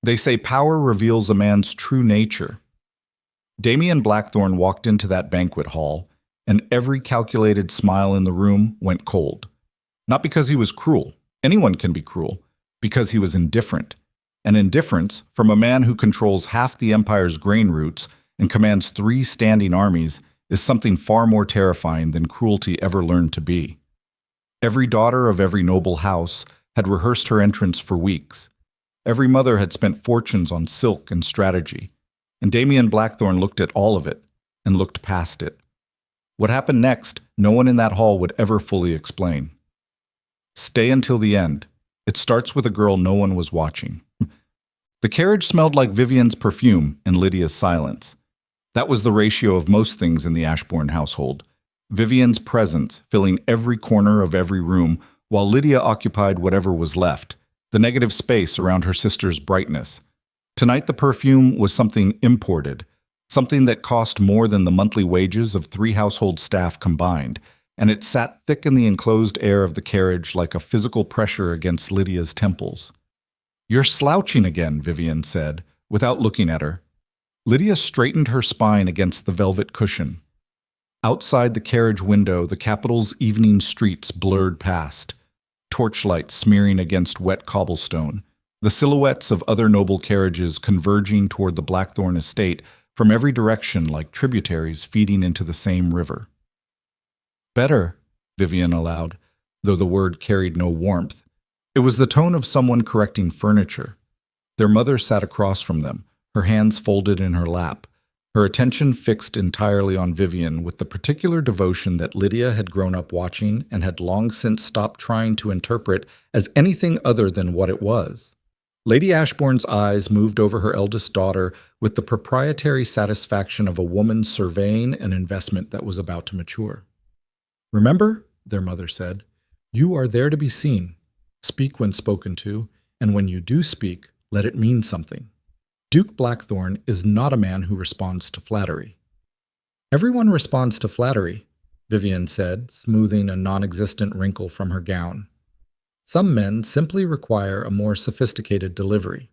They say power reveals a man's true nature. Damien Blackthorne walked into that banquet hall, and every calculated smile in the room went cold. Not because he was cruel. Anyone can be cruel. Because he was indifferent. And indifference, from a man who controls half the empire's grain routes and commands 3 standing armies, is something far more terrifying than cruelty ever learned to be. Every daughter of every noble house had rehearsed her entrance for weeks. Every mother had spent fortunes on silk and strategy. And Damien Blackthorne looked at all of it and looked past it. What happened next, no one in that hall would ever fully explain. Stay until the end. It starts with a girl no one was watching. The carriage smelled like Vivian's perfume and Lydia's silence. That was the ratio of most things in the Ashbourne household. Vivian's presence filling every corner of every room, while Lydia occupied whatever was left, the negative space around her sister's brightness. Tonight the perfume was something imported, something that cost more than the monthly wages of 3 household staff combined, and it sat thick in the enclosed air of the carriage like a physical pressure against Lydia's temples. "You're slouching again," Vivian said, without looking at her. Lydia straightened her spine against the velvet cushion. Outside the carriage window, the capital's evening streets blurred past, torchlight smearing against wet cobblestone, the silhouettes of other noble carriages converging toward the Blackthorne estate from every direction like tributaries feeding into the same river. "Better," Vivian allowed, though the word carried no warmth. It was the tone of someone correcting furniture. Their mother sat across from them, her hands folded in her lap, her attention fixed entirely on Vivian with the particular devotion that Lydia had grown up watching and had long since stopped trying to interpret as anything other than what it was. Lady Ashbourne's eyes moved over her eldest daughter with the proprietary satisfaction of a woman surveying an investment that was about to mature. "Remember," their mother said, "you are there to be seen. Speak when spoken to, and when you do speak, let it mean something. Duke Blackthorne is not a man who responds to flattery." "Everyone responds to flattery," Vivian said, smoothing a non-existent wrinkle from her gown. "Some men simply require a more sophisticated delivery."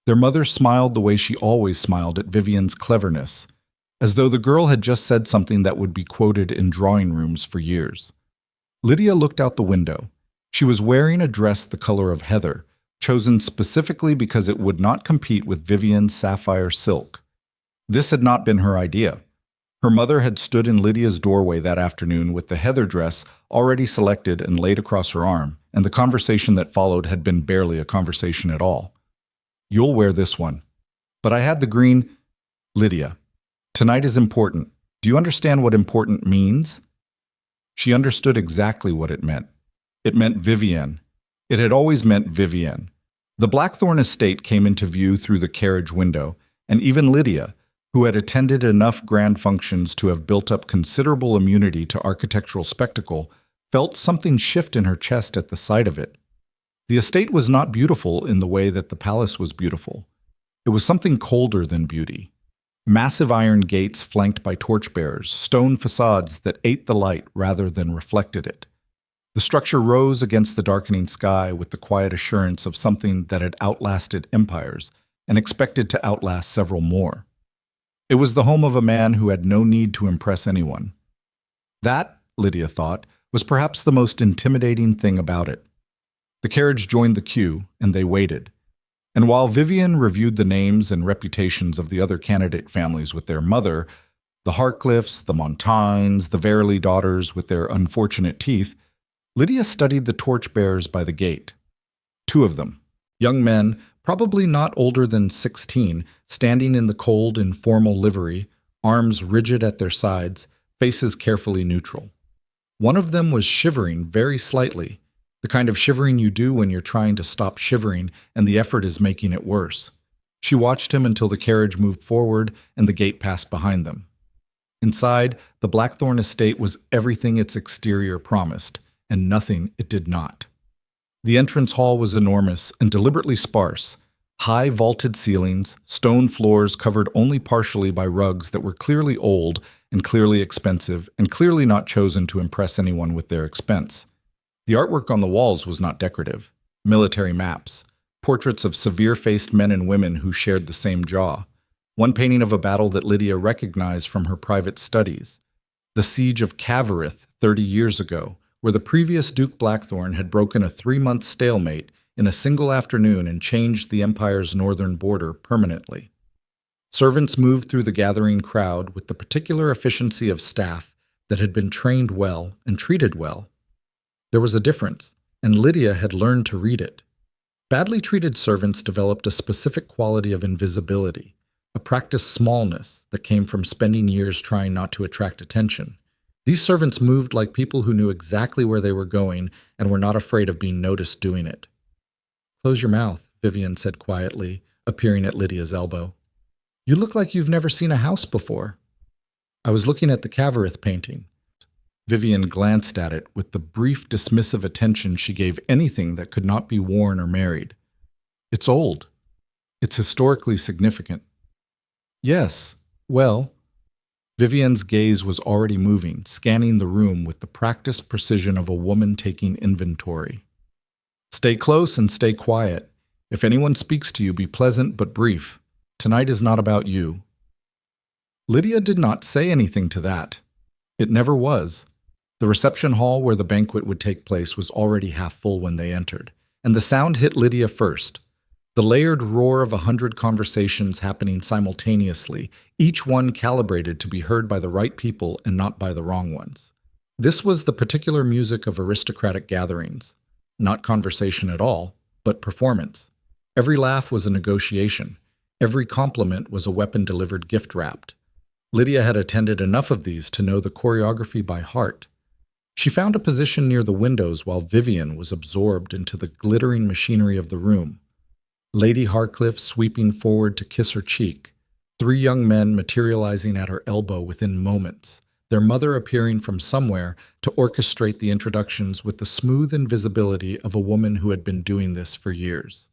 Their mother smiled the way she always smiled at Vivian's cleverness, as though the girl had just said something that would be quoted in drawing rooms for years. Lydia looked out the window. She was wearing a dress the color of heather, chosen specifically because it would not compete with Vivian's sapphire silk. This had not been her idea. Her mother had stood in Lydia's doorway that afternoon with the heather dress already selected and laid across her arm, and the conversation that followed had been barely a conversation at all. "You'll wear this one." "But I had the green—" "Lydia, tonight is important. Do you understand what important means?" She understood exactly what it meant. It meant Vivian. It had always meant Vivian. The Blackthorne estate came into view through the carriage window, and even Lydia, who had attended enough grand functions to have built up considerable immunity to architectural spectacle, felt something shift in her chest at the sight of it. The estate was not beautiful in the way that the palace was beautiful. It was something colder than beauty. Massive iron gates flanked by torchbearers, stone facades that ate the light rather than reflected it. The structure rose against the darkening sky with the quiet assurance of something that had outlasted empires and expected to outlast several more. It was the home of a man who had no need to impress anyone. That, Lydia thought, was perhaps the most intimidating thing about it. The carriage joined the queue, and they waited. And while Vivian reviewed the names and reputations of the other candidate families with their mother, the Harcliffes, the Montaignes, the Verily daughters with their unfortunate teeth, Lydia studied the torchbearers by the gate. 2 of them, young men, probably not older than 16, standing in the cold in formal livery, arms rigid at their sides, faces carefully neutral. One of them was shivering very slightly, the kind of shivering you do when you're trying to stop shivering and the effort is making it worse. She watched him until the carriage moved forward and the gate passed behind them. Inside, the Blackthorne estate was everything its exterior promised, and nothing it did not. The entrance hall was enormous and deliberately sparse. High vaulted ceilings, stone floors covered only partially by rugs that were clearly old and clearly expensive and clearly not chosen to impress anyone with their expense. The artwork on the walls was not decorative. Military maps, portraits of severe-faced men and women who shared the same jaw. One painting of a battle that Lydia recognized from her private studies, the siege of Cavarith 30 years ago, where the previous Duke Blackthorn had broken a 3-month stalemate in a single afternoon and changed the empire's northern border permanently. Servants moved through the gathering crowd with the particular efficiency of staff that had been trained well and treated well. There was a difference, and Lydia had learned to read it. Badly treated servants developed a specific quality of invisibility, a practiced smallness that came from spending years trying not to attract attention. These servants moved like people who knew exactly where they were going and were not afraid of being noticed doing it. "Close your mouth," Vivian said quietly, appearing at Lydia's elbow. "You look like you've never seen a house before." "I was looking at the Cavarith painting." Vivian glanced at it with the brief dismissive attention she gave anything that could not be worn or married. "It's old. It's historically significant." "Yes, well..." Vivian's gaze was already moving, scanning the room with the practiced precision of a woman taking inventory. "Stay close and stay quiet. If anyone speaks to you, be pleasant but brief. Tonight is not about you." Lydia did not say anything to that. It never was. The reception hall where the banquet would take place was already half full when they entered, and the sound hit Lydia first. The layered roar of 100 conversations happening simultaneously, each one calibrated to be heard by the right people and not by the wrong ones. This was the particular music of aristocratic gatherings. Not conversation at all, but performance. Every laugh was a negotiation. Every compliment was a weapon delivered gift-wrapped. Lydia had attended enough of these to know the choreography by heart. She found a position near the windows while Vivian was absorbed into the glittering machinery of the room. Lady Harcliffe sweeping forward to kiss her cheek, 3 young men materializing at her elbow within moments, their mother appearing from somewhere to orchestrate the introductions with the smooth invisibility of a woman who had been doing this for years.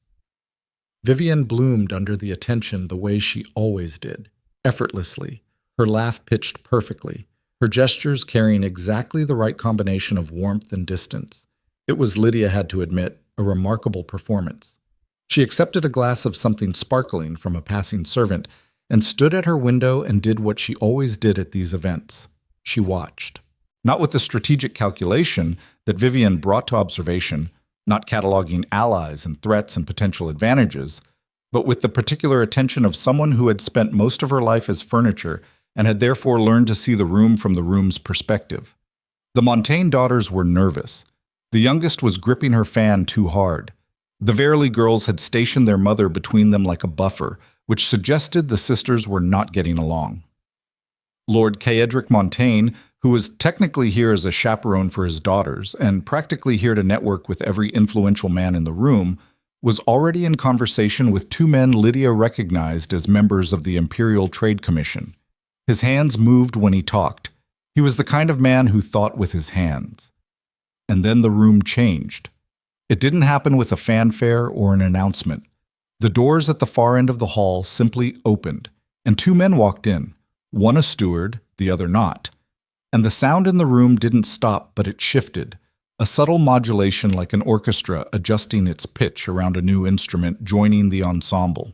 Vivian bloomed under the attention the way she always did, effortlessly, her laugh pitched perfectly, her gestures carrying exactly the right combination of warmth and distance. It was, Lydia had to admit, a remarkable performance. She accepted a glass of something sparkling from a passing servant and stood at her window and did what she always did at these events. She watched. Not with the strategic calculation that Vivian brought to observation, not cataloging allies and threats and potential advantages, but with the particular attention of someone who had spent most of her life as furniture and had therefore learned to see the room from the room's perspective. The Montaigne daughters were nervous. The youngest was gripping her fan too hard. The Verily girls had stationed their mother between them like a buffer, which suggested the sisters were not getting along. Lord Caedric Montaigne, who was technically here as a chaperone for his daughters and practically here to network with every influential man in the room, was already in conversation with 2 men Lydia recognized as members of the Imperial Trade Commission. His hands moved when he talked. He was the kind of man who thought with his hands. And then the room changed. It didn't happen with a fanfare or an announcement. The doors at the far end of the hall simply opened, and 2 men walked in, one a steward, the other not. And the sound in the room didn't stop, but it shifted, a subtle modulation like an orchestra adjusting its pitch around a new instrument joining the ensemble.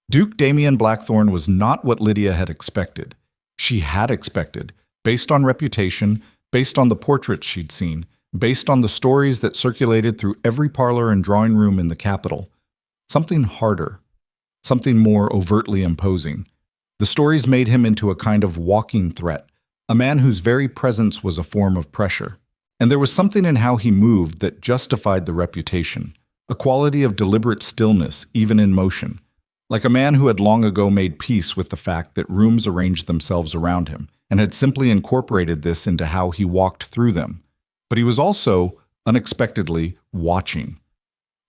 Duke Damien Blackthorn was not what Lydia had expected. She had expected, based on reputation, based on the portraits she'd seen, based on the stories that circulated through every parlor and drawing room in the capital. Something harder, something more overtly imposing. The stories made him into a kind of walking threat, a man whose very presence was a form of pressure. And there was something in how he moved that justified the reputation, a quality of deliberate stillness, even in motion, like a man who had long ago made peace with the fact that rooms arranged themselves around him and had simply incorporated this into how he walked through them. But he was also, unexpectedly, watching.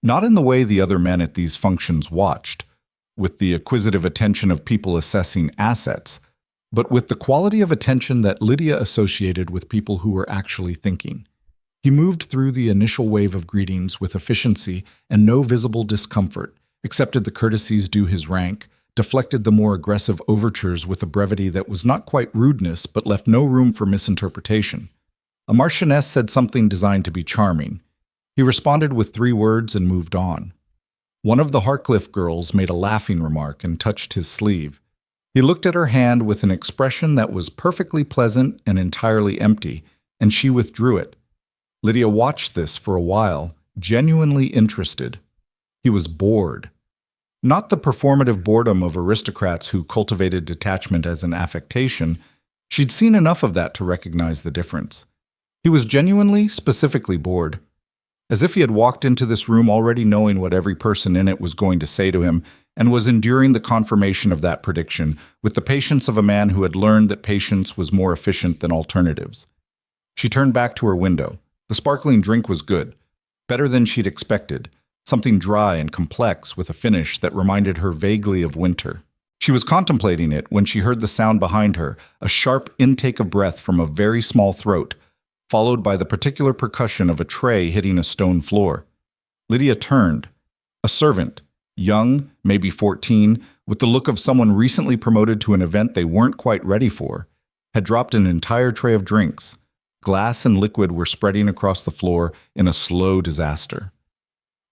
Not in the way the other men at these functions watched, with the acquisitive attention of people assessing assets, but with the quality of attention that Lydia associated with people who were actually thinking. He moved through the initial wave of greetings with efficiency and no visible discomfort, accepted the courtesies due his rank, deflected the more aggressive overtures with a brevity that was not quite rudeness but left no room for misinterpretation. A marchioness said something designed to be charming. He responded with 3 words and moved on. One of the Harcliffe girls made a laughing remark and touched his sleeve. He looked at her hand with an expression that was perfectly pleasant and entirely empty, and she withdrew it. Lydia watched this for a while, genuinely interested. He was bored. Not the performative boredom of aristocrats who cultivated detachment as an affectation. She'd seen enough of that to recognize the difference. He was genuinely, specifically bored. As if he had walked into this room already knowing what every person in it was going to say to him, and was enduring the confirmation of that prediction with the patience of a man who had learned that patience was more efficient than alternatives. She turned back to her window. The sparkling drink was good, better than she'd expected, something dry and complex with a finish that reminded her vaguely of winter. She was contemplating it when she heard the sound behind her, a sharp intake of breath from a very small throat, followed by the particular percussion of a tray hitting a stone floor. Lydia turned. A servant, young, maybe 14, with the look of someone recently promoted to an event they weren't quite ready for, had dropped an entire tray of drinks. Glass and liquid were spreading across the floor in a slow disaster.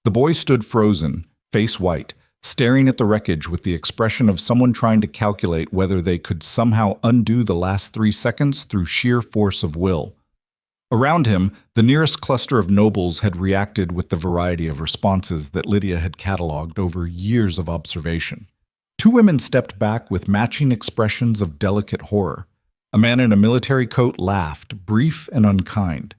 The boy stood frozen, face white, staring at the wreckage with the expression of someone trying to calculate whether they could somehow undo the last 3 seconds through sheer force of will. Around him, the nearest cluster of nobles had reacted with the variety of responses that Lydia had catalogued over years of observation. 2 women stepped back with matching expressions of delicate horror. A man in a military coat laughed, brief and unkind.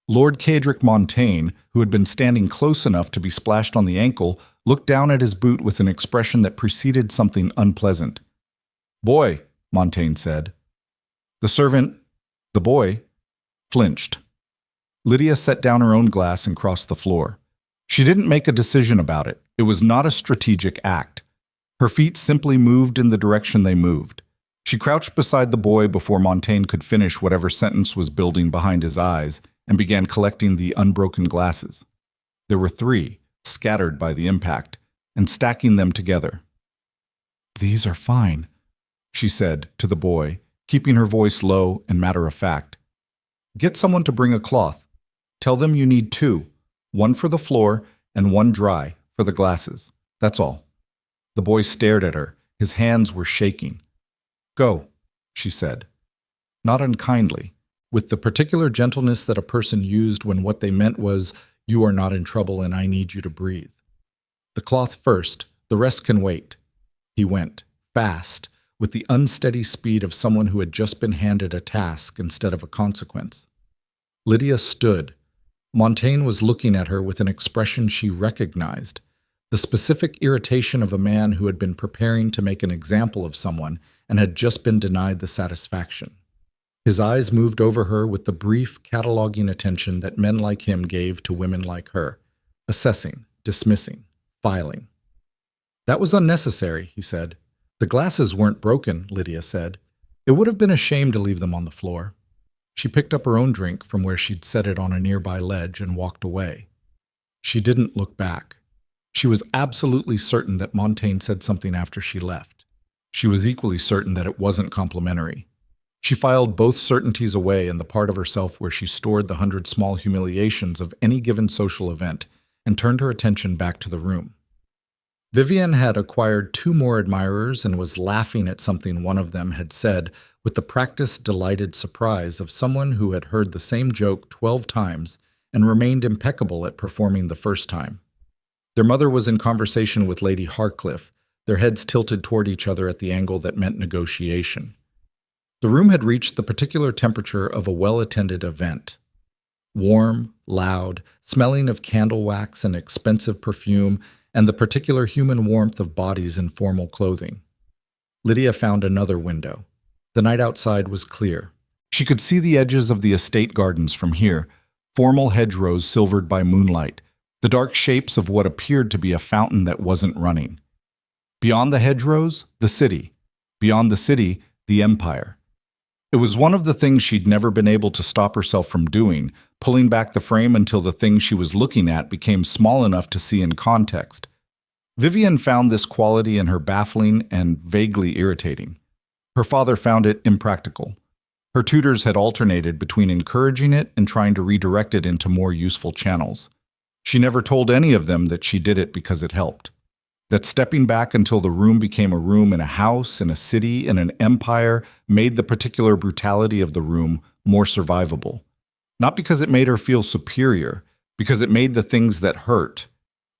Lord Cedric Montaigne, who had been standing close enough to be splashed on the ankle, looked down at his boot with an expression that preceded something unpleasant. "Boy," Montaigne said. The boy, flinched. Lydia set down her own glass and crossed the floor. She didn't make a decision about it. It was not a strategic act. Her feet simply moved in the direction they moved. She crouched beside the boy before Montaigne could finish whatever sentence was building behind his eyes and began collecting the unbroken glasses. There were 3, scattered by the impact, and stacking them together. "These are fine," she said to the boy, keeping her voice low and matter-of-fact. "Get someone to bring a cloth. Tell them you need 2, 1 for the floor and 1 dry for the glasses. That's all." The boy stared at her. His hands were shaking. "Go," she said. Not unkindly, with the particular gentleness that a person used when what they meant was, "You are not in trouble and I need you to breathe." "The cloth first, the rest can wait." He went, fast, with the unsteady speed of someone who had just been handed a task instead of a consequence. Lydia stood. Montaigne was looking at her with an expression she recognized, the specific irritation of a man who had been preparing to make an example of someone and had just been denied the satisfaction. His eyes moved over her with the brief, cataloging attention that men like him gave to women like her, assessing, dismissing, filing. "That was unnecessary," he said. "The glasses weren't broken," Lydia said. "It would have been a shame to leave them on the floor." She picked up her own drink from where she'd set it on a nearby ledge and walked away. She didn't look back. She was absolutely certain that Montaigne said something after she left. She was equally certain that it wasn't complimentary. She filed both certainties away in the part of herself where she stored the 100 small humiliations of any given social event and turned her attention back to the room. Vivian had acquired 2 more admirers and was laughing at something one of them had said with the practiced, delighted surprise of someone who had heard the same joke 12 times and remained impeccable at performing the first time. Their mother was in conversation with Lady Harcliffe, their heads tilted toward each other at the angle that meant negotiation. The room had reached the particular temperature of a well-attended event. Warm, loud, smelling of candle wax and expensive perfume, and the particular human warmth of bodies in formal clothing. Lydia found another window. The night outside was clear. She could see the edges of the estate gardens from here, formal hedgerows silvered by moonlight, the dark shapes of what appeared to be a fountain that wasn't running. Beyond the hedgerows, the city. Beyond the city, the empire. It was one of the things she'd never been able to stop herself from doing, pulling back the frame until the thing she was looking at became small enough to see in context. Vivian found this quality in her baffling and vaguely irritating. Her father found it impractical. Her tutors had alternated between encouraging it and trying to redirect it into more useful channels. She never told any of them that she did it because it helped. That stepping back until the room became a room in a house, in a city, in an empire, made the particular brutality of the room more survivable. Not because it made her feel superior, because it made the things that hurt.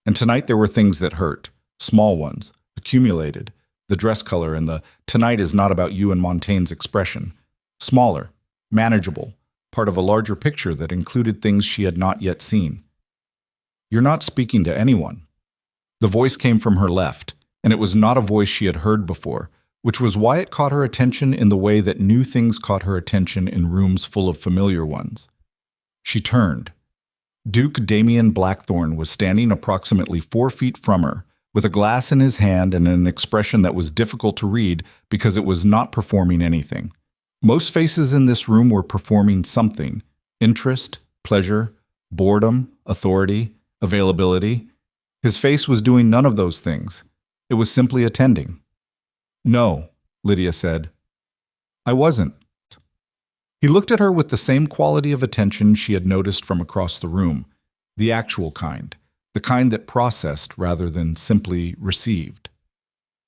And tonight there were things that hurt, small ones, accumulated, the dress color and the "tonight is not about you" and Montaigne's expression. Smaller, manageable, part of a larger picture that included things she had not yet seen. "You're not speaking to anyone." The voice came from her left, and it was not a voice she had heard before, which was why it caught her attention in the way that new things caught her attention in rooms full of familiar ones. She turned. Duke Damien Blackthorne was standing approximately 4 feet from her, with a glass in his hand and an expression that was difficult to read because it was not performing anything. Most faces in this room were performing something: interest, pleasure, boredom, authority, availability. His face was doing none of those things. It was simply attending. "No," Lydia said. "I wasn't." He looked at her with the same quality of attention she had noticed from across the room, the actual kind, the kind that processed rather than simply received.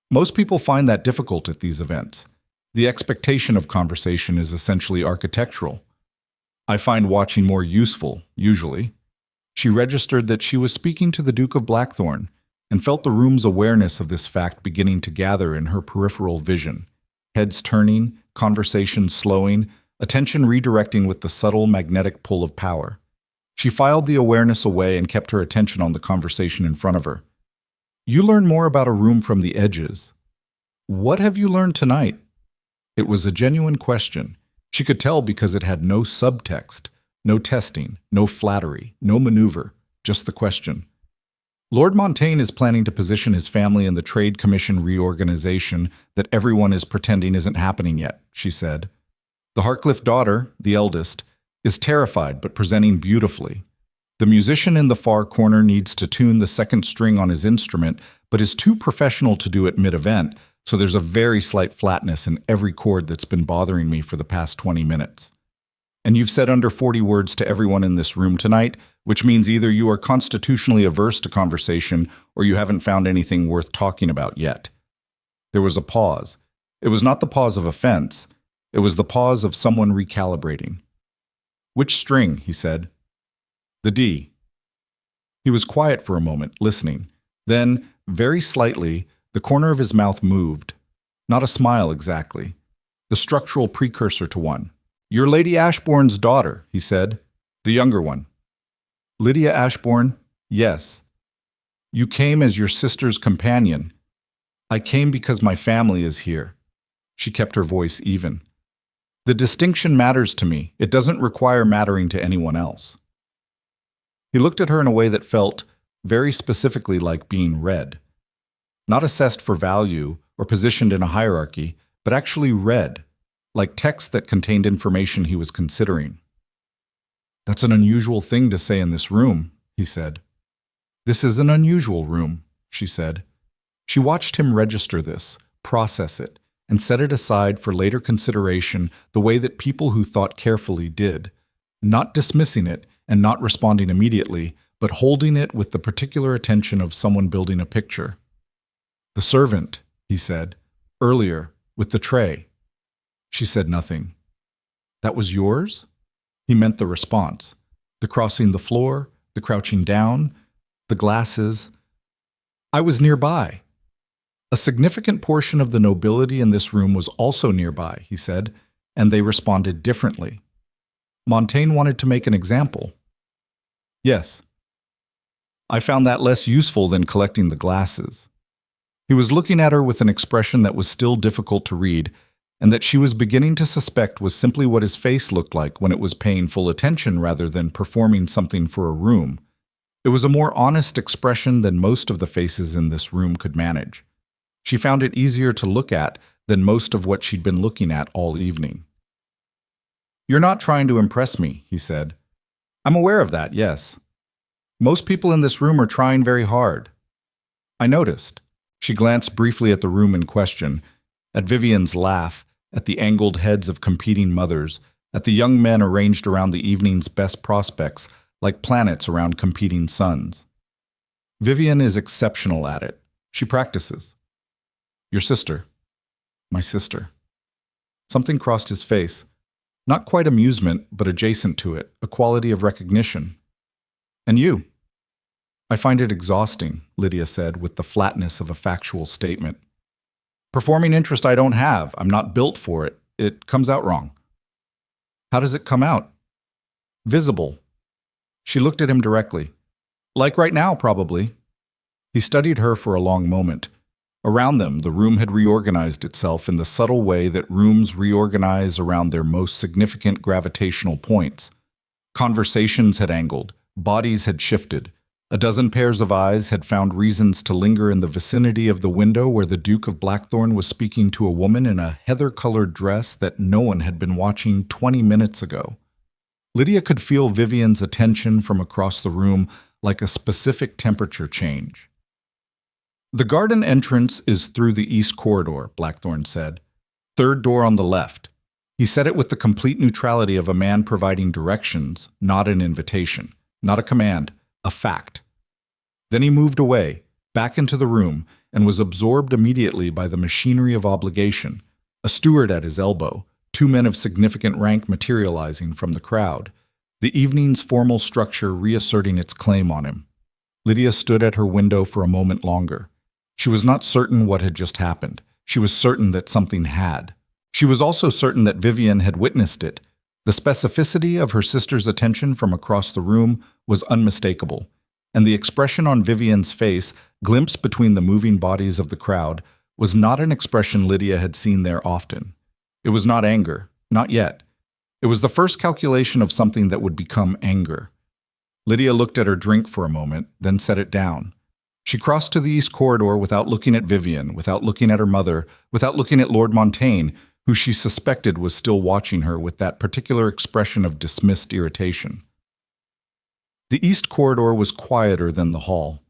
Most people find that difficult at these events. The expectation of conversation is essentially architectural. I find watching more useful, usually. She registered that she was speaking to the Duke of Blackthorne and felt the room's awareness of this fact beginning to gather in her peripheral vision. Heads turning, conversation slowing, attention redirecting with the subtle magnetic pull of power. She filed the awareness away and kept her attention on the conversation in front of her. "You learn more about a room from the edges. What have you learned tonight?" It was a genuine question. She could tell because it had no subtext, no testing, no flattery, no maneuver, just the question. "Lord Montaigne is planning to position his family in the Trade Commission reorganization that everyone is pretending isn't happening yet," she said. "The Harcliffe daughter, the eldest, is terrified but presenting beautifully. The musician in the far corner needs to tune the second string on his instrument, but is too professional to do it mid-event, so there's a very slight flatness in every chord that's been bothering me for the past 20 minutes. And you've said under 40 words to everyone in this room tonight, which means either you are constitutionally averse to conversation or you haven't found anything worth talking about yet." There was a pause. It was not the pause of offense. It was the pause of someone recalibrating. "Which string?" he said. "The D." He was quiet for a moment, listening. Then, very slightly, the corner of his mouth moved. Not a smile exactly. The structural precursor to one. "You're Lady Ashbourne's daughter," he said. "The younger one." "Lydia Ashbourne? Yes." "You came as your sister's companion." "I came because my family is here." She kept her voice even. "The distinction matters to me. It doesn't require mattering to anyone else." He looked at her in a way that felt very specifically like being read. Not assessed for value or positioned in a hierarchy, but actually read, like text that contained information he was considering. "That's an unusual thing to say in this room," he said. "This is an unusual room," she said. She watched him register this, process it, and set it aside for later consideration the way that people who thought carefully did, not dismissing it and not responding immediately, but holding it with the particular attention of someone building a picture. "The servant," he said, "earlier, with the tray." She said nothing. "That was yours?" He meant the response. The crossing the floor, the crouching down, the glasses. "I was nearby." A significant portion of the nobility in this room was also nearby, he said, and they responded differently. Montaigne wanted to make an example. "Yes." "I found that less useful than collecting the glasses." He was looking at her with an expression that was still difficult to read, and that she was beginning to suspect was simply what his face looked like when it was paying full attention rather than performing something for a room. It was a more honest expression than most of the faces in this room could manage. She found it easier to look at than most of what she'd been looking at all evening. "You're not trying to impress me," he said. "I'm aware of that, yes. Most people in this room are trying very hard." "I noticed." She glanced briefly at the room in question, at Vivian's laugh, at the angled heads of competing mothers, at the young men arranged around the evening's best prospects, like planets around competing suns. Vivian is exceptional at it. She practices. Your sister. My sister. Something crossed his face. Not quite amusement, but adjacent to it, a quality of recognition. And you? I find it exhausting, Lydia said with the flatness of a factual statement. Performing interest I don't have. I'm not built for it. It comes out wrong. How does it come out? Visible. She looked at him directly. Like right now, probably. He studied her for a long moment. Around them, the room had reorganized itself in the subtle way that rooms reorganize around their most significant gravitational points. Conversations had angled. Bodies had shifted. A dozen pairs of eyes had found reasons to linger in the vicinity of the window where the Duke of Blackthorn was speaking to a woman in a heather-colored dress that no one had been watching 20 minutes ago. Lydia could feel Vivian's attention from across the room like a specific temperature change. The garden entrance is through the east corridor, Blackthorn said. Third door on the left. He said it with the complete neutrality of a man providing directions, not an invitation, not a command, a fact. Then he moved away, back into the room, and was absorbed immediately by the machinery of obligation, a steward at his elbow, two men of significant rank materializing from the crowd, the evening's formal structure reasserting its claim on him. Lydia stood at her window for a moment longer. She was not certain what had just happened. She was certain that something had. She was also certain that Vivian had witnessed it. The specificity of her sister's attention from across the room was unmistakable, and the expression on Vivian's face, glimpsed between the moving bodies of the crowd, was not an expression Lydia had seen there often. It was not anger, not yet. It was the first calculation of something that would become anger. Lydia looked at her drink for a moment, then set it down. She crossed to the east corridor without looking at Vivian, without looking at her mother, without looking at Lord Montaigne, who she suspected was still watching her with that particular expression of dismissed irritation. The east corridor was quieter than the hall.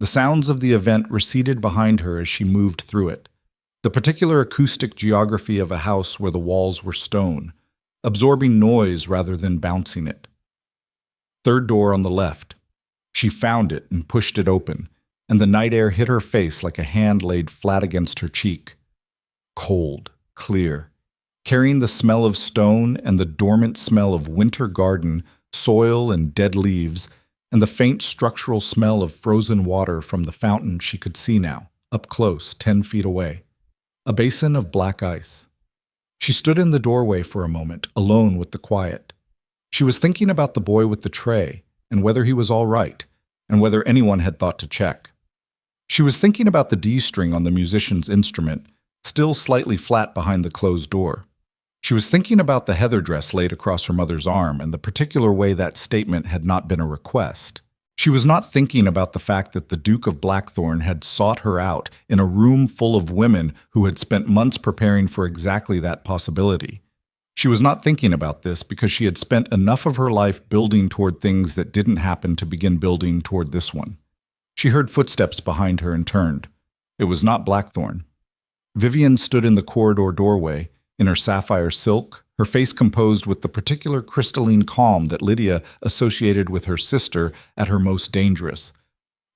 The sounds of the event receded behind her as she moved through it. The particular acoustic geography of a house where the walls were stone, absorbing noise rather than bouncing it. Third door on the left. She found it and pushed it open, and the night air hit her face like a hand laid flat against her cheek. Cold, clear, carrying the smell of stone and the dormant smell of winter garden, soil and dead leaves, and the faint structural smell of frozen water from the fountain she could see now, up close, 10 feet away. A basin of black ice. She stood in the doorway for a moment, alone with the quiet. She was thinking about the boy with the tray, and whether he was all right, and whether anyone had thought to check. She was thinking about the D-string on the musician's instrument, still slightly flat behind the closed door. She was thinking about the heather dress laid across her mother's arm and the particular way that statement had not been a request. She was not thinking about the fact that the Duke of Blackthorn had sought her out in a room full of women who had spent months preparing for exactly that possibility. She was not thinking about this because she had spent enough of her life building toward things that didn't happen to begin building toward this one. She heard footsteps behind her and turned. It was not Blackthorn. Vivian stood in the corridor doorway, in her sapphire silk, her face composed with the particular crystalline calm that Lydia associated with her sister at her most dangerous.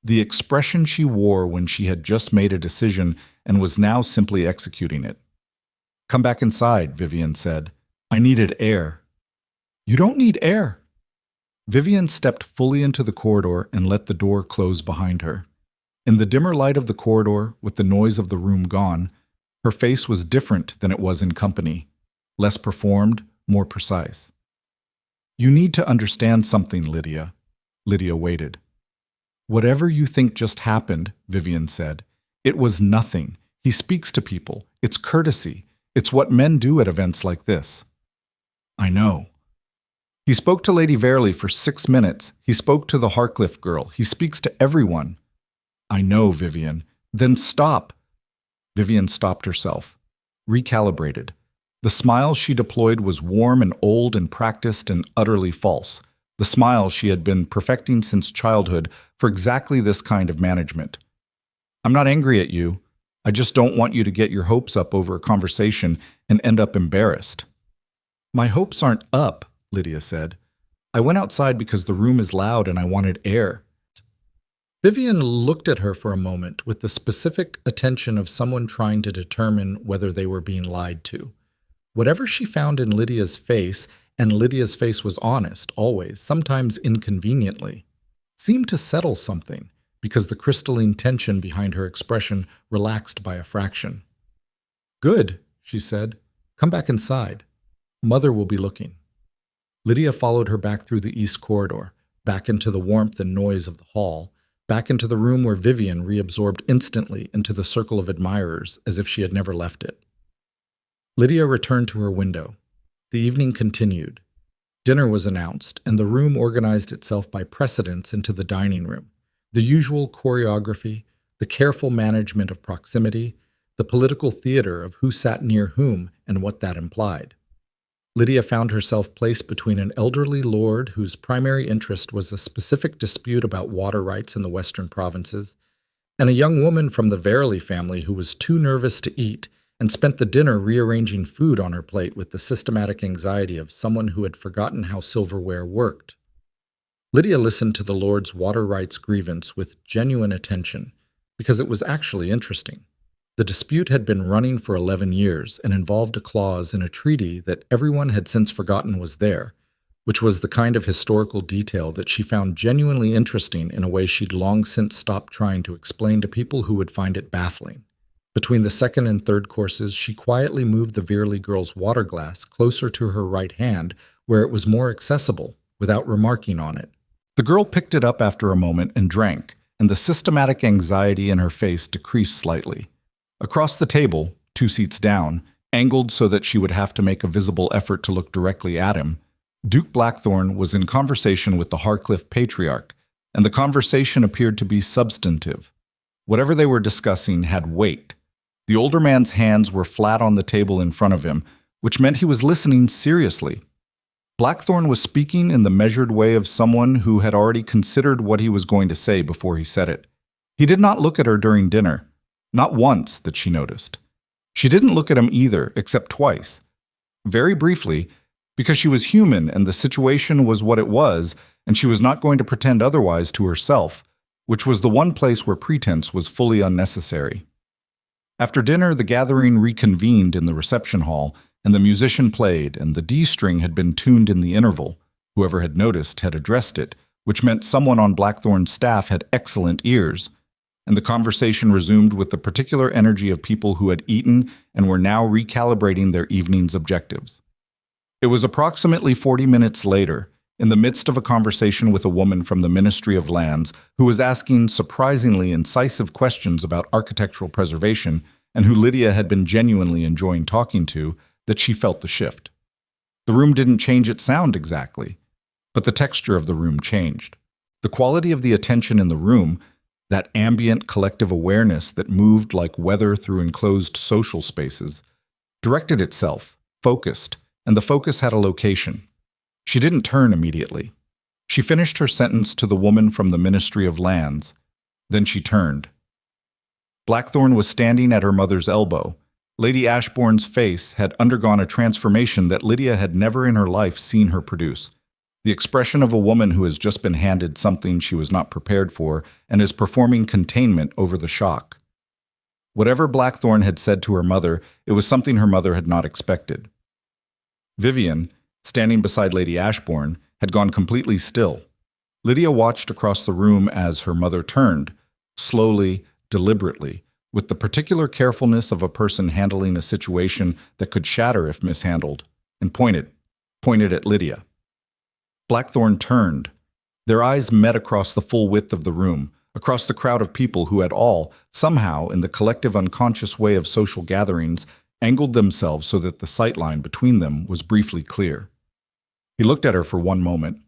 The expression she wore when she had just made a decision and was now simply executing it. "Come back inside," Vivian said. "I needed air." "You don't need air." Vivian stepped fully into the corridor and let the door close behind her. In the dimmer light of the corridor, with the noise of the room gone, her face was different than it was in company, less performed, more precise. "You need to understand something, Lydia." Lydia waited. "Whatever you think just happened," Vivian said, "it was nothing. He speaks to people. It's courtesy. It's what men do at events like this." "I know." "He spoke to Lady Verley for 6 minutes. He spoke to the Harcliffe girl. He speaks to everyone." "I know, Vivian." "Then stop." Vivian stopped herself, recalibrated. The smile she deployed was warm and old and practiced and utterly false. The smile she had been perfecting since childhood for exactly this kind of management. "I'm not angry at you. I just don't want you to get your hopes up over a conversation and end up embarrassed." "My hopes aren't up," Lydia said. I went outside because the room is loud and I wanted air. Vivian looked at her for a moment with the specific attention of someone trying to determine whether they were being lied to. Whatever she found in Lydia's face, and Lydia's face was honest, always, sometimes inconveniently, seemed to settle something, because the crystalline tension behind her expression relaxed by a fraction. "Good," she said. "Come back inside. Mother will be looking." Lydia followed her back through the east corridor, back into the warmth and noise of the hall, back into the room where Vivian reabsorbed instantly into the circle of admirers as if she had never left it. Lydia returned to her window. The evening continued. Dinner was announced, and the room organized itself by precedence into the dining room. The usual choreography, the careful management of proximity, the political theater of who sat near whom and what that implied. Lydia found herself placed between an elderly lord whose primary interest was a specific dispute about water rights in the western provinces, and a young woman from the Verily family who was too nervous to eat and spent the dinner rearranging food on her plate with the systematic anxiety of someone who had forgotten how silverware worked. Lydia listened to the lord's water rights grievance with genuine attention, because it was actually interesting. The dispute had been running for 11 years and involved a clause in a treaty that everyone had since forgotten was there, which was the kind of historical detail that she found genuinely interesting in a way she'd long since stopped trying to explain to people who would find it baffling. Between the second and third courses, she quietly moved the Veerley girl's water glass closer to her right hand, where it was more accessible, without remarking on it. The girl picked it up after a moment and drank, and the systematic anxiety in her face decreased slightly. Across the table, 2 seats down, angled so that she would have to make a visible effort to look directly at him, Duke Blackthorn was in conversation with the Harcliffe patriarch, and the conversation appeared to be substantive. Whatever they were discussing had weight. The older man's hands were flat on the table in front of him, which meant he was listening seriously. Blackthorn was speaking in the measured way of someone who had already considered what he was going to say before he said it. He did not look at her during dinner. Not once, that she noticed. She didn't look at him either, except twice. Very briefly, because she was human and the situation was what it was, and she was not going to pretend otherwise to herself, which was the one place where pretense was fully unnecessary. After dinner, the gathering reconvened in the reception hall, and the musician played, and the D-string had been tuned in the interval. Whoever had noticed had addressed it, which meant someone on Blackthorn's staff had excellent ears. And the conversation resumed with the particular energy of people who had eaten and were now recalibrating their evening's objectives. It was approximately 40 minutes later, in the midst of a conversation with a woman from the Ministry of Lands who was asking surprisingly incisive questions about architectural preservation and who Lydia had been genuinely enjoying talking to, that she felt the shift. The room didn't change its sound exactly, but the texture of the room changed. The quality of the attention in the room, that ambient collective awareness that moved like weather through enclosed social spaces, directed itself, focused, and the focus had a location. She didn't turn immediately. She finished her sentence to the woman from the Ministry of Lands. Then she turned. Blackthorn was standing at her mother's elbow. Lady Ashbourne's face had undergone a transformation that Lydia had never in her life seen her produce. The expression of a woman who has just been handed something she was not prepared for and is performing containment over the shock. Whatever Blackthorn had said to her mother, it was something her mother had not expected. Vivian, standing beside Lady Ashbourne, had gone completely still. Lydia watched across the room as her mother turned, slowly, deliberately, with the particular carefulness of a person handling a situation that could shatter if mishandled, and pointed at Lydia. Blackthorn turned. Their eyes met across the full width of the room, across the crowd of people who had all, somehow in the collective unconscious way of social gatherings, angled themselves so that the sightline between them was briefly clear. He looked at her for one moment.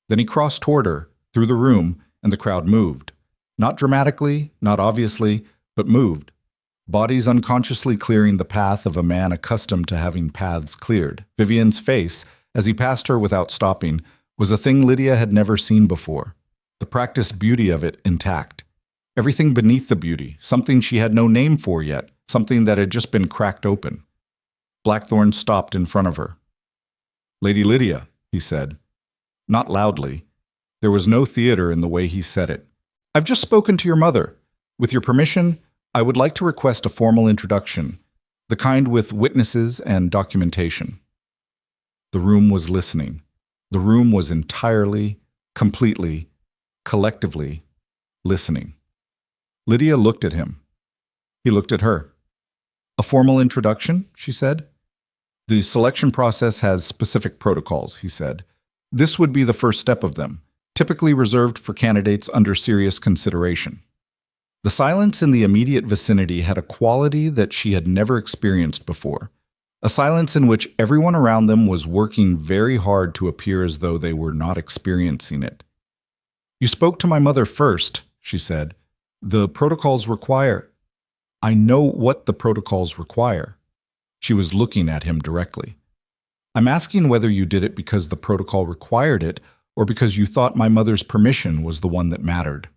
Then he crossed toward her, through the room, and the crowd moved. Not dramatically, not obviously, but moved. Bodies unconsciously clearing the path of a man accustomed to having paths cleared. Vivian's face, as he passed her without stopping, was a thing Lydia had never seen before. The practiced beauty of it intact. Everything beneath the beauty, something she had no name for yet, something that had just been cracked open. Blackthorn stopped in front of her. "Lady Lydia," he said. not loudly. There was no theater in the way he said it. "I've just spoken to your mother. With your permission, I would like to request a formal introduction, the kind with witnesses and documentation." The room was listening. The room was entirely, completely, collectively listening. Lydia looked at him. He looked at her. "A formal introduction," she said. "The selection process has specific protocols," he said. "This would be the first step of them, typically reserved for candidates under serious consideration." The silence in the immediate vicinity had a quality that she had never experienced before, a silence in which everyone around them was working very hard to appear as though they were not experiencing it. "You spoke to my mother first," she said. "The protocols require—" "I know what the protocols require." She was looking at him directly. "I'm asking whether you did it because the protocol required it or because you thought my mother's permission was the one that mattered."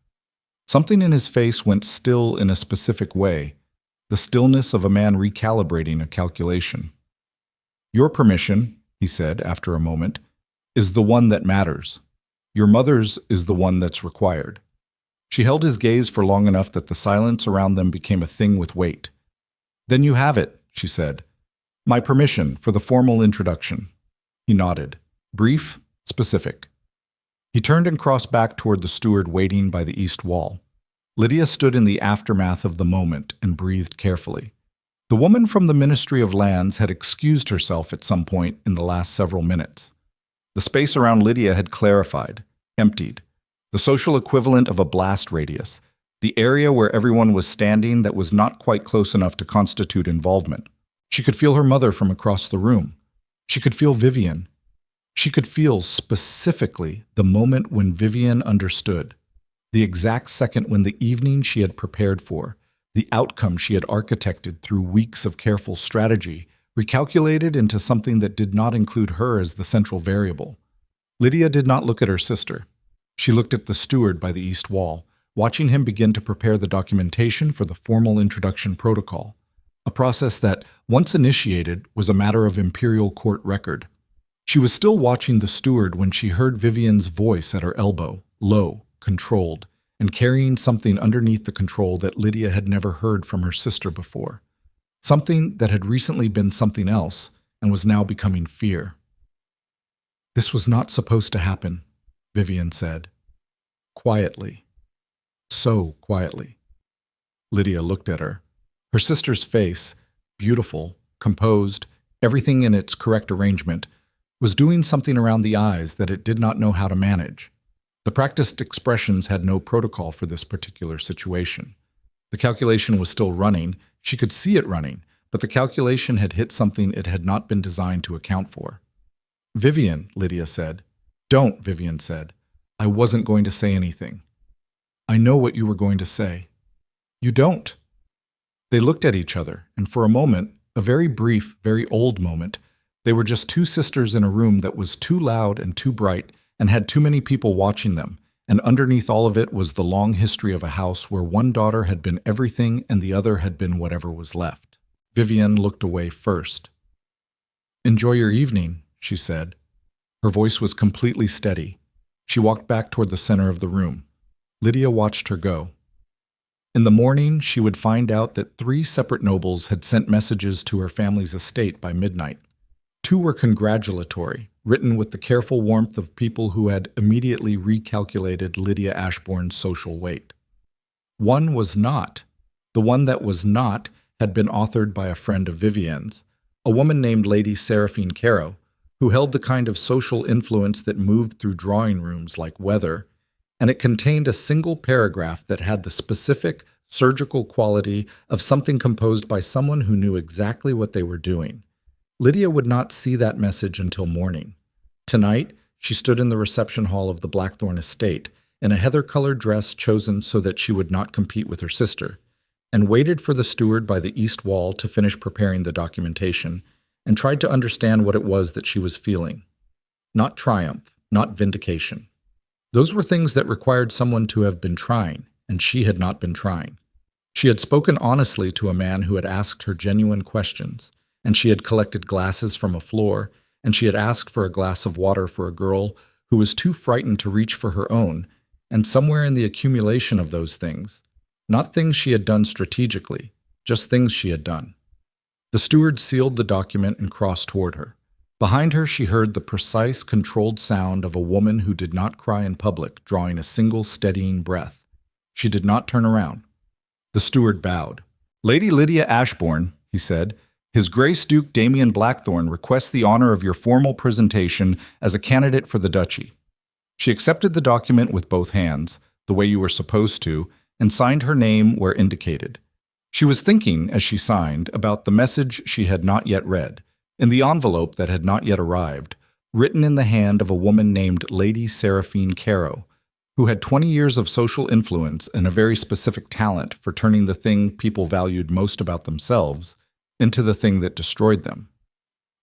Something in his face went still in a specific way, the stillness of a man recalibrating a calculation. "Your permission," he said after a moment, "is the one that matters. Your mother's is the one that's required." She held his gaze for long enough that the silence around them became a thing with weight. "Then you have it," she said. "My permission for the formal introduction." He nodded. Brief, specific. He turned and crossed back toward the steward waiting by the east wall. Lydia stood in the aftermath of the moment and breathed carefully. The woman from the Ministry of Lands had excused herself at some point in the last several minutes. The space around Lydia had clarified, emptied, the social equivalent of a blast radius, the area where everyone was standing that was not quite close enough to constitute involvement. She could feel her mother from across the room. She could feel Vivian. She could feel specifically the moment when Vivian understood, the exact second when the evening she had prepared for, the outcome she had architected through weeks of careful strategy, recalculated into something that did not include her as the central variable. Lydia did not look at her sister. She looked at the steward by the east wall, watching him begin to prepare the documentation for the formal introduction protocol, a process that, once initiated, was a matter of imperial court record. She was still watching the steward when she heard Vivian's voice at her elbow, low, controlled, and carrying something underneath the control that Lydia had never heard from her sister before. Something that had recently been something else and was now becoming fear. "This was not supposed to happen," Vivian said. Quietly. So quietly. Lydia looked at her. Her sister's face, beautiful, composed, everything in its correct arrangement, was doing something around the eyes that it did not know how to manage. The practiced expressions had no protocol for this particular situation. The calculation was still running. She could see it running, but the calculation had hit something it had not been designed to account for. "Vivian," Lydia said. "Don't," Vivian said. "I wasn't going to say anything." "I know what you were going to say." "You don't." They looked at each other, and for a moment, a very brief, very old moment, they were just two sisters in a room that was too loud and too bright and had too many people watching them, and underneath all of it was the long history of a house where one daughter had been everything and the other had been whatever was left. Vivian looked away first. "Enjoy your evening," she said. Her voice was completely steady. She walked back toward the center of the room. Lydia watched her go. In the morning, she would find out that 3 separate nobles had sent messages to her family's estate by midnight. 2 were congratulatory, written with the careful warmth of people who had immediately recalculated Lydia Ashbourne's social weight. 1 was not. The one that was not had been authored by a friend of Vivian's, a woman named Lady Seraphine Caro, who held the kind of social influence that moved through drawing rooms like weather, and it contained a single paragraph that had the specific, surgical quality of something composed by someone who knew exactly what they were doing. Lydia would not see that message until morning. Tonight, she stood in the reception hall of the Blackthorn estate, in a heather-colored dress chosen so that she would not compete with her sister, and waited for the steward by the east wall to finish preparing the documentation, and tried to understand what it was that she was feeling. Not triumph, not vindication. Those were things that required someone to have been trying, and she had not been trying. She had spoken honestly to a man who had asked her genuine questions, and she had collected glasses from a floor, and she had asked for a glass of water for a girl who was too frightened to reach for her own, and somewhere in the accumulation of those things, not things she had done strategically, just things she had done. The steward sealed the document and crossed toward her. Behind her she heard the precise, controlled sound of a woman who did not cry in public, drawing a single steadying breath. She did not turn around. The steward bowed. "Lady Lydia Ashbourne," he said, "His Grace Duke Damien Blackthorne requests the honor of your formal presentation as a candidate for the duchy." She accepted the document with both hands, the way you were supposed to, and signed her name where indicated. She was thinking, as she signed, about the message she had not yet read, in the envelope that had not yet arrived, written in the hand of a woman named Lady Seraphine Caro, who had 20 years of social influence and a very specific talent for turning the thing people valued most about themselves into the thing that destroyed them.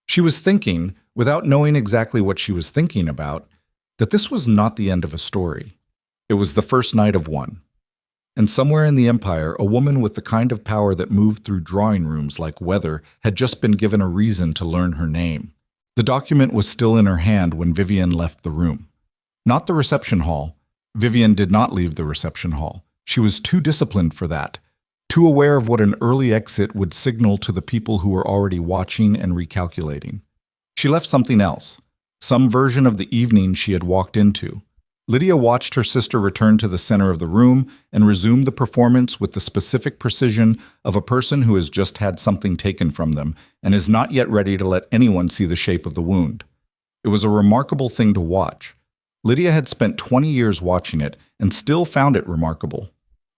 She was thinking, without knowing exactly what she was thinking about, that this was not the end of a story. It was the first night of one. And somewhere in the empire, a woman with the kind of power that moved through drawing rooms like weather had just been given a reason to learn her name. The document was still in her hand when Vivian left the room. Not the reception hall. Vivian did not leave the reception hall. She was too disciplined for that, too aware of what an early exit would signal to the people who were already watching and recalculating. She left something else, some version of the evening she had walked into. Lydia watched her sister return to the center of the room and resume the performance with the specific precision of a person who has just had something taken from them and is not yet ready to let anyone see the shape of the wound. It was a remarkable thing to watch. Lydia had spent 20 years watching it and still found it remarkable.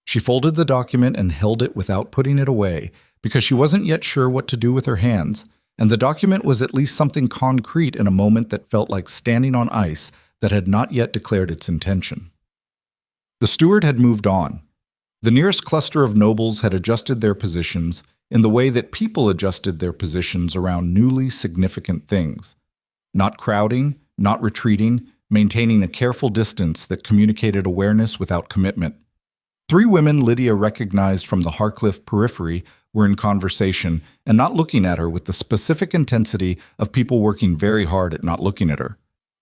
She folded the document and held it without putting it away because she wasn't yet sure what to do with her hands, and the document was at least something concrete in a moment that felt like standing on ice that had not yet declared its intention. The steward had moved on. The nearest cluster of nobles had adjusted their positions in the way that people adjusted their positions around newly significant things. Not crowding, not retreating, maintaining a careful distance that communicated awareness without commitment. 3 women Lydia recognized from the Harcliffe periphery were in conversation and not looking at her with the specific intensity of people working very hard at not looking at her.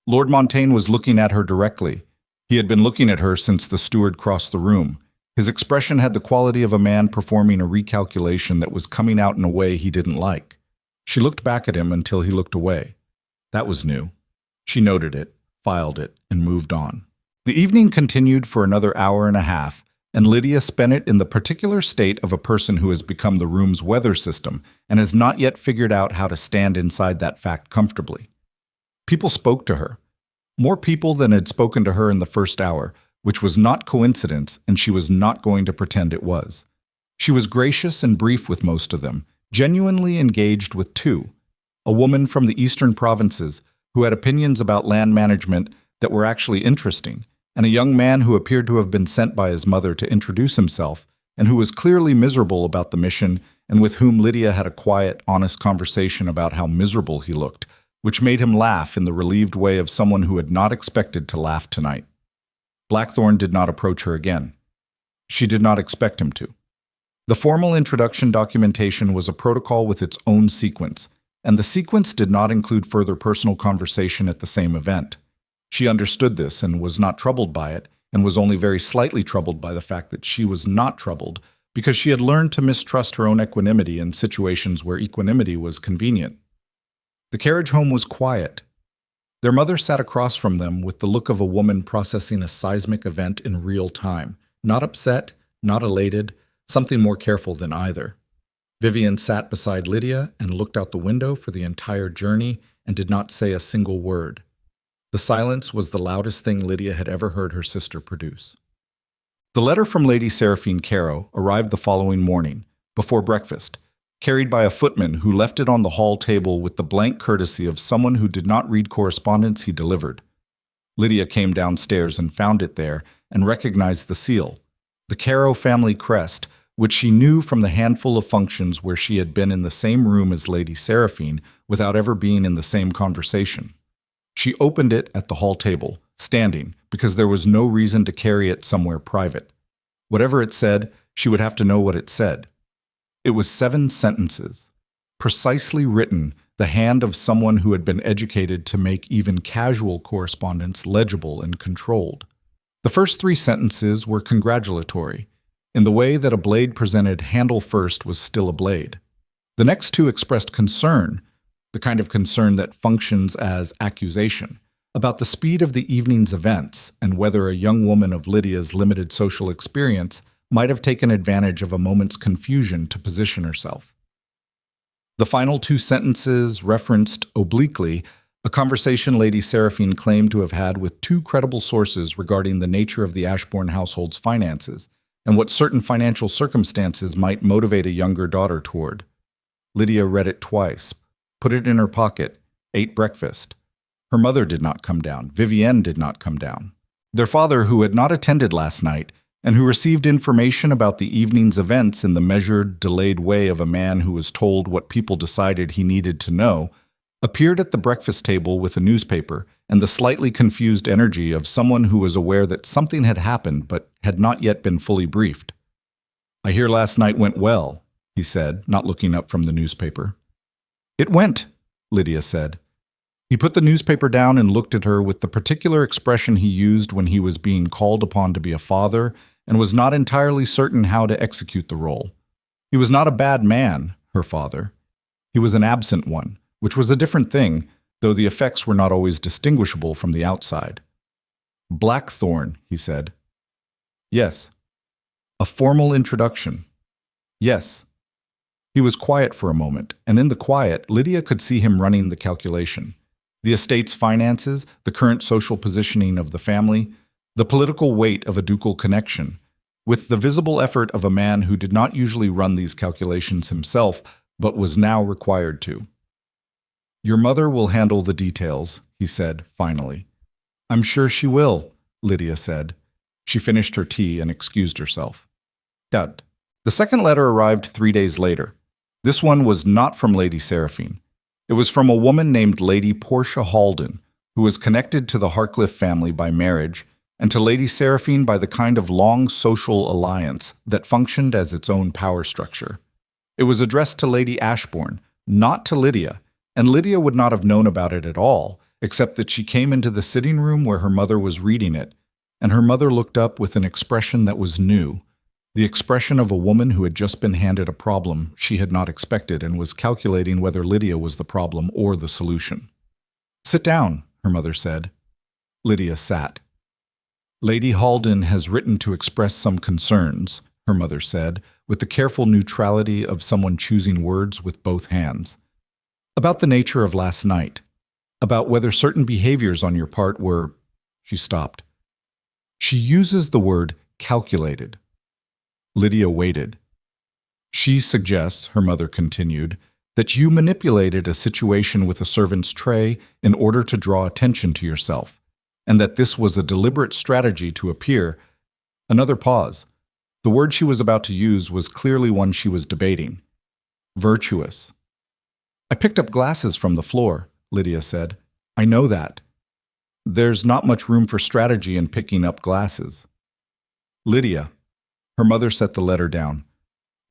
Lord Montaigne was looking at her directly. He had been looking at her since the steward crossed the room. His expression had the quality of a man performing a recalculation that was coming out in a way he didn't like. She looked back at him until he looked away. That was new. She noted it, filed it, and moved on. The evening continued for another hour and a half, and Lydia spent it in the particular state of a person who has become the room's weather system and has not yet figured out how to stand inside that fact comfortably. People spoke to her. More people than had spoken to her in the first hour, which was not coincidence, and she was not going to pretend it was. She was gracious and brief with most of them, genuinely engaged with 2, a woman from the eastern provinces who had opinions about land management that were actually interesting, and a young man who appeared to have been sent by his mother to introduce himself and who was clearly miserable about the mission and with whom Lydia had a quiet, honest conversation about how miserable he looked, which made him laugh in the relieved way of someone who had not expected to laugh tonight. Blackthorne did not approach her again. She did not expect him to. The formal introduction documentation was a protocol with its own sequence, and the sequence did not include further personal conversation at the same event. She understood this and was not troubled by it, and was only very slightly troubled by the fact that she was not troubled because she had learned to mistrust her own equanimity in situations where equanimity was convenient. The carriage home was quiet. Their mother sat across from them with the look of a woman processing a seismic event in real time, not upset, not elated, something more careful than either. Vivian sat beside Lydia and looked out the window for the entire journey and did not say a single word. The silence was the loudest thing Lydia had ever heard her sister produce. The letter from Lady Seraphine Caro arrived the following morning, before breakfast, carried by a footman who left it on the hall table with the blank courtesy of someone who did not read correspondence he delivered. Lydia came downstairs and found it there and recognized the seal, the Caro family crest, which she knew from the handful of functions where she had been in the same room as Lady Seraphine without ever being in the same conversation. She opened it at the hall table, standing, because there was no reason to carry it somewhere private. Whatever it said, she would have to know what it said. It was 7 sentences, precisely written the hand of someone who had been educated to make even casual correspondence legible and controlled. The first 3 sentences were congratulatory, in the way that a blade presented handle first was still a blade. The next 2 expressed concern, the kind of concern that functions as accusation, about the speed of the evening's events and whether a young woman of Lydia's limited social experience might have taken advantage of a moment's confusion to position herself. The final 2 sentences referenced obliquely a conversation Lady Seraphine claimed to have had with 2 credible sources regarding the nature of the Ashbourne household's finances and what certain financial circumstances might motivate a younger daughter toward. Lydia read it twice, put it in her pocket, ate breakfast. Her mother did not come down. Vivienne did not come down. Their father, who had not attended last night, and who received information about the evening's events in the measured, delayed way of a man who was told what people decided he needed to know, appeared at the breakfast table with a newspaper and the slightly confused energy of someone who was aware that something had happened but had not yet been fully briefed. "I hear last night went well," he said, not looking up from the newspaper. "It went," Lydia said. He put the newspaper down and looked at her with the particular expression he used when he was being called upon to be a father and was not entirely certain how to execute the role. He was not a bad man, her father. He was an absent one, which was a different thing, though the effects were not always distinguishable from the outside. "Blackthorne," he said. "Yes." "A formal introduction." "Yes." He was quiet for a moment, and in the quiet, Lydia could see him running the calculation. The estate's finances, the current social positioning of the family, the political weight of a ducal connection, with the visible effort of a man who did not usually run these calculations himself, but was now required to. "Your mother will handle the details," he said, finally. "I'm sure she will," Lydia said. She finished her tea and excused herself. Dud. The second letter arrived 3 days later. This one was not from Lady Seraphine. It was from a woman named Lady Portia Halden, who was connected to the Harcliffe family by marriage, and to Lady Seraphine by the kind of long social alliance that functioned as its own power structure. It was addressed to Lady Ashbourne, not to Lydia, and Lydia would not have known about it at all, except that she came into the sitting room where her mother was reading it, and her mother looked up with an expression that was new, the expression of a woman who had just been handed a problem she had not expected and was calculating whether Lydia was the problem or the solution. "Sit down," her mother said. Lydia sat. "Lady Halden has written to express some concerns," her mother said, with the careful neutrality of someone choosing words with both hands. "About the nature of last night. About whether certain behaviors on your part were—" She stopped. "She uses the word calculated." Lydia waited. "She suggests," her mother continued, "that you manipulated a situation with a servant's tray in order to draw attention to yourself, and that this was a deliberate strategy to appear—" Another pause. The word she was about to use was clearly one she was debating. "Virtuous." "I picked up glasses from the floor," Lydia said. "I know that. There's not much room for strategy in picking up glasses." "Lydia." Her mother set the letter down.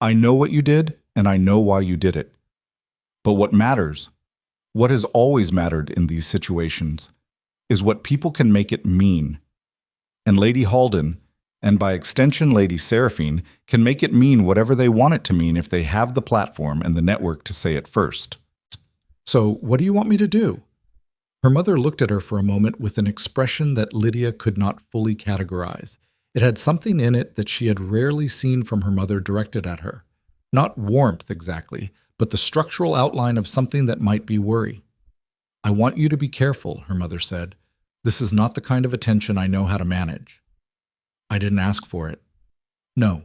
"I know what you did, and I know why you did it. But what matters, what has always mattered in these situations, is what people can make it mean. And Lady Halden, and by extension Lady Seraphine, can make it mean whatever they want it to mean if they have the platform and the network to say it first. So, what do you want me to do?" Her mother looked at her for a moment with an expression that Lydia could not fully categorize. It had something in it that she had rarely seen from her mother directed at her. Not warmth exactly, but the structural outline of something that might be worry. "I want you to be careful," her mother said. "This is not the kind of attention I know how to manage." "I didn't ask for it." "No."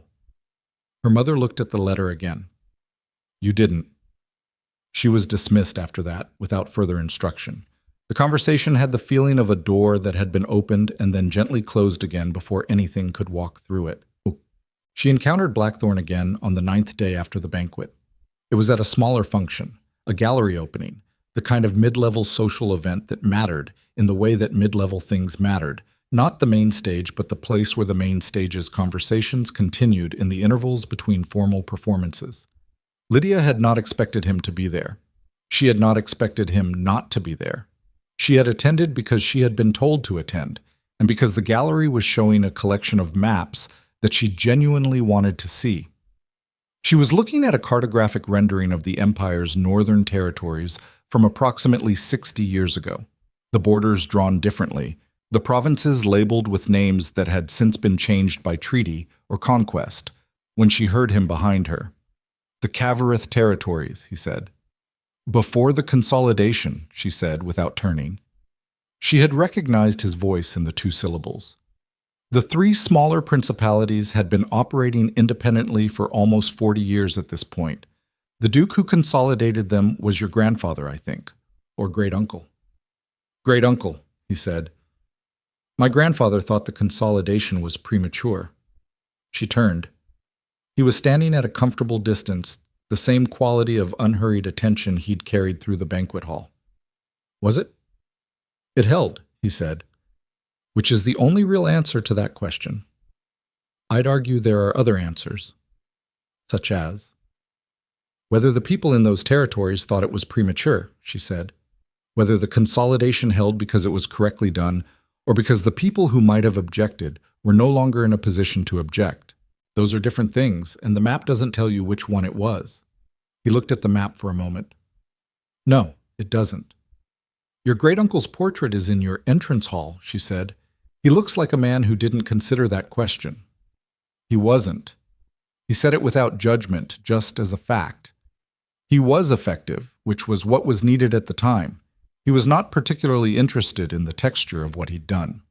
Her mother looked at the letter again. "You didn't." She was dismissed after that, without further instruction. The conversation had the feeling of a door that had been opened and then gently closed again before anything could walk through it. She encountered Blackthorne again on the 9th day after the banquet. It was at a smaller function, a gallery opening, the kind of mid-level social event that mattered in the way that mid-level things mattered, not the main stage, but the place where the main stage's conversations continued in the intervals between formal performances. Lydia had not expected him to be there. She had not expected him not to be there. She had attended because she had been told to attend, and because the gallery was showing a collection of maps that she genuinely wanted to see. She was looking at a cartographic rendering of the empire's northern territories from approximately 60 years ago, the borders drawn differently, the provinces labeled with names that had since been changed by treaty or conquest, when she heard him behind her. The Cavarith territories, he said. Before the consolidation, she said without turning. She had recognized his voice in the two syllables. The three smaller principalities had been operating independently for almost 40 years at this point. The duke who consolidated them was your grandfather, I think, or great-uncle. Great-uncle, he said. My grandfather thought the consolidation was premature. She turned. He was standing at a comfortable distance, the same quality of unhurried attention he'd carried through the banquet hall. Was it? It held, he said, which is the only real answer to that question. I'd argue there are other answers, such as whether the people in those territories thought it was premature, she said, whether the consolidation held because it was correctly done, or because the people who might have objected were no longer in a position to object. Those are different things, and the map doesn't tell you which one it was. He looked at the map for a moment. No, it doesn't. Your great-uncle's portrait is in your entrance hall, she said. He looks like a man who didn't consider that question. He wasn't. He said it without judgment, just as a fact. He was effective, which was what was needed at the time. He was not particularly interested in the texture of what he'd done.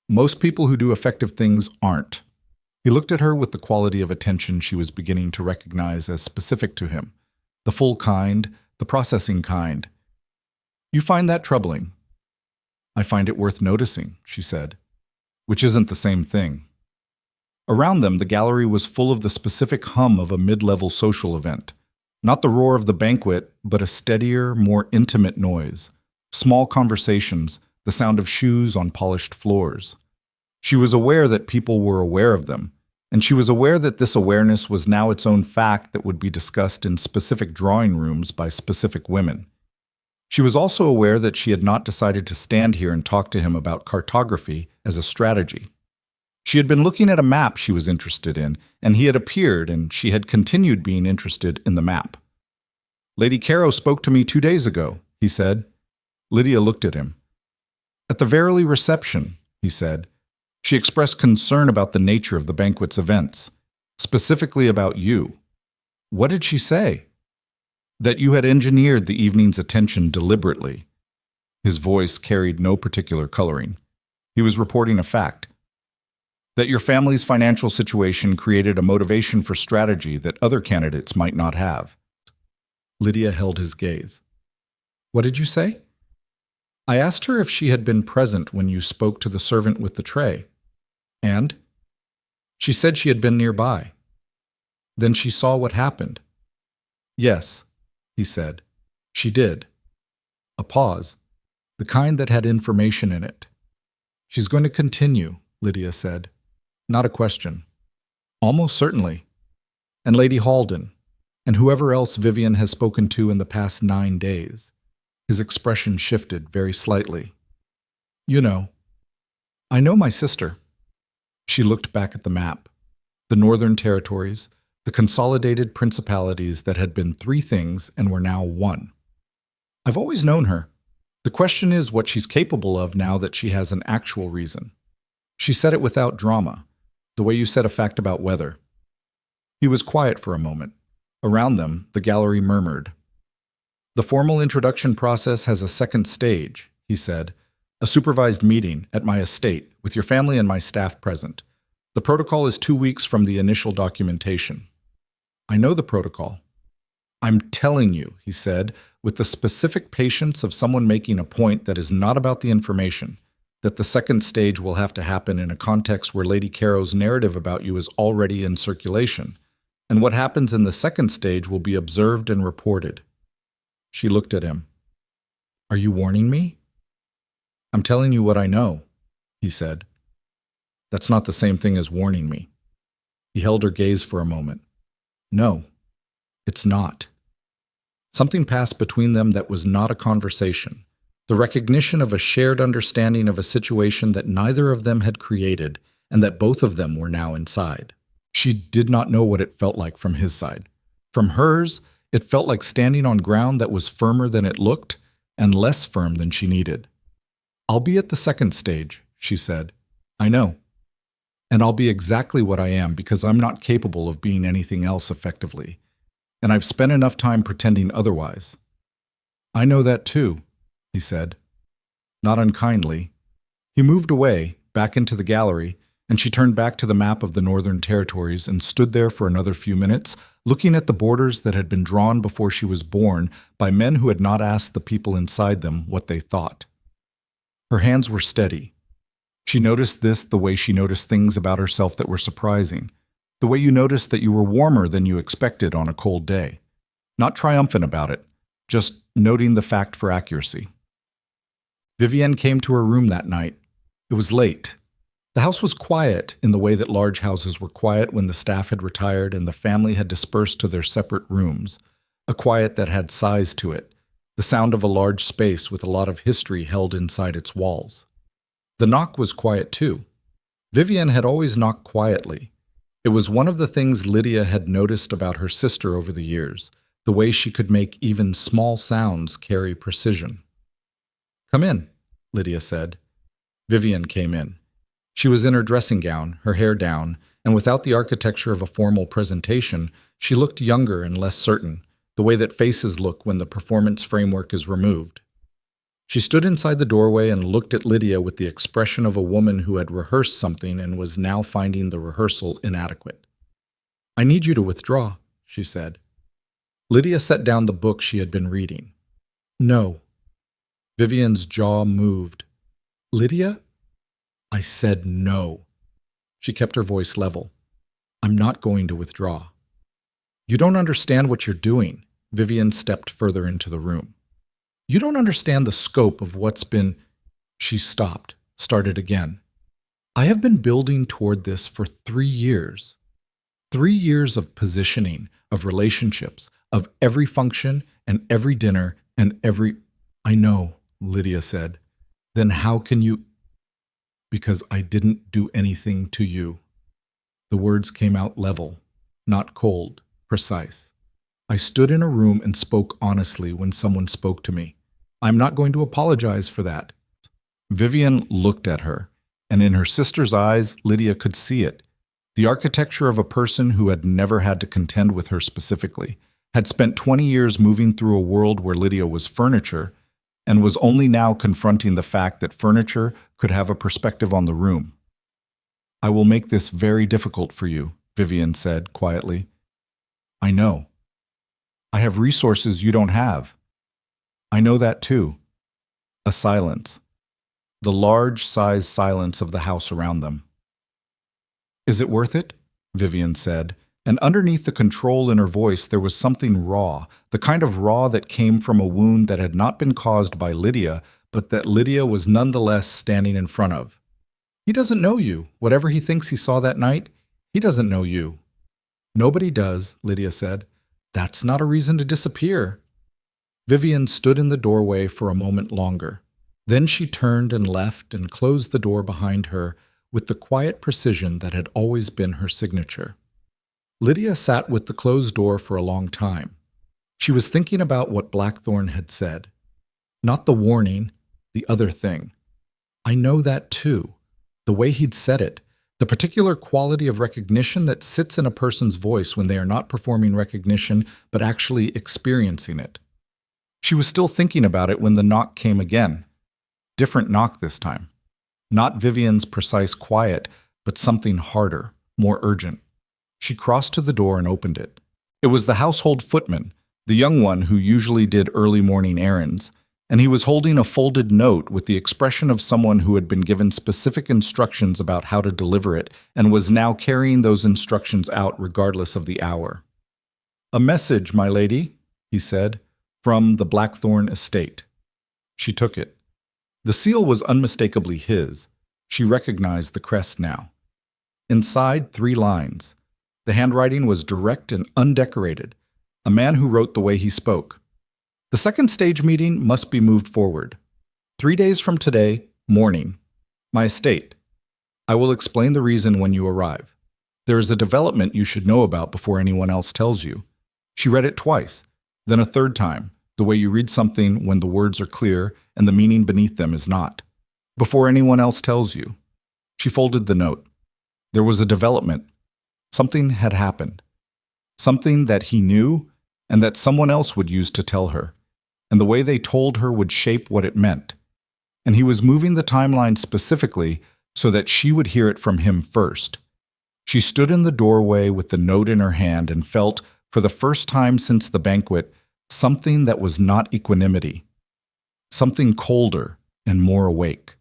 Most people who do effective things aren't. He looked at her with the quality of attention she was beginning to recognize as specific to him, the full kind, the processing kind. You find that troubling? I find it worth noticing, she said, which isn't the same thing. Around them, the gallery was full of the specific hum of a mid-level social event. Not the roar of the banquet, but a steadier, more intimate noise. Small conversations, the sound of shoes on polished floors. She was aware that people were aware of them, and she was aware that this awareness was now its own fact that would be discussed in specific drawing rooms by specific women. She was also aware that she had not decided to stand here and talk to him about cartography as a strategy. She had been looking at a map she was interested in, and he had appeared, and she had continued being interested in the map. Lady Caro spoke to me 2 days ago, he said. Lydia looked at him. At the Verily reception, he said, she expressed concern about the nature of the banquet's events, specifically about you. What did she say? That you had engineered the evening's attention deliberately. His voice carried no particular coloring. He was reporting a fact. That your family's financial situation created a motivation for strategy that other candidates might not have. Lydia held his gaze. What did you say? I asked her if she had been present when you spoke to the servant with the tray. And? She said she had been nearby. Then she saw what happened. Yes, he said. She did. A pause, the kind that had information in it. She's going to continue, Lydia said. Not a question. Almost certainly. And Lady Halden, and whoever else Vivian has spoken to in the past 9 days. His expression shifted very slightly. You know. I know my sister. She looked back at the map. The northern territories, the consolidated principalities that had been 3 things and were now 1. I've always known her. The question is what she's capable of now that she has an actual reason. She said it without drama, the way you said a fact about weather. He was quiet for a moment. Around them, the gallery murmured. The formal introduction process has a second stage, he said. A supervised meeting at my estate with your family and my staff present. The protocol is 2 weeks from the initial documentation. I know the protocol. I'm telling you, he said, with the specific patience of someone making a point that is not about the information, that the second stage will have to happen in a context where Lady Caro's narrative about you is already in circulation, and what happens in the second stage will be observed and reported. She looked at him. Are you warning me? I'm telling you what I know, he said. That's not the same thing as warning me. He held her gaze for a moment. No, it's not. Something passed between them that was not a conversation. The recognition of a shared understanding of a situation that neither of them had created and that both of them were now inside. She did not know what it felt like from his side. From hers, it felt like standing on ground that was firmer than it looked and less firm than she needed. "I'll be at the second stage," she said. "I know. And I'll be exactly what I am because I'm not capable of being anything else effectively. And I've spent enough time pretending otherwise." "I know that too," he said. Not unkindly. He moved away, back into the gallery, and she turned back to the map of the Northern Territories and stood there for another few minutes, looking at the borders that had been drawn before she was born by men who had not asked the people inside them what they thought. Her hands were steady. She noticed this the way she noticed things about herself that were surprising, the way you noticed that you were warmer than you expected on a cold day. Not triumphant about it, just noting the fact for accuracy. Vivienne came to her room that night. It was late. The house was quiet in the way that large houses were quiet when the staff had retired and the family had dispersed to their separate rooms, a quiet that had size to it, the sound of a large space with a lot of history held inside its walls. The knock was quiet too. Vivienne had always knocked quietly. It was one of the things Lydia had noticed about her sister over the years, the way she could make even small sounds carry precision. "Come in," Lydia said. Vivienne came in. She was in her dressing gown, her hair down, and without the architecture of a formal presentation, she looked younger and less certain, the way that faces look when the performance framework is removed. She stood inside the doorway and looked at Lydia with the expression of a woman who had rehearsed something and was now finding the rehearsal inadequate. "I need you to withdraw," she said. Lydia set down the book she had been reading. "No." Vivienne's jaw moved. "Lydia?" "I said no." She kept her voice level. "I'm not going to withdraw." "You don't understand what you're doing." Vivienne stepped further into the room. "You don't understand the scope of what's been—" She stopped, started again. "I have been building toward this for 3 years. 3 years of positioning, of relationships, of every function and every dinner and every—" "I know," Lydia said. "Then how can you—" "Because I didn't do anything to you." The words came out level, not cold, precise. "I stood in a room and spoke honestly when someone spoke to me. I'm not going to apologize for that." Vivienne looked at her, and in her sister's eyes, Lydia could see it. The architecture of a person who had never had to contend with her specifically, had spent 20 years moving through a world where Lydia was furniture, and was only now confronting the fact that furniture could have a perspective on the room. "I will make this very difficult for you," Vivienne said quietly. "I know. I have resources you don't have." "I know that too." A silence. The large-sized silence of the house around them. "Is it worth it?" Vivienne said, and underneath the control in her voice there was something raw, the kind of raw that came from a wound that had not been caused by Lydia, but that Lydia was nonetheless standing in front of. "He doesn't know you. Whatever he thinks he saw that night, he doesn't know you." "Nobody does," Lydia said. "That's not a reason to disappear." Vivienne stood in the doorway for a moment longer. Then she turned and left and closed the door behind her with the quiet precision that had always been her signature. Lydia sat with the closed door for a long time. She was thinking about what Blackthorne had said. Not the warning, the other thing. "I know that too." The way he'd said it, the particular quality of recognition that sits in a person's voice when they are not performing recognition but actually experiencing it. She was still thinking about it when the knock came again. Different knock this time. Not Vivienne's precise quiet, but something harder, more urgent. She crossed to the door and opened it. It was the household footman, the young one who usually did early morning errands, and he was holding a folded note with the expression of someone who had been given specific instructions about how to deliver it and was now carrying those instructions out regardless of the hour. "A message, my lady," he said, "from the Blackthorne estate." She took it. The seal was unmistakably his. She recognized the crest now. Inside, 3 lines. The handwriting was direct and undecorated. A man who wrote the way he spoke. The second stage meeting must be moved forward. 3 days from today, morning. My estate. I will explain the reason when you arrive. There is a development you should know about before anyone else tells you. She read it twice, then a third time, the way you read something when the words are clear and the meaning beneath them is not. Before anyone else tells you. She folded the note. There was a development. Something had happened. Something that he knew and that someone else would use to tell her. And the way they told her would shape what it meant. And he was moving the timeline specifically so that she would hear it from him first. She stood in the doorway with the note in her hand and felt, for the first time since the banquet, something that was not equanimity. Something colder and more awake.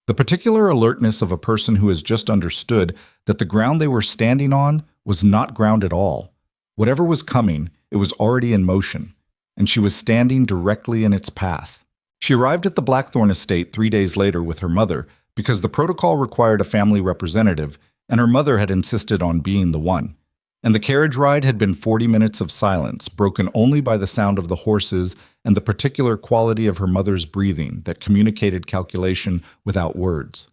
The particular alertness of a person who has just understood that the ground they were standing on was not ground at all. Whatever was coming, it was already in motion, and she was standing directly in its path. She arrived at the Blackthorn estate 3 days later with her mother because the protocol required a family representative, and her mother had insisted on being the one. And the carriage ride had been 40 minutes of silence, broken only by the sound of the horses and the particular quality of her mother's breathing that communicated calculation without words.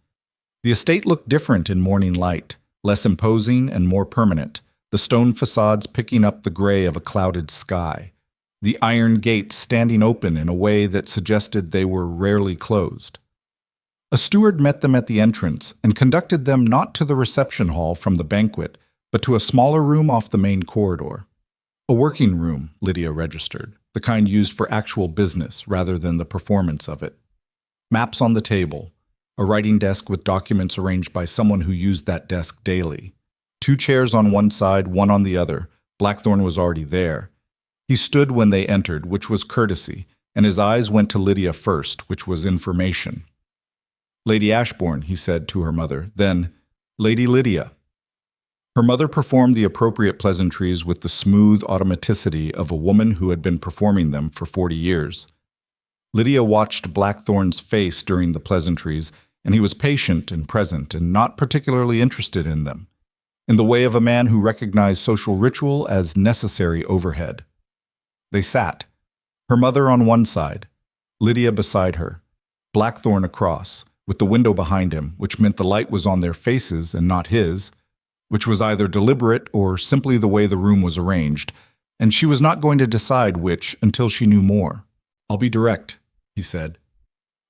The estate looked different in morning light, less imposing and more permanent, the stone facades picking up the gray of a clouded sky, the iron gates standing open in a way that suggested they were rarely closed. A steward met them at the entrance and conducted them not to the reception hall from the banquet, but to a smaller room off the main corridor. A working room, Lydia registered, the kind used for actual business rather than the performance of it. Maps on the table, a writing desk with documents arranged by someone who used that desk daily. 2 chairs on one side, one on the other. Blackthorn was already there. He stood when they entered, which was courtesy, and his eyes went to Lydia first, which was information. Lady Ashbourne, he said to her mother, then, Lady Lydia. Her mother performed the appropriate pleasantries with the smooth automaticity of a woman who had been performing them for 40 years. Lydia watched Blackthorn's face during the pleasantries, and he was patient and present and not particularly interested in them, in the way of a man who recognized social ritual as necessary overhead. They sat, her mother on one side, Lydia beside her, Blackthorn across, with the window behind him, which meant the light was on their faces and not his, which was either deliberate or simply the way the room was arranged, and she was not going to decide which until she knew more. I'll be direct, he said.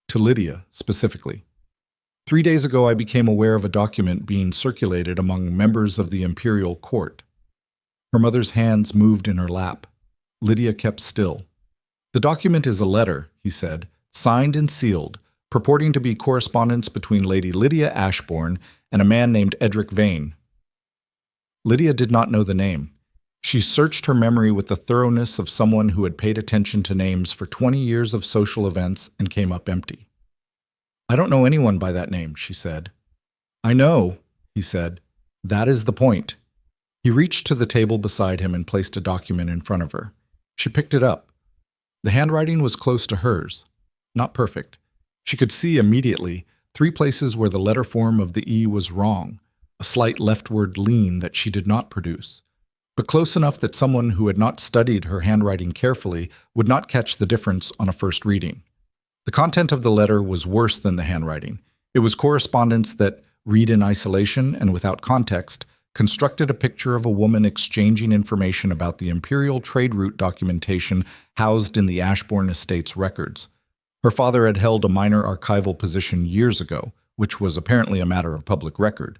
To Lydia, specifically. 3 days ago I became aware of a document being circulated among members of the imperial court. Her mother's hands moved in her lap. Lydia kept still. The document is a letter, he said, signed and sealed, purporting to be correspondence between Lady Lydia Ashbourne and a man named Edric Vane. Lydia did not know the name. She searched her memory with the thoroughness of someone who had paid attention to names for 20 years of social events and came up empty. I don't know anyone by that name, she said. I know, he said. That is the point. He reached to the table beside him and placed a document in front of her. She picked it up. The handwriting was close to hers. Not perfect. She could see immediately 3 places where the letter form of the E was wrong, a slight leftward lean that she did not produce, but close enough that someone who had not studied her handwriting carefully would not catch the difference on a first reading. The content of the letter was worse than the handwriting. It was correspondence that, read in isolation and without context, constructed a picture of a woman exchanging information about the imperial trade route documentation housed in the Ashbourne estate's records. Her father had held a minor archival position years ago, which was apparently a matter of public record,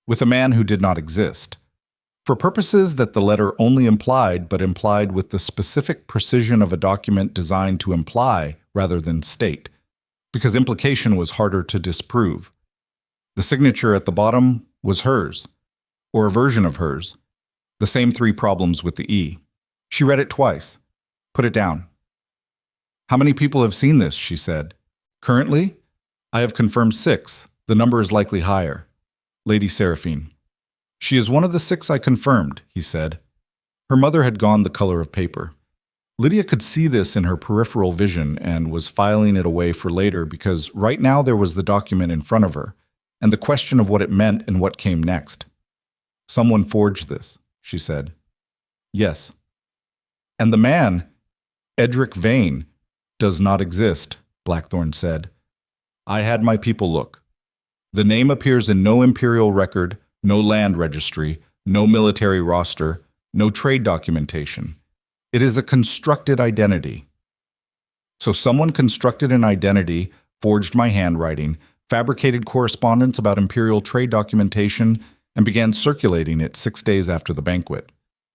with a man who did not exist. For purposes that the letter only implied, but implied with the specific precision of a document designed to imply rather than state, because implication was harder to disprove. The signature at the bottom was hers, or a version of hers. The same 3 problems with the E. She read it twice. Put it down. How many people have seen this, she said. Currently, I have confirmed 6. The number is likely higher. Lady Seraphine. She is one of the 6 I confirmed, he said. Her mother had gone the color of paper. Lydia could see this in her peripheral vision and was filing it away for later because right now there was the document in front of her, and the question of what it meant and what came next. Someone forged this, she said. Yes. And the man, Edric Vane does not exist, Blackthorn said. I had my people look. The name appears in no imperial record, no land registry, no military roster, no trade documentation. It is a constructed identity. So someone constructed an identity, forged my handwriting, fabricated correspondence about imperial trade documentation, and began circulating it 6 days after the banquet.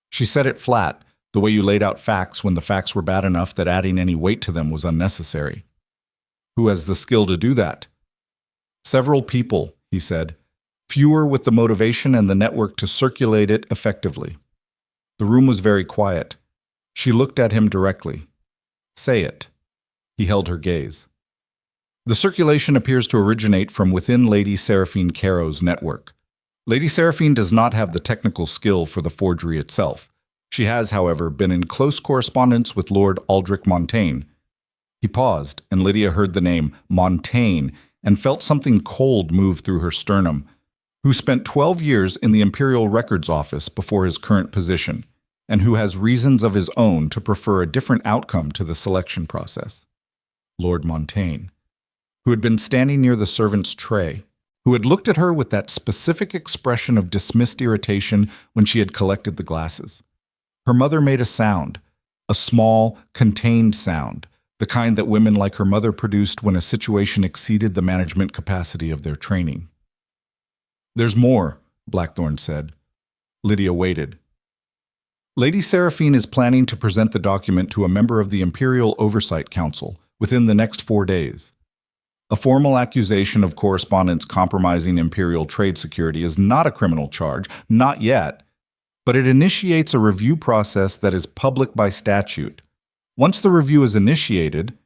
She said it flat, the way you laid out facts when the facts were bad enough that adding any weight to them was unnecessary. Who has the skill to do that? Several people, he said. Fewer with the motivation and the network to circulate it effectively. The room was very quiet. She looked at him directly. Say it. He held her gaze. The circulation appears to originate from within Lady Seraphine Caro's network. Lady Seraphine does not have the technical skill for the forgery itself. She has, however, been in close correspondence with Lord Aldrich Montaigne. He paused, and Lydia heard the name Montaigne and felt something cold move through her sternum, who spent 12 years in the Imperial Records Office before his current position, and who has reasons of his own to prefer a different outcome to the selection process. Lord Montaigne, who had been standing near the servant's tray, who had looked at her with that specific expression of dismissed irritation when she had collected the glasses. Her mother made a sound, a small, contained sound, the kind that women like her mother produced when a situation exceeded the management capacity of their training. There's more, Blackthorn said. Lydia waited. Lady Seraphine is planning to present the document to a member of the Imperial Oversight Council within the next 4 days. A formal accusation of correspondence compromising imperial trade security is not a criminal charge, not yet, but it initiates a review process that is public by statute. Once the review is initiated,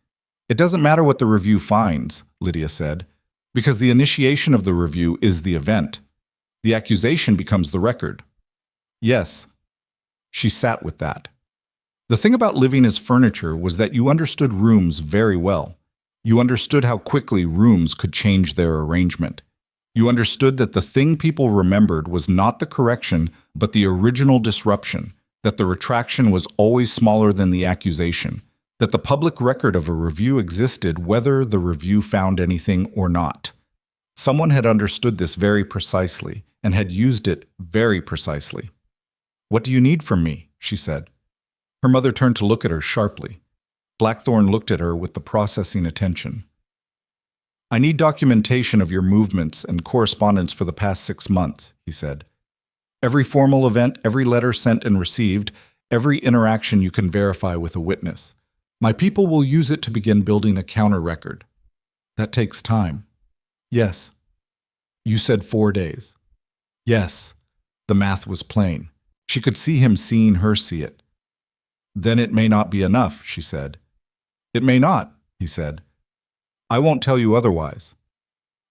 it doesn't matter what the review finds, Lydia said, because the initiation of the review is the event. The accusation becomes the record. Yes, she sat with that. The thing about living as furniture was that you understood rooms very well. You understood how quickly rooms could change their arrangement. You understood that the thing people remembered was not the correction, but the original disruption, that the retraction was always smaller than the accusation, that the public record of a review existed whether the review found anything or not. Someone had understood this very precisely and had used it very precisely. What do you need from me? She said. Her mother turned to look at her sharply. Blackthorn looked at her with the processing attention. I need documentation of your movements and correspondence for the past 6 months, he said. Every formal event, every letter sent and received, every interaction you can verify with a witness. My people will use it to begin building a counter-record. That takes time. Yes. You said 4 days. Yes. The math was plain. She could see him seeing her see it. Then it may not be enough, she said. It may not, he said. I won't tell you otherwise.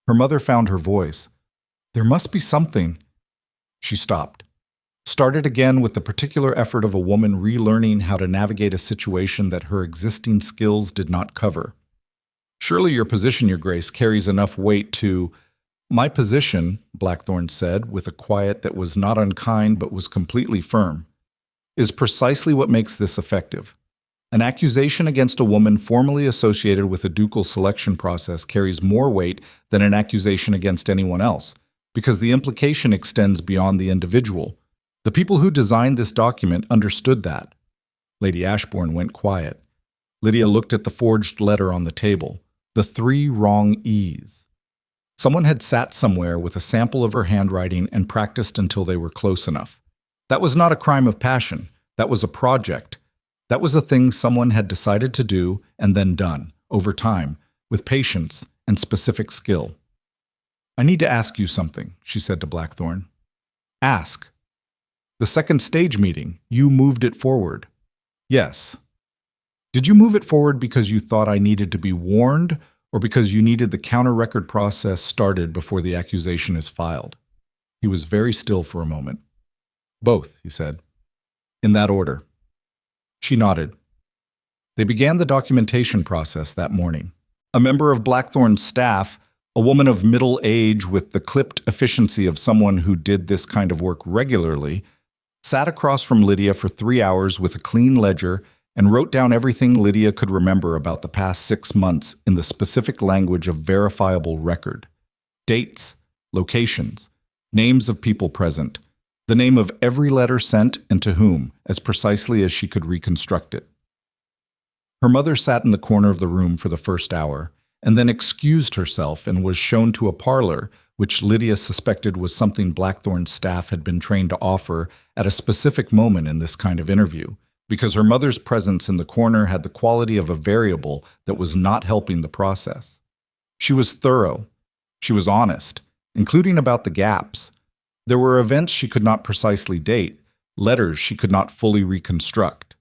Her mother found her voice. There must be something. She stopped. Started again with the particular effort of a woman relearning how to navigate a situation that her existing skills did not cover. Surely your position, Your Grace, carries enough weight to— My position, Blackthorn said, with a quiet that was not unkind but was completely firm, is precisely what makes this effective. An accusation against a woman formally associated with a ducal selection process carries more weight than an accusation against anyone else, because the implication extends beyond the individual. The people who designed this document understood that. Lady Ashbourne went quiet. Lydia looked at the forged letter on the table, the 3 wrong E's. Someone had sat somewhere with a sample of her handwriting and practiced until they were close enough. That was not a crime of passion. That was a project. That was a thing someone had decided to do and then done, over time, with patience and specific skill. I need to ask you something, she said to Blackthorn. Ask. The second stage meeting, you moved it forward. Yes. Did you move it forward because you thought I needed to be warned, or because you needed the counter-record process started before the accusation is filed? He was very still for a moment. Both, he said. In that order. She nodded. They began the documentation process that morning. A member of Blackthorn's staff, a woman of middle age with the clipped efficiency of someone who did this kind of work regularly, sat across from Lydia for 3 hours with a clean ledger and wrote down everything Lydia could remember about the past 6 months in the specific language of verifiable record. Dates, locations, names of people present, the name of every letter sent and to whom, as precisely as she could reconstruct it. Her mother sat in the corner of the room for the first hour, and then excused herself and was shown to a parlor, which Lydia suspected was something Blackthorn's staff had been trained to offer at a specific moment in this kind of interview, because her mother's presence in the corner had the quality of a variable that was not helping the process. She was thorough. She was honest, including about the gaps. There were events she could not precisely date, letters she could not fully reconstruct.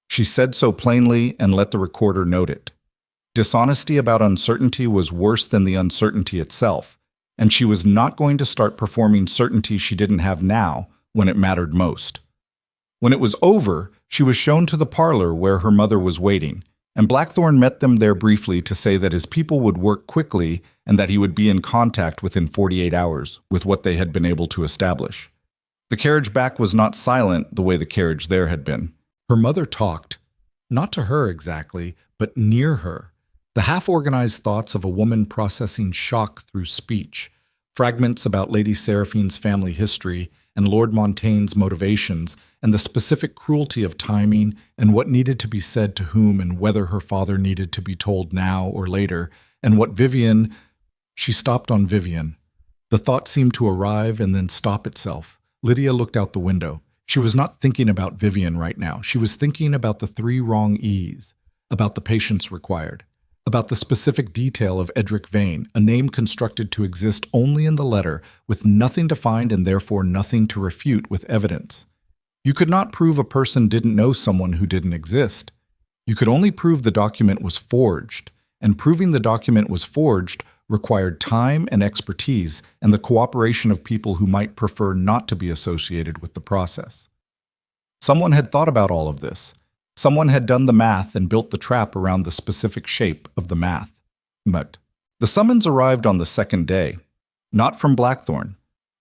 She said so plainly and let the recorder note it. Dishonesty about uncertainty was worse than the uncertainty itself, and she was not going to start performing certainty she didn't have now when it mattered most. When it was over, she was shown to the parlor where her mother was waiting, and Blackthorn met them there briefly to say that his people would work quickly and that he would be in contact within 48 hours with what they had been able to establish. The carriage back was not silent the way the carriage there had been. Her mother talked, not to her exactly, but near her. The half-organized thoughts of a woman processing shock through speech, fragments about Lady Seraphine's family history and Lord Montaigne's motivations, and the specific cruelty of timing and what needed to be said to whom and whether her father needed to be told now or later, and what Vivian... She stopped on Vivian. The thought seemed to arrive and then stop itself. Lydia looked out the window. She was not thinking about Vivian right now. She was thinking about the 3 wrong E's, about the patience required, about the specific detail of Edric Vane, a name constructed to exist only in the letter, with nothing to find and therefore nothing to refute with evidence. You could not prove a person didn't know someone who didn't exist. You could only prove the document was forged, and proving the document was forged required time and expertise and the cooperation of people who might prefer not to be associated with the process. Someone had thought about all of this. Someone had done the math and built the trap around the specific shape of the math. But the summons arrived on the 2nd day, not from Blackthorn,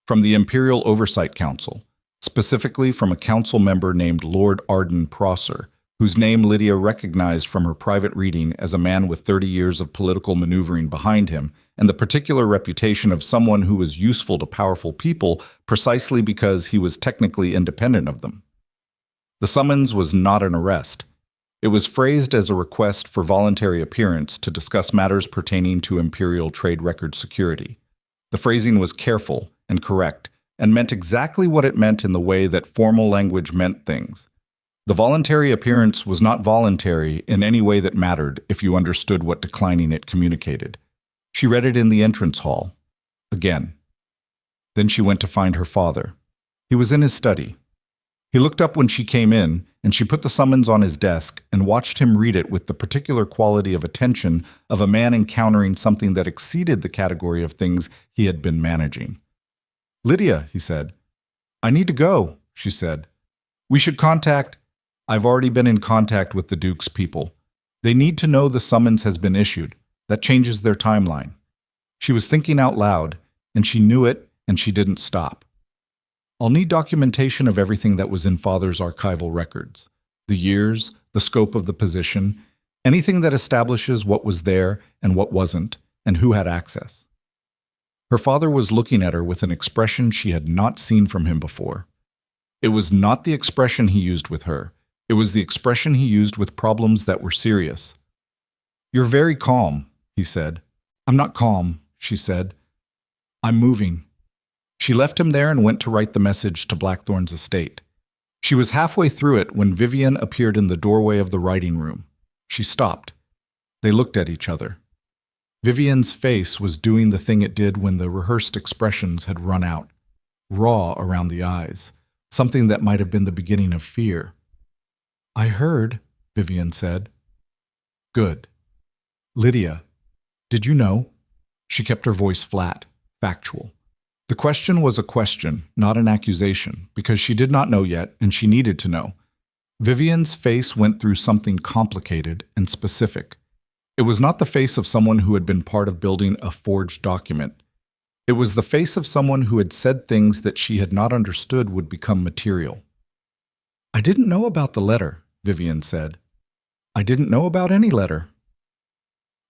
from the Imperial Oversight Council, specifically from a council member named Lord Arden Prosser, whose name Lydia recognized from her private reading as a man with 30 years of political maneuvering behind him, and the particular reputation of someone who was useful to powerful people precisely because he was technically independent of them. The summons was not an arrest. It was phrased as a request for voluntary appearance to discuss matters pertaining to Imperial trade record security. The phrasing was careful and correct, and meant exactly what it meant in the way that formal language meant things. The voluntary appearance was not voluntary in any way that mattered if you understood what declining it communicated. She read it in the entrance hall. Again. Then she went to find her father. He was in his study. He looked up when she came in, and she put the summons on his desk and watched him read it with the particular quality of attention of a man encountering something that exceeded the category of things he had been managing. "Lydia," he said. "I need to go," she said. "We should contact..." "I've already been in contact with the Duke's people. They need to know the summons has been issued. That changes their timeline." She was thinking out loud, and she knew it, and she didn't stop. "I'll need documentation of everything that was in Father's archival records. The years, the scope of the position, anything that establishes what was there and what wasn't, and who had access." Her father was looking at her with an expression she had not seen from him before. It was not the expression he used with her. It was the expression he used with problems that were serious. "You're very calm," he said. "I'm not calm," she said. "I'm moving." She left him there and went to write the message to Blackthorn's estate. She was halfway through it when Vivian appeared in the doorway of the writing room. She stopped. They looked at each other. Vivian's face was doing the thing it did when the rehearsed expressions had run out, raw around the eyes, something that might have been the beginning of fear. "I heard," Vivian said. "Good. Lydia, did you know?" She kept her voice flat, factual. The question was a question, not an accusation, because she did not know yet, and she needed to know. Vivian's face went through something complicated and specific. It was not the face of someone who had been part of building a forged document. It was the face of someone who had said things that she had not understood would become material. "I didn't know about the letter," Vivian said. I didn't know about any letter.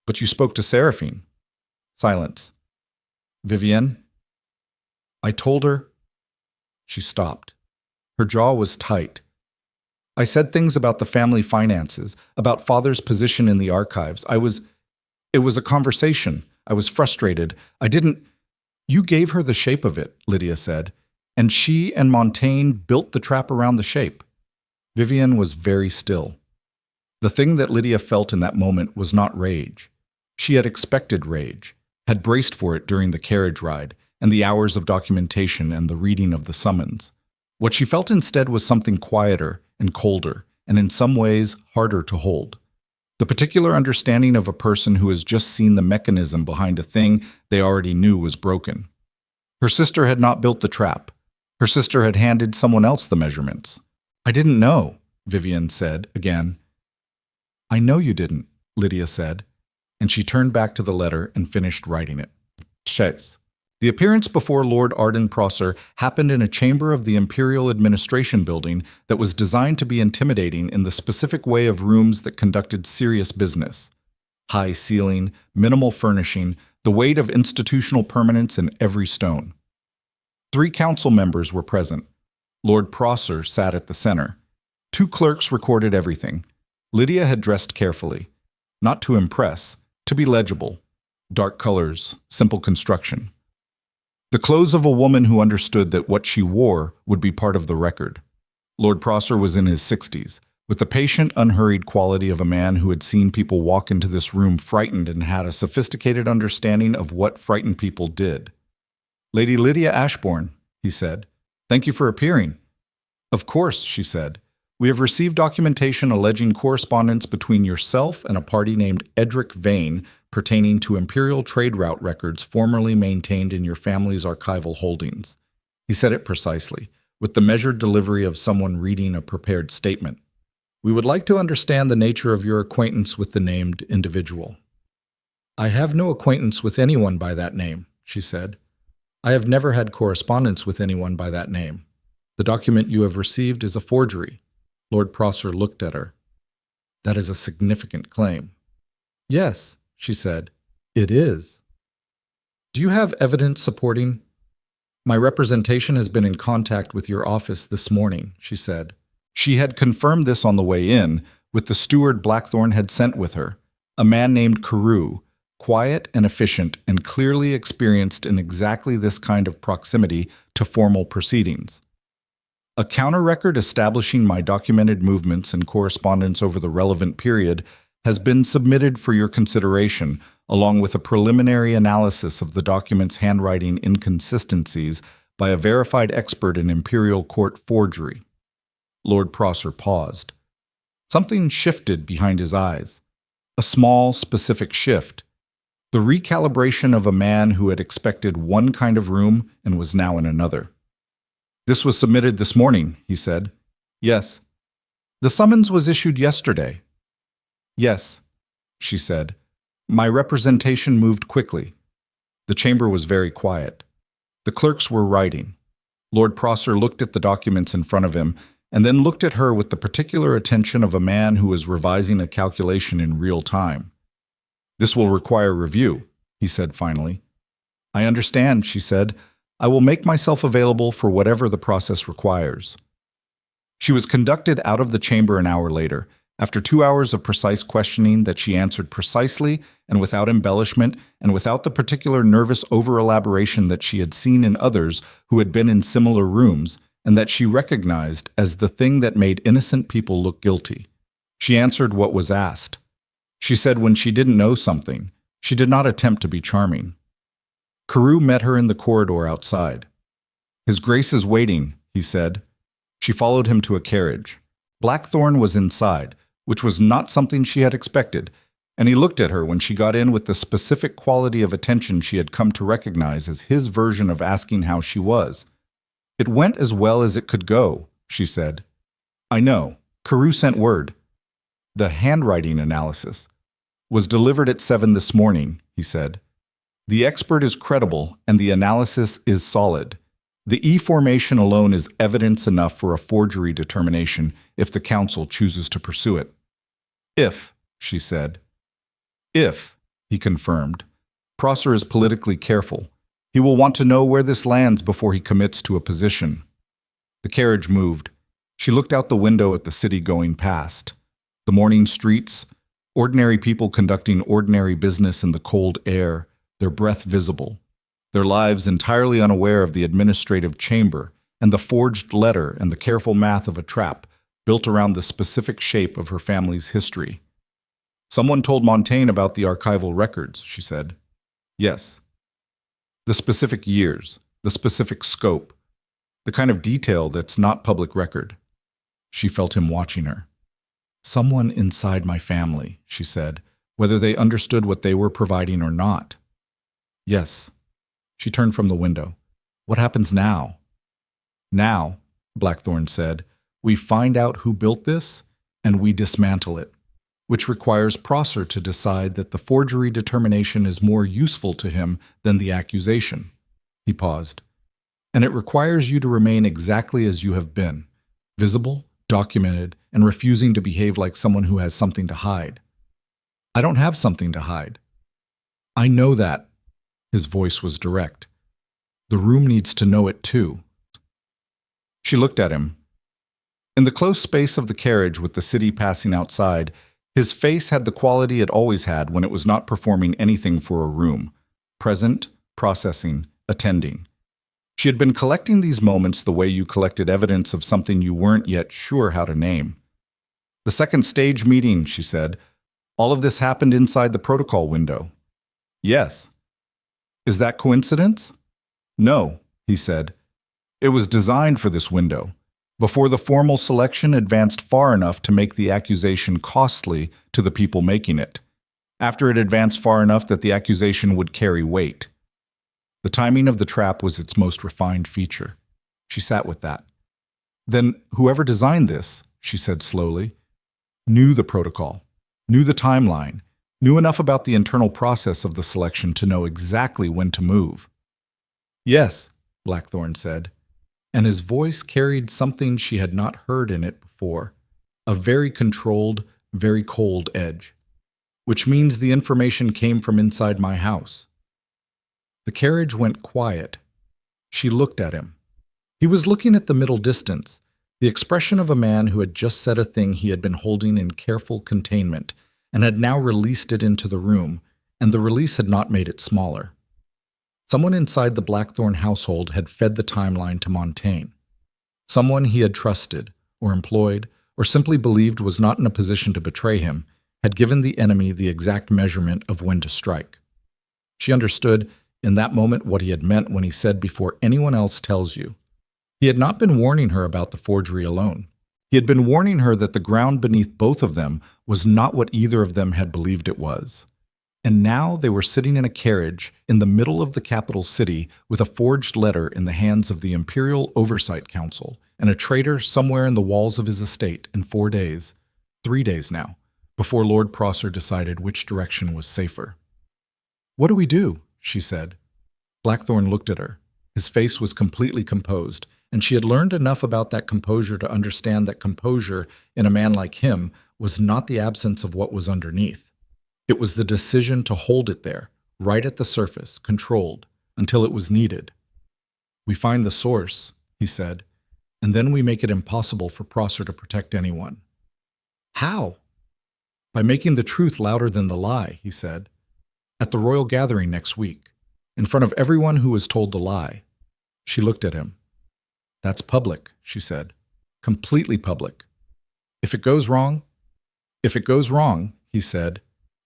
But you spoke to Seraphine. Silence. Vivienne? I told her. She stopped. Her jaw was tight. I said things about the family finances, about father's position in the archives. It was a conversation. I was frustrated. I didn't. You gave her the shape of it, Lydia said, and she and Montaigne built the trap around the shape. Vivienne was very still. The thing that Lydia felt in that moment was not rage. She had expected rage, had braced for it during the carriage ride, and the hours of documentation and the reading of the summons. What she felt instead was something quieter and colder, and in some ways harder to hold. The particular understanding of a person who has just seen the mechanism behind a thing they already knew was broken. Her sister had not built the trap. Her sister had handed someone else the measurements. I didn't know, Vivienne said again. I know you didn't, Lydia said, and she turned back to the letter and finished writing it. Chase. The appearance before Lord Arden Prosser happened in a chamber of the Imperial Administration Building that was designed to be intimidating in the specific way of rooms that conducted serious business. High ceiling, minimal furnishing, the weight of institutional permanence in every stone. 3 council members were present. Lord Prosser sat at the center. 2 clerks recorded everything. Lydia had dressed carefully. Not to impress, to be legible. Dark colors, simple construction. The clothes of a woman who understood that what she wore would be part of the record. Lord Prosser was in his 60s, with the patient, unhurried quality of a man who had seen people walk into this room frightened and had a sophisticated understanding of what frightened people did. Lady Lydia Ashbourne, he said, thank you for appearing. Of course, she said. We have received documentation alleging correspondence between yourself and a party named Edric Vane pertaining to imperial trade route records formerly maintained in your family's archival holdings. He said it precisely, with the measured delivery of someone reading a prepared statement. We would like to understand the nature of your acquaintance with the named individual. I have no acquaintance with anyone by that name, she said. I have never had correspondence with anyone by that name. The document you have received is a forgery. Lord Prosser looked at her. That is a significant claim. Yes, she said. It is. Do you have evidence supporting? My representation has been in contact with your office this morning, she said. She had confirmed this on the way in with the steward Blackthorne had sent with her, a man named Carew, quiet and efficient and clearly experienced in exactly this kind of proximity to formal proceedings. A counter-record establishing my documented movements and correspondence over the relevant period has been submitted for your consideration, along with a preliminary analysis of the document's handwriting inconsistencies by a verified expert in imperial court forgery. Lord Prosser paused. Something shifted behind his eyes. A small, specific shift. The recalibration of a man who had expected one kind of room and was now in another. This was submitted this morning, he said. Yes. The summons was issued yesterday. Yes, she said. My representation moved quickly. The chamber was very quiet. The clerks were writing. Lord Prosser looked at the documents in front of him and then looked at her with the particular attention of a man who was revising a calculation in real time. This will require review, he said finally. I understand, she said. I will make myself available for whatever the process requires. She was conducted out of the chamber an hour later, after 2 hours of precise questioning that she answered precisely and without embellishment and without the particular nervous over-elaboration that she had seen in others who had been in similar rooms and that she recognized as the thing that made innocent people look guilty. She answered what was asked. She said when she didn't know something, she did not attempt to be charming. Carew met her in the corridor outside. His Grace is waiting, he said. She followed him to a carriage. Blackthorne was inside, which was not something she had expected, and he looked at her when she got in with the specific quality of attention she had come to recognize as his version of asking how she was. It went as well as it could go, she said. I know. Carew sent word. The handwriting analysis was delivered at 7 this morning, he said. The expert is credible and the analysis is solid. The E formation alone is evidence enough for a forgery determination if the council chooses to pursue it. If, she said. If, he confirmed. Prosser is politically careful. He will want to know where this lands before he commits to a position. The carriage moved. She looked out the window at the city going past. The morning streets, ordinary people conducting ordinary business in the cold air, their breath visible, their lives entirely unaware of the administrative chamber and the forged letter and the careful math of a trap built around the specific shape of her family's history. Someone told Montaigne about the archival records, she said. Yes. The specific years, the specific scope, the kind of detail that's not public record. She felt him watching her. Someone inside my family, she said, whether they understood what they were providing or not. Yes. She turned from the window. What happens now? Now, Blackthorne said, we find out who built this and we dismantle it, which requires Prosser to decide that the forgery determination is more useful to him than the accusation. He paused. And it requires you to remain exactly as you have been, visible, documented, and refusing to behave like someone who has something to hide. I don't have something to hide. I know that. His voice was direct. The room needs to know it too. She looked at him. In the close space of the carriage with the city passing outside, his face had the quality it always had when it was not performing anything for a room. Present, processing, attending. She had been collecting these moments the way you collected evidence of something you weren't yet sure how to name. The second stage meeting, she said. All of this happened inside the protocol window. Yes. Is that coincidence? No, he said. It was designed for this window, before the formal selection advanced far enough to make the accusation costly to the people making it, after it advanced far enough that the accusation would carry weight. The timing of the trap was its most refined feature. She sat with that. Then whoever designed this, she said slowly, knew the protocol, knew the timeline, knew enough about the internal process of the selection to know exactly when to move. Yes, Blackthorne said, and his voice carried something she had not heard in it before, a very controlled, very cold edge, which means the information came from inside my house. The carriage went quiet. She looked at him. He was looking at the middle distance, the expression of a man who had just said a thing he had been holding in careful containment and had now released it into the room, and the release had not made it smaller. Someone inside the Blackthorne household had fed the timeline to Montaigne. Someone he had trusted, or employed, or simply believed was not in a position to betray him, had given the enemy the exact measurement of when to strike. She understood in that moment what he had meant when he said, before anyone else tells you. He had not been warning her about the forgery alone. He had been warning her that the ground beneath both of them was not what either of them had believed it was. And now they were sitting in a carriage in the middle of the capital city with a forged letter in the hands of the Imperial Oversight Council and a traitor somewhere in the walls of his estate in 4 days, 3 days now, before Lord Prosser decided which direction was safer. What do we do? She said. Blackthorne looked at her. His face was completely composed, and she had learned enough about that composure to understand that composure in a man like him was not the absence of what was underneath. It was the decision to hold it there, right at the surface, controlled, until it was needed. We find the source, he said, and then we make it impossible for Prosser to protect anyone. How? By making the truth louder than the lie, he said. At the royal gathering next week, in front of everyone who was told the lie. She looked at him. That's public, she said. Completely public. If it goes wrong, he said,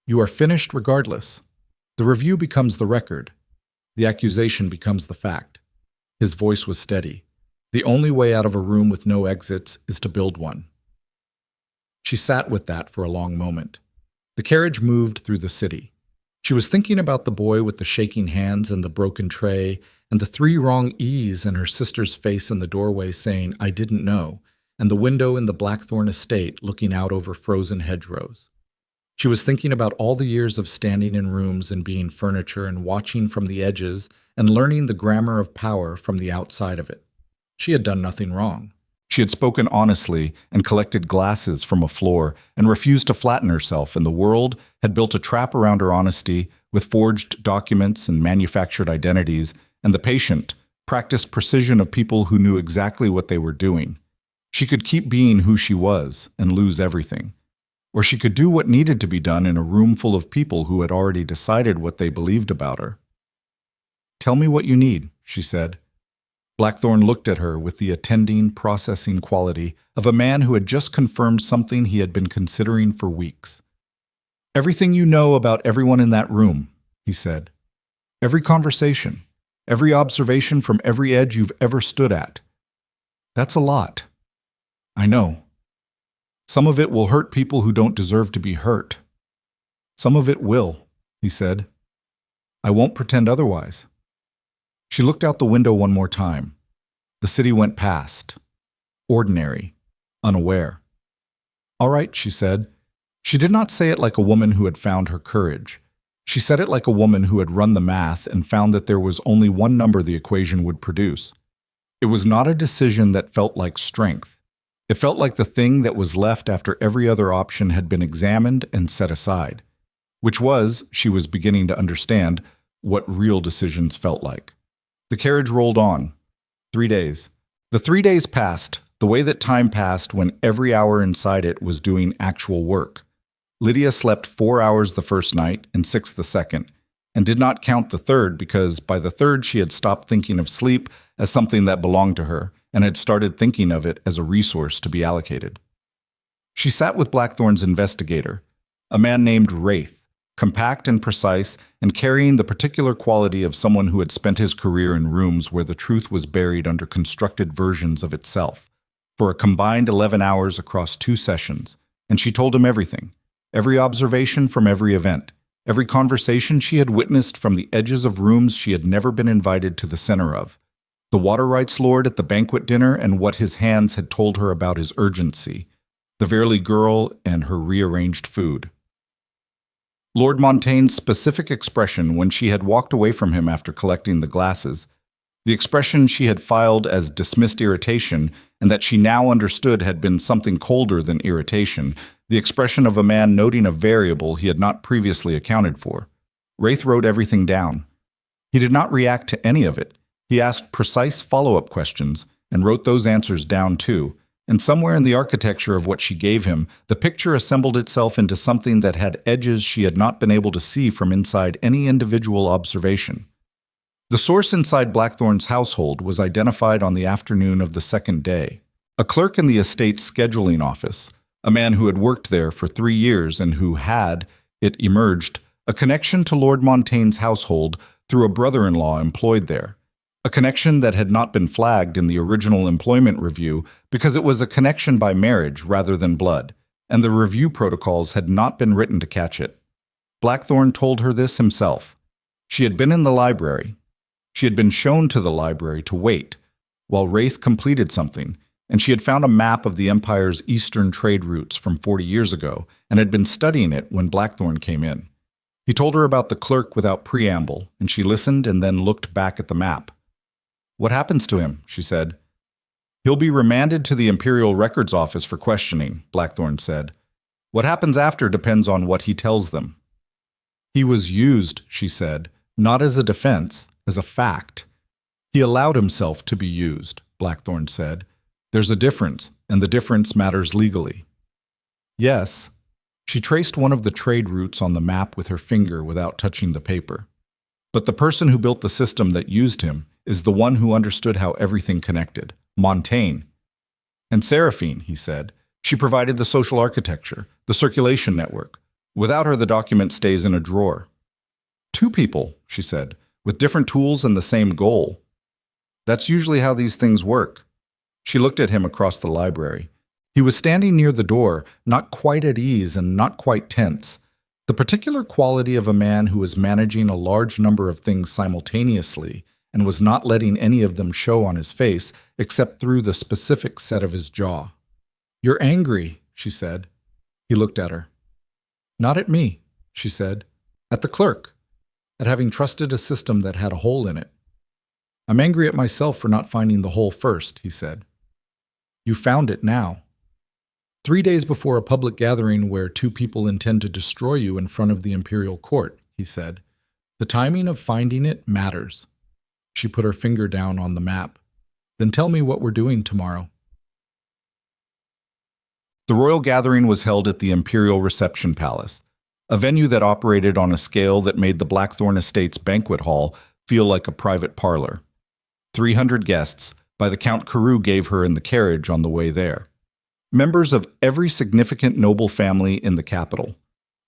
you are finished regardless. The review becomes the record. The accusation becomes the fact. His voice was steady. The only way out of a room with no exits is to build one. She sat with that for a long moment. The carriage moved through the city. She was thinking about the boy with the shaking hands and the broken tray, and the 3 wrong E's and her sister's face in the doorway saying, I didn't know, and the window in the Blackthorne estate looking out over frozen hedgerows. She was thinking about all the years of standing in rooms and being furniture and watching from the edges and learning the grammar of power from the outside of it. She had done nothing wrong. She had spoken honestly and collected glasses from a floor and refused to flatten herself, and the world had built a trap around her honesty with forged documents and manufactured identities, and the patient practiced precision of people who knew exactly what they were doing. She could keep being who she was and lose everything. Or she could do what needed to be done in a room full of people who had already decided what they believed about her. "Tell me what you need," she said. Blackthorn looked at her with the attending, processing quality of a man who had just confirmed something he had been considering for weeks. "Everything you know about everyone in that room," he said. "Every conversation, every observation from every edge you've ever stood at. That's a lot. I know. Some of it will hurt people who don't deserve to be hurt. Some of it will," he said. "I won't pretend otherwise." She looked out the window one more time. The city went past. Ordinary. Unaware. "All right," she said. She did not say it like a woman who had found her courage. She said it like a woman who had run the math and found that there was only one number the equation would produce. It was not a decision that felt like strength. It felt like the thing that was left after every other option had been examined and set aside, which was, she was beginning to understand, what real decisions felt like. The carriage rolled on. 3 days. The 3 days passed, the way that time passed when every hour inside it was doing actual work. Lydia slept 4 hours the first night and 6 the second, and did not count the third because by the third she had stopped thinking of sleep as something that belonged to her, and had started thinking of it as a resource to be allocated. She sat with Blackthorn's investigator, a man named Wraith, compact and precise, and carrying the particular quality of someone who had spent his career in rooms where the truth was buried under constructed versions of itself, for a combined 11 hours across 2 sessions, and she told him everything, every observation from every event, every conversation she had witnessed from the edges of rooms she had never been invited to the center of, the water rights lord at the banquet dinner and what his hands had told her about his urgency, the Verley girl and her rearranged food. Lord Montaigne's specific expression when she had walked away from him after collecting the glasses, the expression she had filed as dismissed irritation and that she now understood had been something colder than irritation, the expression of a man noting a variable he had not previously accounted for. Wraith wrote everything down. He did not react to any of it. He asked precise follow-up questions and wrote those answers down too, and somewhere in the architecture of what she gave him, the picture assembled itself into something that had edges she had not been able to see from inside any individual observation. The source inside Blackthorn's household was identified on the afternoon of the second day. A clerk in the estate's scheduling office, a man who had worked there for 3 years and who had, it emerged, a connection to Lord Montaigne's household through a brother-in-law employed there. A connection that had not been flagged in the original employment review because it was a connection by marriage rather than blood, and the review protocols had not been written to catch it. Blackthorn told her this himself. She had been in the library. She had been shown to the library to wait, while Wraith completed something, and she had found a map of the Empire's eastern trade routes from 40 years ago and had been studying it when Blackthorn came in. He told her about the clerk without preamble, and she listened and then looked back at the map. "What happens to him?" she said. "He'll be remanded to the Imperial Records Office for questioning," Blackthorn said. "What happens after depends on what he tells them." "He was used," she said, "not as a defense, as a fact." "He allowed himself to be used," Blackthorn said. "There's a difference, and the difference matters legally." "Yes." She traced one of the trade routes on the map with her finger without touching the paper. "But the person who built the system that used him is the one who understood how everything connected, Montaigne. And Seraphine," he said. "She provided the social architecture, the circulation network. Without her, the document stays in a drawer." "2 people," she said, "with different tools and the same goal. That's usually how these things work." She looked at him across the library. He was standing near the door, not quite at ease and not quite tense. The particular quality of a man who was managing a large number of things simultaneously and was not letting any of them show on his face except through the specific set of his jaw. "You're angry," she said. He looked at her. "Not at me," she said. "At the clerk, at having trusted a system that had a hole in it." "I'm angry at myself for not finding the hole first," he said. You found it now. 3 days before a public gathering where two people intend to destroy you in front of the imperial court, he said. The timing of finding it matters. She put her finger down on the map. Then tell me what we're doing tomorrow. The royal gathering was held at the Imperial Reception Palace, a venue that operated on a scale that made the Blackthorn Estates banquet hall feel like a private parlor. 300 guests, by the count Carew gave her in the carriage on the way there. Members of every significant noble family in the capital.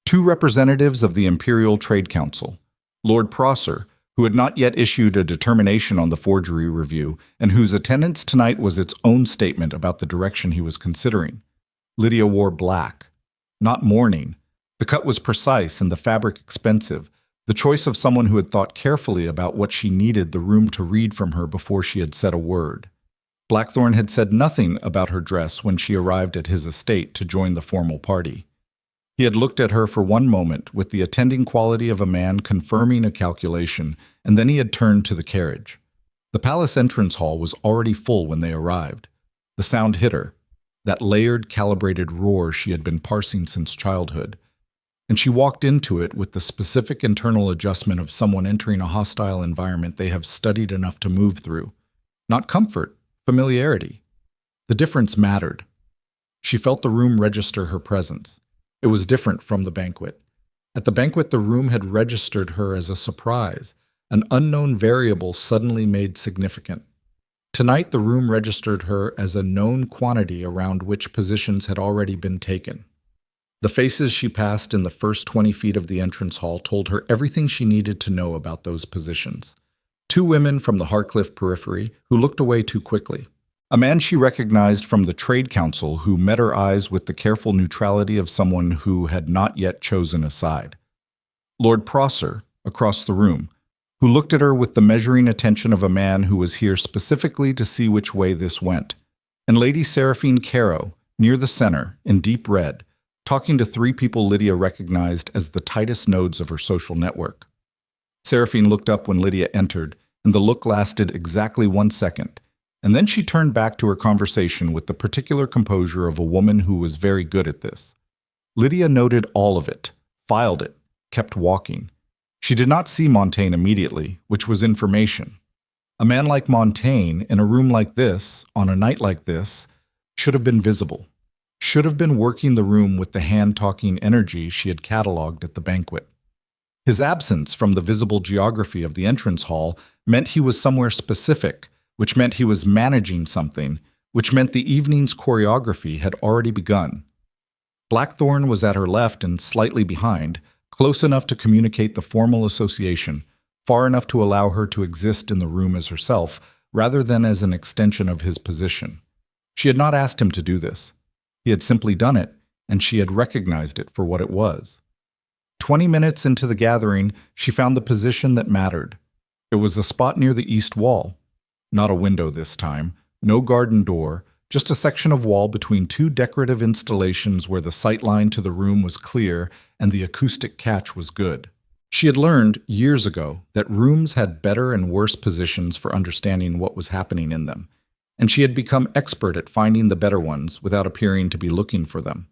2 representatives of the Imperial Trade Council. Lord Prosser, who had not yet issued a determination on the forgery review, and whose attendance tonight was its own statement about the direction he was considering. Lydia wore black, not mourning. The cut was precise and the fabric expensive, the choice of someone who had thought carefully about what she needed the room to read from her before she had said a word. Blackthorn had said nothing about her dress when she arrived at his estate to join the formal party. He had looked at her for one moment with the attending quality of a man confirming a calculation, and then he had turned to the carriage. The palace entrance hall was already full when they arrived. The sound hit her, that layered, calibrated roar she had been parsing since childhood, and she walked into it with the specific internal adjustment of someone entering a hostile environment they have studied enough to move through. Not comfort, familiarity. The difference mattered. She felt the room register her presence. It was different from the banquet. At the banquet, the room had registered her as a surprise, an unknown variable suddenly made significant. Tonight, the room registered her as a known quantity around which positions had already been taken. The faces she passed in the first 20 feet of the entrance hall told her everything she needed to know about those positions. 2 women from the Harcliffe periphery who looked away too quickly. A man she recognized from the Trade Council who met her eyes with the careful neutrality of someone who had not yet chosen a side. Lord Prosser, across the room, who looked at her with the measuring attention of a man who was here specifically to see which way this went, and Lady Seraphine Caro, near the center, in deep red, talking to 3 people Lydia recognized as the tightest nodes of her social network. Seraphine looked up when Lydia entered, and the look lasted exactly 1 second, and then she turned back to her conversation with the particular composure of a woman who was very good at this. Lydia noted all of it, filed it, kept walking. She did not see Montaigne immediately, which was information. A man like Montaigne, in a room like this, on a night like this, should have been visible, should have been working the room with the hand-talking energy she had catalogued at the banquet. His absence from the visible geography of the entrance hall meant he was somewhere specific, which meant he was managing something, which meant the evening's choreography had already begun. Blackthorn was at her left and slightly behind, close enough to communicate the formal association, far enough to allow her to exist in the room as herself, rather than as an extension of his position. She had not asked him to do this. He had simply done it, and she had recognized it for what it was. 20 minutes into the gathering, she found the position that mattered. It was a spot near the east wall. Not a window this time, no garden door, just a section of wall between 2 decorative installations where the sightline to the room was clear and the acoustic catch was good. She had learned years ago that rooms had better and worse positions for understanding what was happening in them, and she had become expert at finding the better ones without appearing to be looking for them.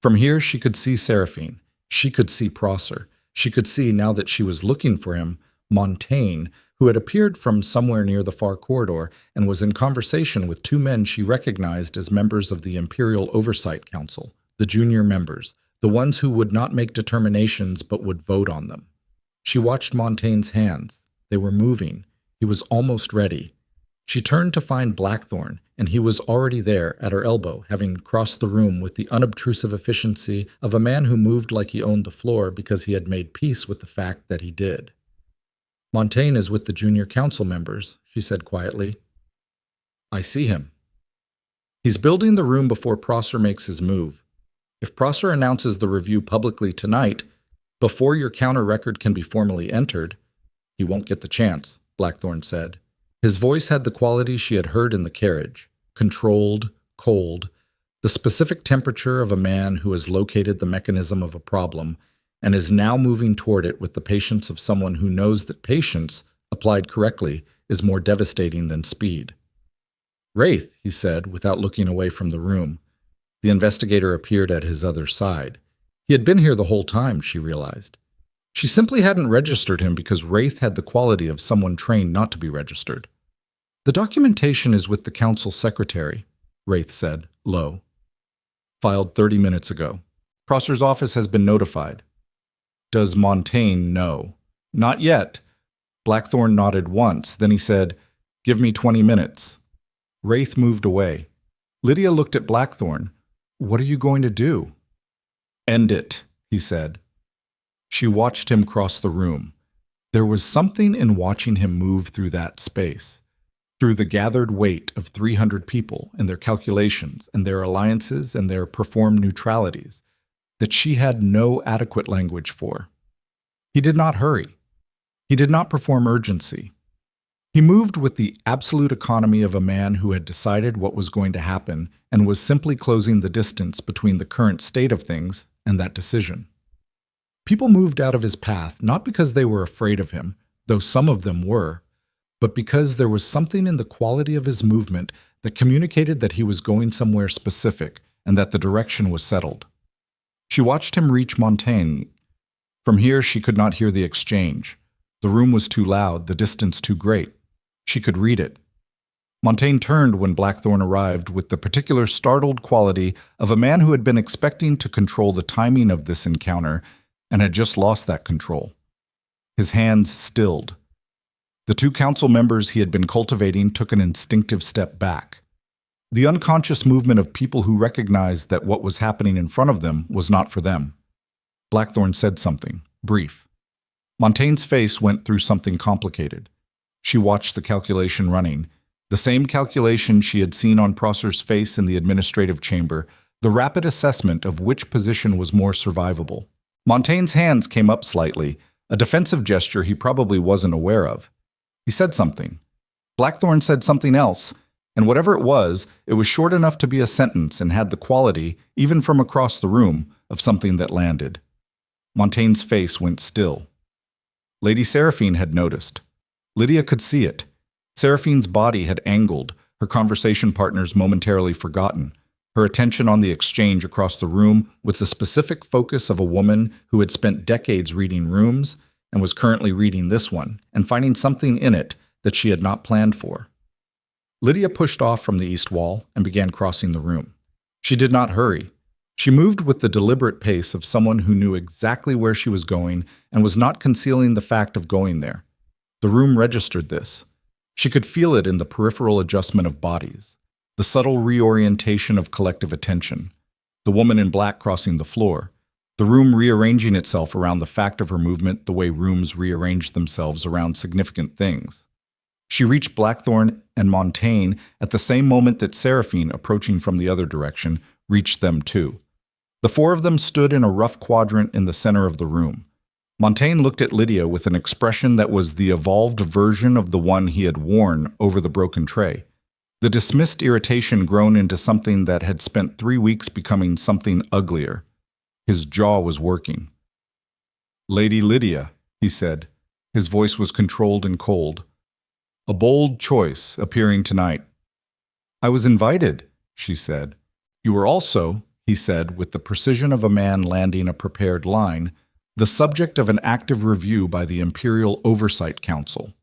From here she could see Seraphine, she could see Prosser, she could see, now that she was looking for him, Montaigne, who had appeared from somewhere near the far corridor and was in conversation with 2 men she recognized as members of the Imperial Oversight Council, the junior members, the ones who would not make determinations but would vote on them. She watched Montaigne's hands. They were moving. He was almost ready. She turned to find Blackthorn, and he was already there at her elbow, having crossed the room with the unobtrusive efficiency of a man who moved like he owned the floor because he had made peace with the fact that he did. Montaigne is with the junior council members, she said quietly. I see him. He's building the room before Prosser makes his move. If Prosser announces the review publicly tonight, before your counter record can be formally entered, he won't get the chance, Blackthorn said. His voice had the quality she had heard in the carriage, controlled, cold, the specific temperature of a man who has located the mechanism of a problem and is now moving toward it with the patience of someone who knows that patience, applied correctly, is more devastating than speed. Wraith, he said, without looking away from the room. The investigator appeared at his other side. He had been here the whole time, she realized. She simply hadn't registered him because Wraith had the quality of someone trained not to be registered. The documentation is with the council secretary, Wraith said, low. Filed 30 minutes ago. Prosser's office has been notified. Does Montaigne know? Not yet. Blackthorne nodded once, then he said, Give me 20 minutes. Wraith moved away. Lydia looked at Blackthorne. What are you going to do? End it, he said. She watched him cross the room. There was something in watching him move through that space, through the gathered weight of 300 people and their calculations and their alliances and their performed neutralities, that she had no adequate language for. He did not hurry. He did not perform urgency. He moved with the absolute economy of a man who had decided what was going to happen and was simply closing the distance between the current state of things and that decision. People moved out of his path not because they were afraid of him, though some of them were, but because there was something in the quality of his movement that communicated that he was going somewhere specific and that the direction was settled. She watched him reach Montaigne. From here she could not hear the exchange. The room was too loud, the distance too great. She could read it. Montaigne turned when Blackthorne arrived with the particular startled quality of a man who had been expecting to control the timing of this encounter and had just lost that control. His hands stilled. The two council members he had been cultivating took an instinctive step back. The unconscious movement of people who recognized that what was happening in front of them was not for them. Blackthorne said something, brief. Montaigne's face went through something complicated. She watched the calculation running, the same calculation she had seen on Prosser's face in the administrative chamber, the rapid assessment of which position was more survivable. Montaigne's hands came up slightly, a defensive gesture he probably wasn't aware of. He said something. Blackthorne said something else, and whatever it was short enough to be a sentence and had the quality, even from across the room, of something that landed. Montaigne's face went still. Lady Seraphine had noticed. Lydia could see it. Seraphine's body had angled, her conversation partners momentarily forgotten, her attention on the exchange across the room with the specific focus of a woman who had spent decades reading rooms and was currently reading this one and finding something in it that she had not planned for. Lydia pushed off from the east wall and began crossing the room. She did not hurry. She moved with the deliberate pace of someone who knew exactly where she was going and was not concealing the fact of going there. The room registered this. She could feel it in the peripheral adjustment of bodies, the subtle reorientation of collective attention, the woman in black crossing the floor, the room rearranging itself around the fact of her movement the way rooms rearrange themselves around significant things. She reached Blackthorne and Montaigne at the same moment that Seraphine, approaching from the other direction, reached them too. The four of them stood in a rough quadrant in the center of the room. Montaigne looked at Lydia with an expression that was the evolved version of the one he had worn over the broken tray. The dismissed irritation grown into something that had spent 3 weeks becoming something uglier. His jaw was working. "Lady Lydia," he said. His voice was controlled and cold. "A bold choice appearing tonight." "I was invited," she said. "You were also," he said with the precision of a man landing a prepared line, "the subject of an active review by the Imperial Oversight Council."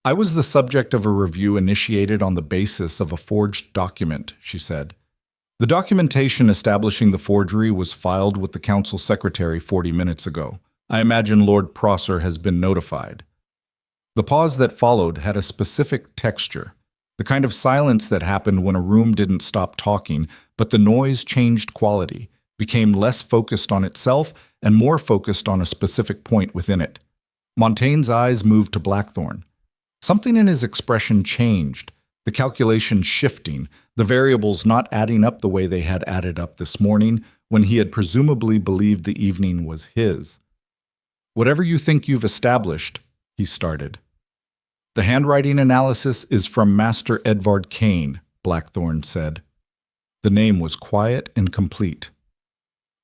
"I was the subject of a review initiated on the basis of a forged document," she said. "The documentation establishing the forgery was filed with the council secretary 40 minutes ago. I imagine Lord Prosser has been notified." The pause that followed had a specific texture, the kind of silence that happened when a room didn't stop talking, but the noise changed quality, became less focused on itself and more focused on a specific point within it. Montaigne's eyes moved to Blackthorne. Something in his expression changed, the calculation shifting, the variables not adding up the way they had added up this morning when he had presumably believed the evening was his. "Whatever you think you've established," he started. "The handwriting analysis is from Master Edvard Kane," Blackthorne said. The name was quiet and complete.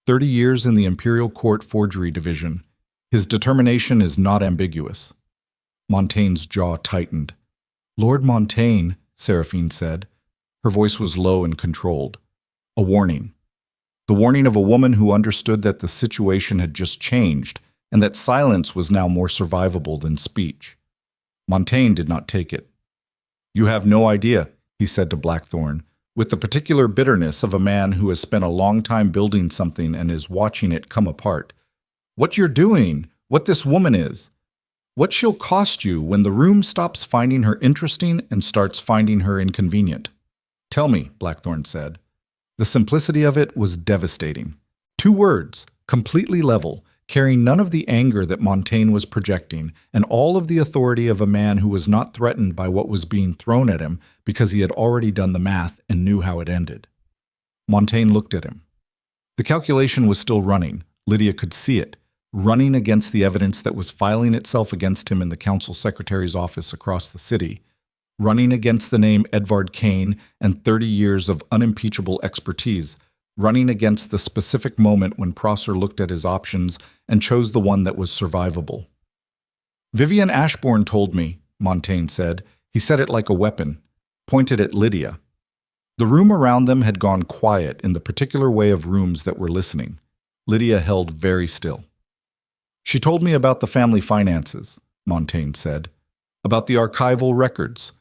30 years in the Imperial Court Forgery Division. His determination is not ambiguous. Montaigne's jaw tightened. "Lord Montaigne," Seraphine said, Her voice was low and controlled. A warning. The warning of a woman who understood that the situation had just changed and that silence was now more survivable than speech. Montaigne did not take it. "You have no idea," he said to Blackthorne, with the particular bitterness of a man who has spent a long time building something and is watching it come apart. "What you're doing, what this woman is, what she'll cost you when the room stops finding her interesting and starts finding her inconvenient." "Tell me," Blackthorne said. The simplicity of it was devastating. 2 words, completely level, carrying none of the anger that Montaigne was projecting, and all of the authority of a man who was not threatened by what was being thrown at him because he had already done the math and knew how it ended. Montaigne looked at him. The calculation was still running. Lydia could see it, running against the evidence that was filing itself against him in the council secretary's office across the city, running against the name Edvard Kane and 30 years of unimpeachable expertise, running against the specific moment when Prosser looked at his options and chose the one that was survivable. "Vivian Ashbourne told me," Montaigne said. He said it like a weapon, pointed at Lydia. The room around them had gone quiet in the particular way of rooms that were listening. Lydia held very still. "She told me about the family finances," Montaigne said, "about the archival records,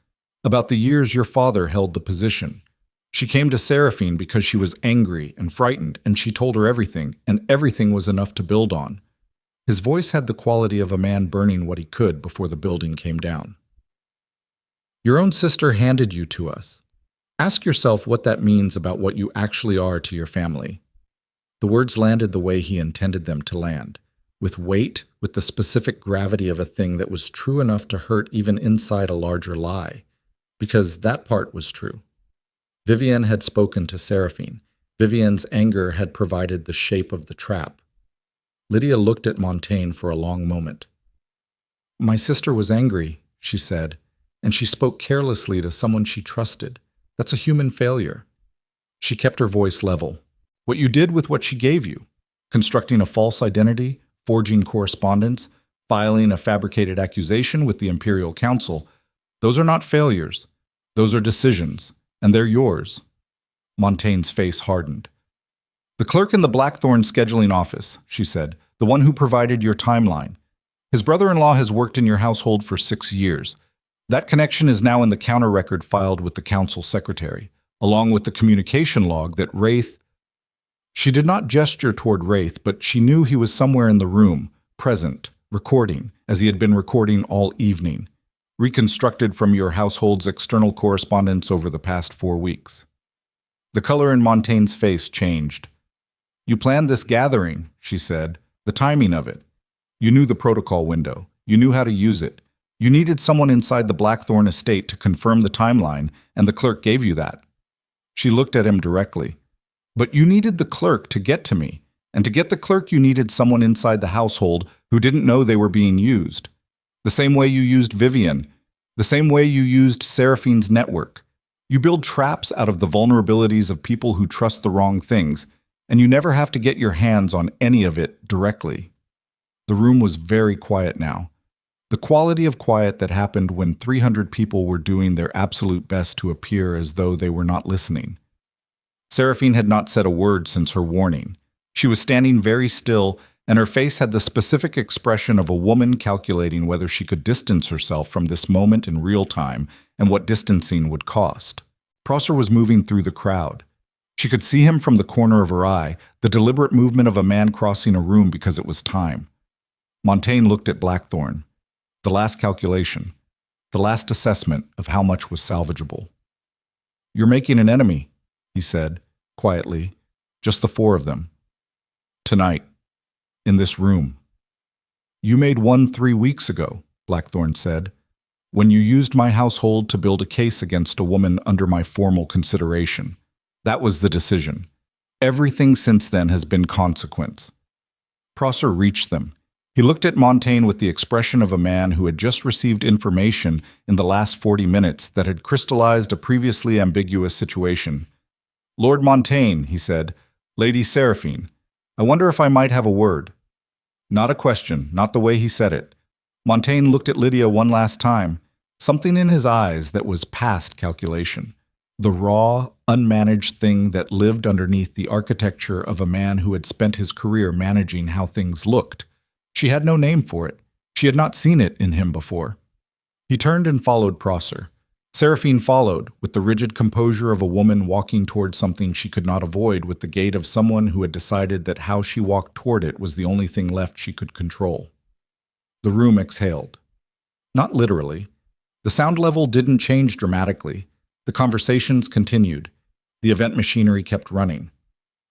about the years your father held the position. She came to Seraphine because she was angry and frightened, and she told her everything, and everything was enough to build on." His voice had the quality of a man burning what he could before the building came down. "Your own sister handed you to us. Ask yourself what that means about what you actually are to your family." The words landed the way he intended them to land, with weight, with the specific gravity of a thing that was true enough to hurt even inside a larger lie, because that part was true. Vivian had spoken to Seraphine. Vivian's anger had provided the shape of the trap. Lydia looked at Montaigne for a long moment. "My sister was angry," she said, "and she spoke carelessly to someone she trusted. That's a human failure." She kept her voice level. "What you did with what she gave you, constructing a false identity, forging correspondence, filing a fabricated accusation with the Imperial Council, those are not failures. Those are decisions. And they're yours." Montaigne's face hardened. "The clerk in the Blackthorne scheduling office," she said, "the one who provided your timeline. His brother-in-law has worked in your household for 6 years. That connection is now in the counter record filed with the council secretary, along with the communication log that Wraith—" She did not gesture toward Wraith, but she knew he was somewhere in the room, present, recording, as he had been recording all evening, reconstructed from your household's external correspondence over the past 4 weeks. The color in Montaigne's face changed. "You planned this gathering," she said, "the timing of it. You knew the protocol window. You knew how to use it. You needed someone inside the Blackthorne estate to confirm the timeline, and the clerk gave you that." She looked at him directly. "But you needed the clerk to get to me, and to get the clerk you needed someone inside the household who didn't know they were being used. The same way you used Vivian, the same way you used Seraphine's network. You build traps out of the vulnerabilities of people who trust the wrong things, and you never have to get your hands on any of it directly." The room was very quiet now. The quality of quiet that happened when 300 people were doing their absolute best to appear as though they were not listening. Seraphine had not said a word since her warning. She was standing very still, and her face had the specific expression of a woman calculating whether she could distance herself from this moment in real time and what distancing would cost. Prosser was moving through the crowd. She could see him from the corner of her eye, the deliberate movement of a man crossing a room because it was time. Montaigne looked at Blackthorne. The last calculation, the last assessment of how much was salvageable. "You're making an enemy," he said, quietly, "just the 4 of them. Tonight. In this room." "You made one 3 weeks ago," Blackthorne said, "when you used my household to build a case against a woman under my formal consideration. That was the decision. Everything since then has been consequence." Prosser reached them. He looked at Montaigne with the expression of a man who had just received information in the last 40 minutes that had crystallized a previously ambiguous situation. "Lord Montaigne," he said, "Lady Seraphine, I wonder if I might have a word." Not a question, not the way he said it. Montaigne looked at Lydia one last time, something in his eyes that was past calculation. The raw, unmanaged thing that lived underneath the architecture of a man who had spent his career managing how things looked. She had no name for it. She had not seen it in him before. He turned and followed Prosser. Seraphine followed, with the rigid composure of a woman walking toward something she could not avoid, with the gait of someone who had decided that how she walked toward it was the only thing left she could control. The room exhaled. Not literally. The sound level didn't change dramatically. The conversations continued. The event machinery kept running.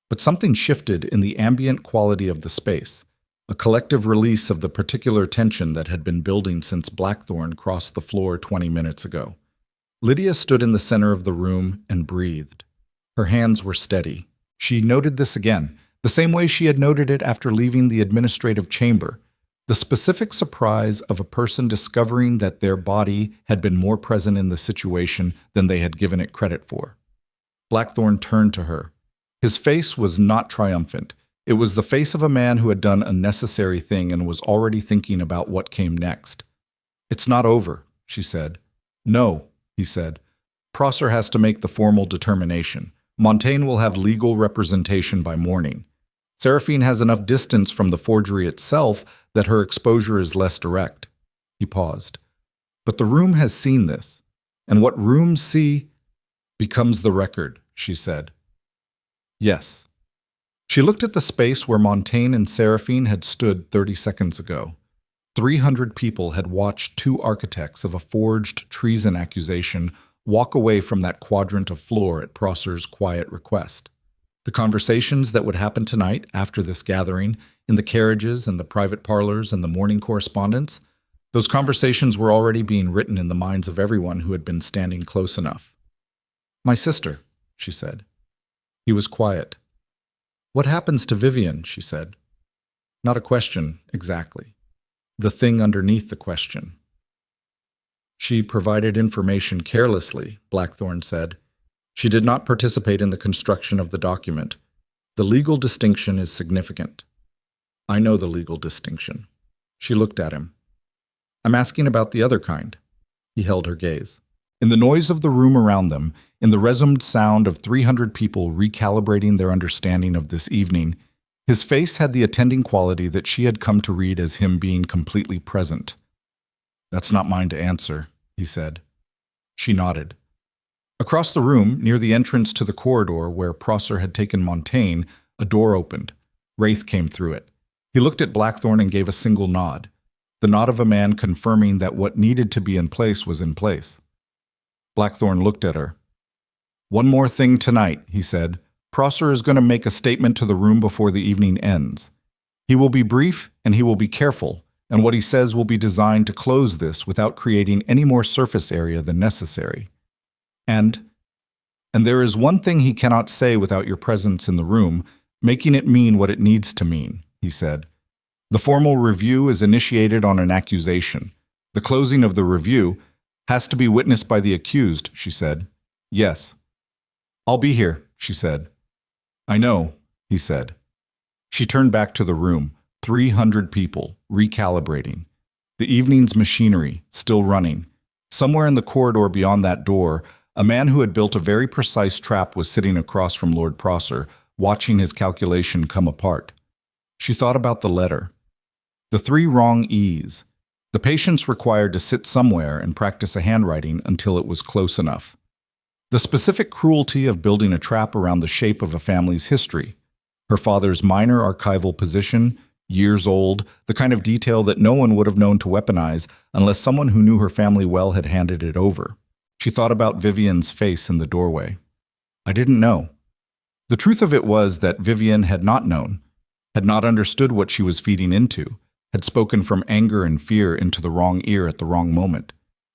But something shifted in the ambient quality of the space, a collective release of the particular tension that had been building since Blackthorn crossed the floor 20 minutes ago. Lydia stood in the center of the room and breathed. Her hands were steady. She noted this again, the same way she had noted it after leaving the administrative chamber, the specific surprise of a person discovering that their body had been more present in the situation than they had given it credit for. Blackthorn turned to her. His face was not triumphant. It was the face of a man who had done a necessary thing and was already thinking about what came next. "It's not over," she said. "No," he said. "Prosser has to make the formal determination. Montaigne will have legal representation by morning. Seraphine has enough distance from the forgery itself that her exposure is less direct." He paused. "But the room has seen this, and what rooms see becomes the record," she said. "Yes." She looked at the space where Montaigne and Seraphine had stood 30 seconds ago. 300 people had watched two architects of a forged treason accusation walk away from that quadrant of floor at Prosser's quiet request. The conversations that would happen tonight after this gathering, in the carriages and the private parlors and the morning correspondence, those conversations were already being written in the minds of everyone who had been standing close enough. "My sister," she said. He was quiet. "What happens to Vivian?" she said. Not a question, exactly. The thing underneath the question. "She provided information carelessly," Blackthorn said. "She did not participate in the construction of the document. The legal distinction is significant." "I know the legal distinction." She looked at him. "I'm asking about the other kind." He held her gaze. In the noise of the room around them, in the resumed sound of 300 people recalibrating their understanding of this evening, his face had the attending quality that she had come to read as him being completely present. "That's not mine to answer," he said. She nodded. Across the room, near the entrance to the corridor where Prosser had taken Montaigne, a door opened. Wraith came through it. He looked at Blackthorn and gave a single nod, the nod of a man confirming that what needed to be in place was in place. Blackthorn looked at her. "One more thing tonight," he said. "Prosser is going to make a statement to the room before the evening ends. He will be brief and he will be careful, and what he says will be designed to close this without creating any more surface area than necessary. And there is one thing he cannot say without your presence in the room, making it mean what it needs to mean," he said. "The formal review is initiated on an accusation. The closing of the review has to be witnessed by the accused," she said. "Yes." "I'll be here," she said. "I know," he said. She turned back to the room, 300 people, recalibrating. The evening's machinery, still running. Somewhere in the corridor beyond that door, a man who had built a very precise trap was sitting across from Lord Prosser, watching his calculation come apart. She thought about the letter. The 3 wrong E's. The patients required to sit somewhere and practice a handwriting until it was close enough. The specific cruelty of building a trap around the shape of a family's history. Her father's minor archival position, years old, the kind of detail that no one would have known to weaponize unless someone who knew her family well had handed it over. She thought about Vivian's face in the doorway. I didn't know. The truth of it was that Vivian had not known, had not understood what she was feeding into, had spoken from anger and fear into the wrong ear at the wrong moment.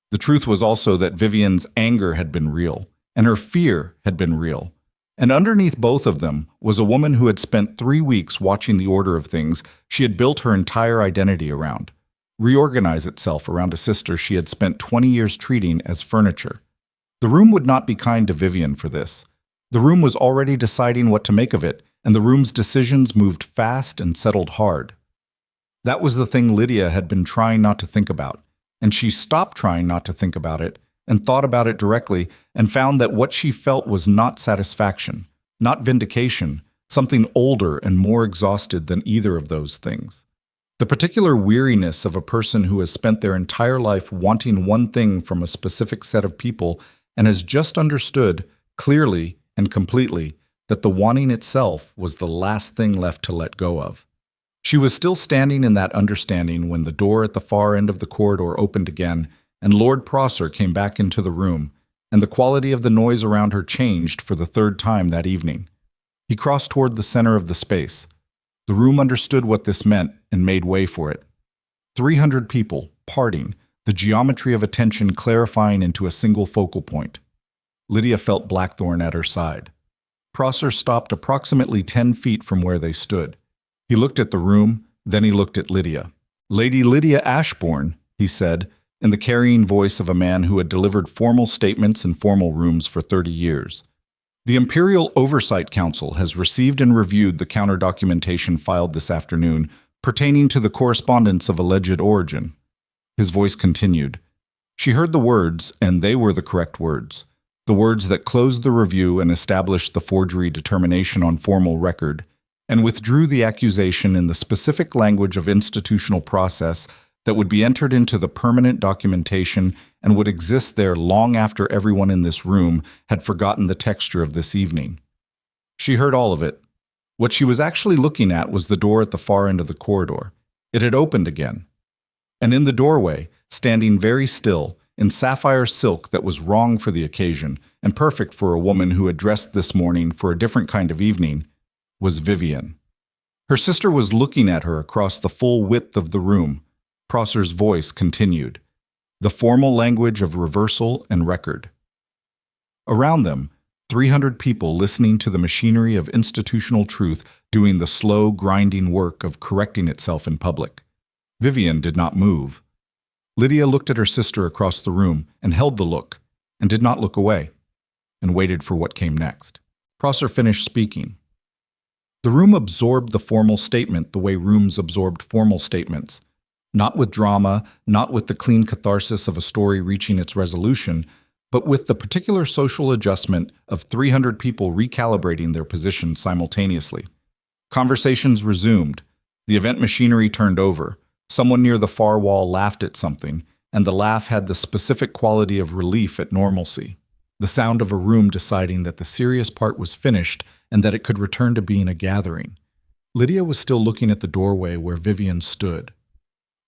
The truth was also that Vivian's anger had been real, and her fear had been real. And underneath both of them was a woman who had spent 3 weeks watching the order of things she had built her entire identity around, reorganize itself around a sister she had spent 20 years treating as furniture. The room would not be kind to Vivian for this. The room was already deciding what to make of it, and the room's decisions moved fast and settled hard. That was the thing Lydia had been trying not to think about, and she stopped trying not to think about it and thought about it directly and found that what she felt was not satisfaction, not vindication, something older and more exhausted than either of those things. The particular weariness of a person who has spent their entire life wanting one thing from a specific set of people and has just understood, clearly and completely, that the wanting itself was the last thing left to let go of. She was still standing in that understanding when the door at the far end of the corridor opened again, and Lord Prosser came back into the room, and the quality of the noise around her changed for the third time that evening. He crossed toward the center of the space. The room understood what this meant and made way for it. 300 people, parting, the geometry of attention clarifying into a single focal point. Lydia felt Blackthorn at her side. Prosser stopped approximately 10 feet from where they stood. He looked at the room, then he looked at Lydia. "Lady Lydia Ashbourne," he said, in the carrying voice of a man who had delivered formal statements in formal rooms for 30 years. "The Imperial Oversight Council has received and reviewed the counter-documentation filed this afternoon pertaining to the correspondence of alleged origin." His voice continued. She heard the words, and they were the correct words. The words that closed the review and established the forgery determination on formal record, and withdrew the accusation in the specific language of institutional process that would be entered into the permanent documentation and would exist there long after everyone in this room had forgotten the texture of this evening. She heard all of it. What she was actually looking at was the door at the far end of the corridor. It had opened again. And in the doorway, standing very still, in sapphire silk that was wrong for the occasion and perfect for a woman who had dressed this morning for a different kind of evening, was Vivian. Her sister was looking at her across the full width of the room. Prosser's voice continued, the formal language of reversal and record. Around them, 300 people listening to the machinery of institutional truth doing the slow, grinding work of correcting itself in public. Vivian did not move. Lydia looked at her sister across the room and held the look, and did not look away, and waited for what came next. Prosser finished speaking. The room absorbed the formal statement the way rooms absorbed formal statements. Not with drama, not with the clean catharsis of a story reaching its resolution, but with the particular social adjustment of 300 people recalibrating their positions simultaneously. Conversations resumed. The event machinery turned over. Someone near the far wall laughed at something, and the laugh had the specific quality of relief at normalcy. The sound of a room deciding that the serious part was finished and that it could return to being a gathering. Lydia was still looking at the doorway where Vivian stood.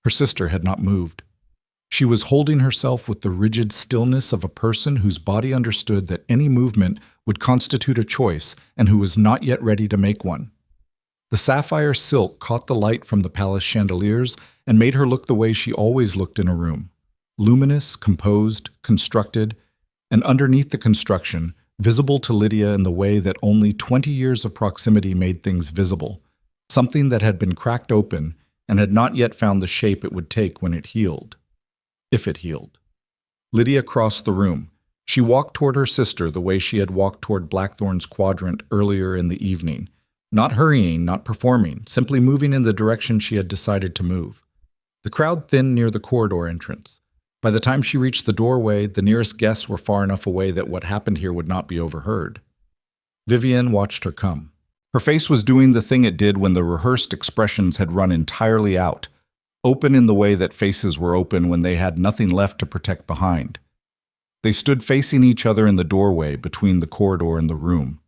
Her sister had not moved. She was holding herself with the rigid stillness of a person whose body understood that any movement would constitute a choice and who was not yet ready to make one. The sapphire silk caught the light from the palace chandeliers and made her look the way she always looked in a room. Luminous, composed, constructed, and underneath the construction, visible to Lydia in the way that only 20 years of proximity made things visible, something that had been cracked open and had not yet found the shape it would take when it healed. If it healed. Lydia crossed the room. She walked toward her sister the way she had walked toward Blackthorn's quadrant earlier in the evening, not hurrying, not performing, simply moving in the direction she had decided to move. The crowd thinned near the corridor entrance. By the time she reached the doorway, the nearest guests were far enough away that what happened here would not be overheard. Vivian watched her come. Her face was doing the thing it did when the rehearsed expressions had run entirely out, open in the way that faces were open when they had nothing left to protect behind. They stood facing each other in the doorway between the corridor and the room.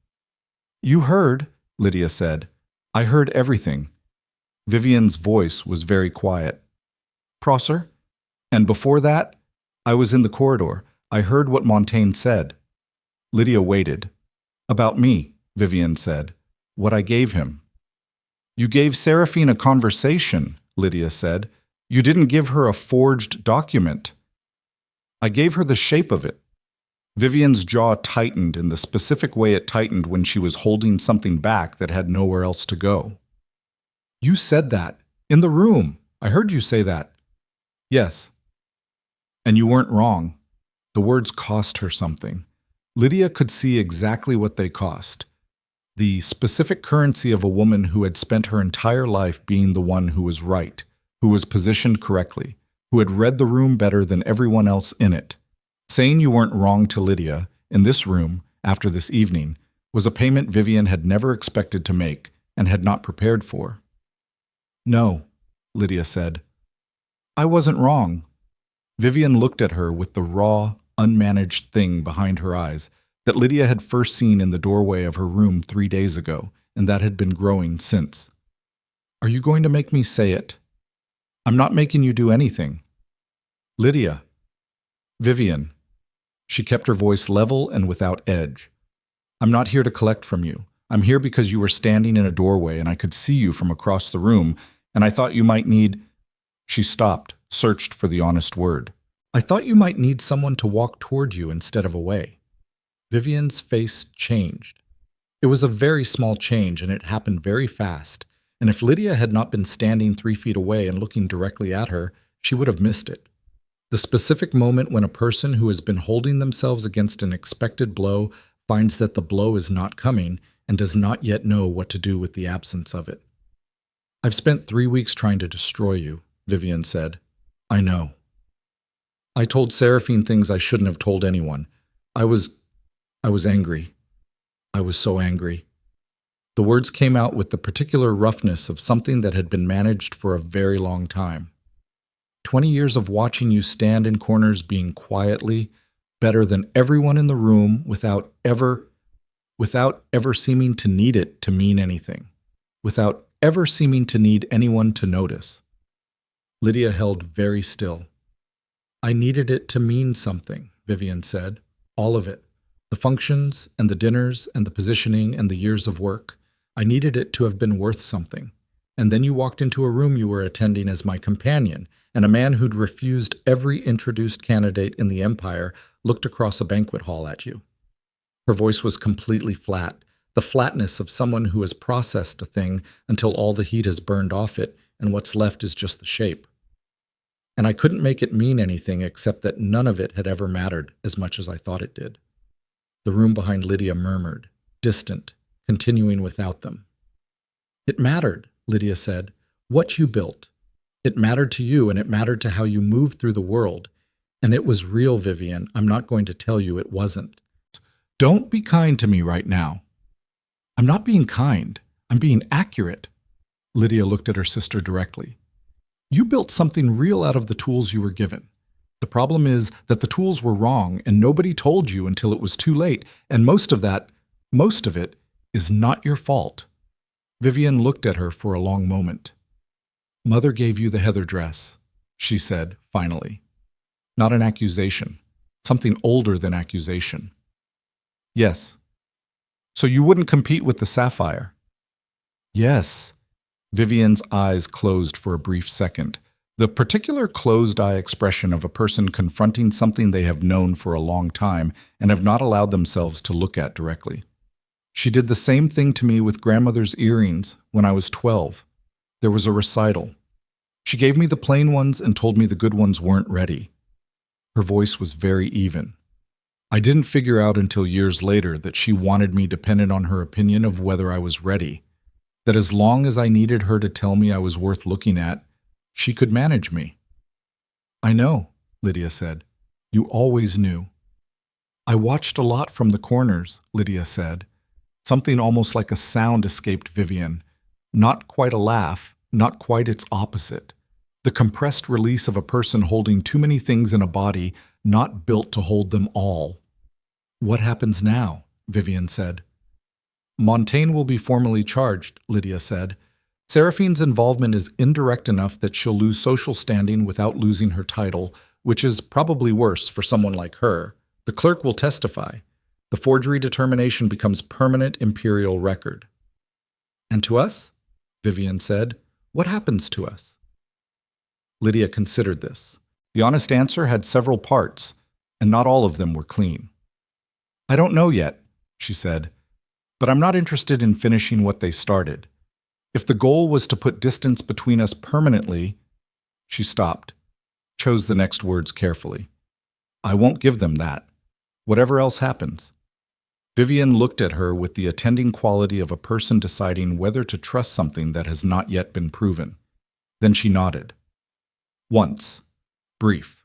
"You heard," Lydia said. "I heard everything." Vivian's voice was very quiet. "Prosser? And before that, I was in the corridor. I heard what Montaigne said." Lydia waited. "About me," Vivian said. "What I gave him." "You gave Seraphine a conversation," Lydia said. "You didn't give her a forged document." "I gave her the shape of it." Vivian's jaw tightened in the specific way it tightened when she was holding something back that had nowhere else to go. "You said that. In the room. I heard you say that." "Yes." "And you weren't wrong." The words cost her something. Lydia could see exactly what they cost. The specific currency of a woman who had spent her entire life being the one who was right, who was positioned correctly, who had read the room better than everyone else in it. Saying you weren't wrong to Lydia, in this room, after this evening, was a payment Vivian had never expected to make and had not prepared for. No, Lydia said. I wasn't wrong. Vivian looked at her with the raw, unmanaged thing behind her eyes that Lydia had first seen in the doorway of her room 3 days ago, and that had been growing since. Are you going to make me say it? I'm not making you do anything. Lydia. Vivian. She kept her voice level and without edge. I'm not here to collect from you. I'm here because you were standing in a doorway and I could see you from across the room, and I thought you might need... She stopped, searched for the honest word. I thought you might need someone to walk toward you instead of away. Vivian's face changed. It was a very small change, and it happened very fast, and if Lydia had not been standing 3 feet away and looking directly at her, she would have missed it. The specific moment when a person who has been holding themselves against an expected blow finds that the blow is not coming and does not yet know what to do with the absence of it. I've spent 3 weeks trying to destroy you, Vivian said. I know. I told Seraphine things I shouldn't have told anyone. I was angry. I was so angry. The words came out with the particular roughness of something that had been managed for a very long time. 20 years of watching you stand in corners being quietly better than everyone in the room without ever seeming to need it to mean anything, without ever seeming to need anyone to notice. Lydia held very still. I needed it to mean something, Vivian said. All of it. The functions and the dinners and the positioning and the years of work. I needed it to have been worth something. And then you walked into a room you were attending as my companion, and a man who'd refused every introduced candidate in the empire looked across a banquet hall at you. Her voice was completely flat, the flatness of someone who has processed a thing until all the heat has burned off it, and what's left is just the shape. And I couldn't make it mean anything except that none of it had ever mattered as much as I thought it did. The room behind Lydia murmured, distant, continuing without them. It mattered, Lydia said, what you built. It mattered to you, and it mattered to how you moved through the world. And it was real, Vivian. I'm not going to tell you it wasn't. Don't be kind to me right now. I'm not being kind. I'm being accurate. Lydia looked at her sister directly. You built something real out of the tools you were given. The problem is that the tools were wrong, and nobody told you until it was too late, and most of it, is not your fault. Vivian looked at her for a long moment. Mother gave you the heather dress, she said, finally. Not an accusation. Something older than accusation. Yes. So you wouldn't compete with the sapphire? Yes. Vivian's eyes closed for a brief second. The particular closed-eye expression of a person confronting something they have known for a long time and have not allowed themselves to look at directly. She did the same thing to me with grandmother's earrings when I was 12. There was a recital. She gave me the plain ones and told me the good ones weren't ready. Her voice was very even. I didn't figure out until years later that she wanted me dependent on her opinion of whether I was ready, that as long as I needed her to tell me I was worth looking at, she could manage me. I know, Lydia said. You always knew. I watched a lot from the corners, Lydia said. Something almost like a sound escaped Vivian. Not quite a laugh, not quite its opposite. The compressed release of a person holding too many things in a body not built to hold them all. What happens now? Vivian said. Montaigne will be formally charged, Lydia said. Seraphine's involvement is indirect enough that she'll lose social standing without losing her title, which is probably worse for someone like her. The clerk will testify. The forgery determination becomes permanent imperial record. And to us? Vivian said. What happens to us? Lydia considered this. The honest answer had several parts, and not all of them were clean. I don't know yet, she said, but I'm not interested in finishing what they started. If the goal was to put distance between us permanently, she stopped, chose the next words carefully. I won't give them that, whatever else happens. Vivian looked at her with the attending quality of a person deciding whether to trust something that has not yet been proven. Then she nodded. Once. Brief.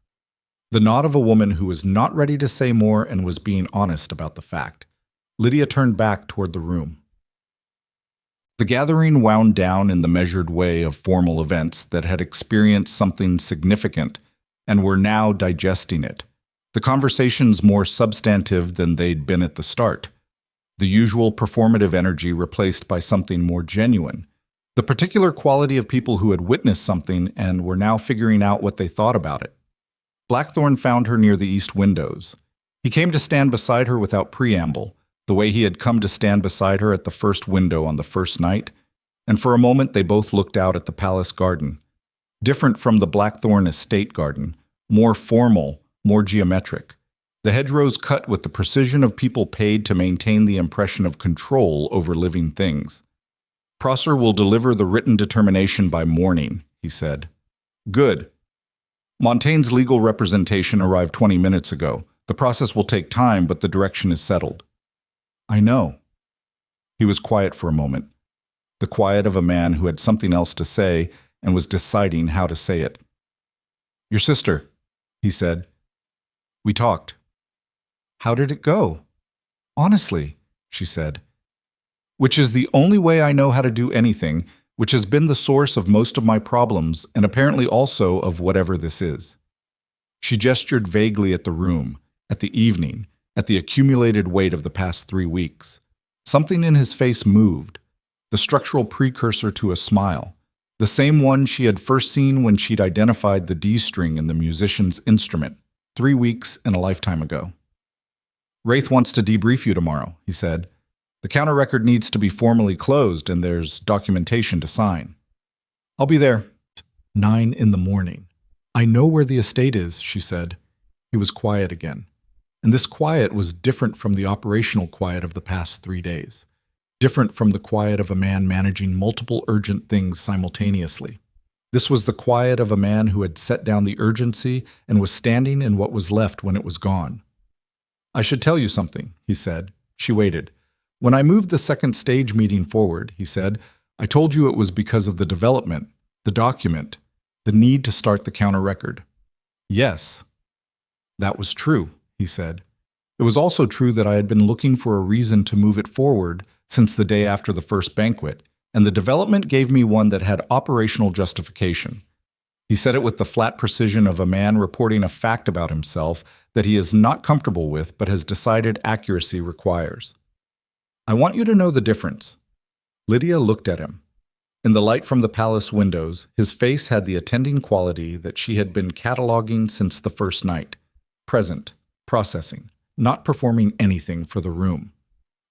The nod of a woman who was not ready to say more and was being honest about the fact. Lydia turned back toward the room. The gathering wound down in the measured way of formal events that had experienced something significant and were now digesting it. The conversations more substantive than they'd been at the start. The usual performative energy replaced by something more genuine. The particular quality of people who had witnessed something and were now figuring out what they thought about it. Blackthorn found her near the east windows. He came to stand beside her without preamble, the way he had come to stand beside her at the first window on the first night, and for a moment they both looked out at the palace garden. Different from the Blackthorn estate garden, more formal, more geometric. The hedgerows cut with the precision of people paid to maintain the impression of control over living things. Prosser will deliver the written determination by morning, he said. Good. Montaigne's legal representation arrived 20 minutes ago. The process will take time, but the direction is settled. I know. He was quiet for a moment, the quiet of a man who had something else to say and was deciding how to say it. Your sister, he said. We talked. How did it go? Honestly, she said. Which is the only way I know how to do anything, which has been the source of most of my problems and apparently also of whatever this is. She gestured vaguely at the room, at the evening, at the accumulated weight of the past 3 weeks. Something in his face moved, the structural precursor to a smile, the same one she had first seen when she'd identified the D string in the musician's instrument, 3 weeks and a lifetime ago. Wraith wants to debrief you tomorrow, he said. The counter record needs to be formally closed and there's documentation to sign. I'll be there. 9 in the morning. I know where the estate is, she said. He was quiet again. And this quiet was different from the operational quiet of the past 3 days. Different from the quiet of a man managing multiple urgent things simultaneously. This was the quiet of a man who had set down the urgency and was standing in what was left when it was gone. I should tell you something, he said. She waited. When I moved the second stage meeting forward, he said, I told you it was because of the development, the document, the need to start the counter record. Yes. That was true, he said. It was also true that I had been looking for a reason to move it forward since the day after the first banquet, and the development gave me one that had operational justification. He said it with the flat precision of a man reporting a fact about himself that he is not comfortable with but has decided accuracy requires. I want you to know the difference. Lydia looked at him. In the light from the palace windows, his face had the attending quality that she had been cataloging since the first night. Present, processing, not performing anything for the room.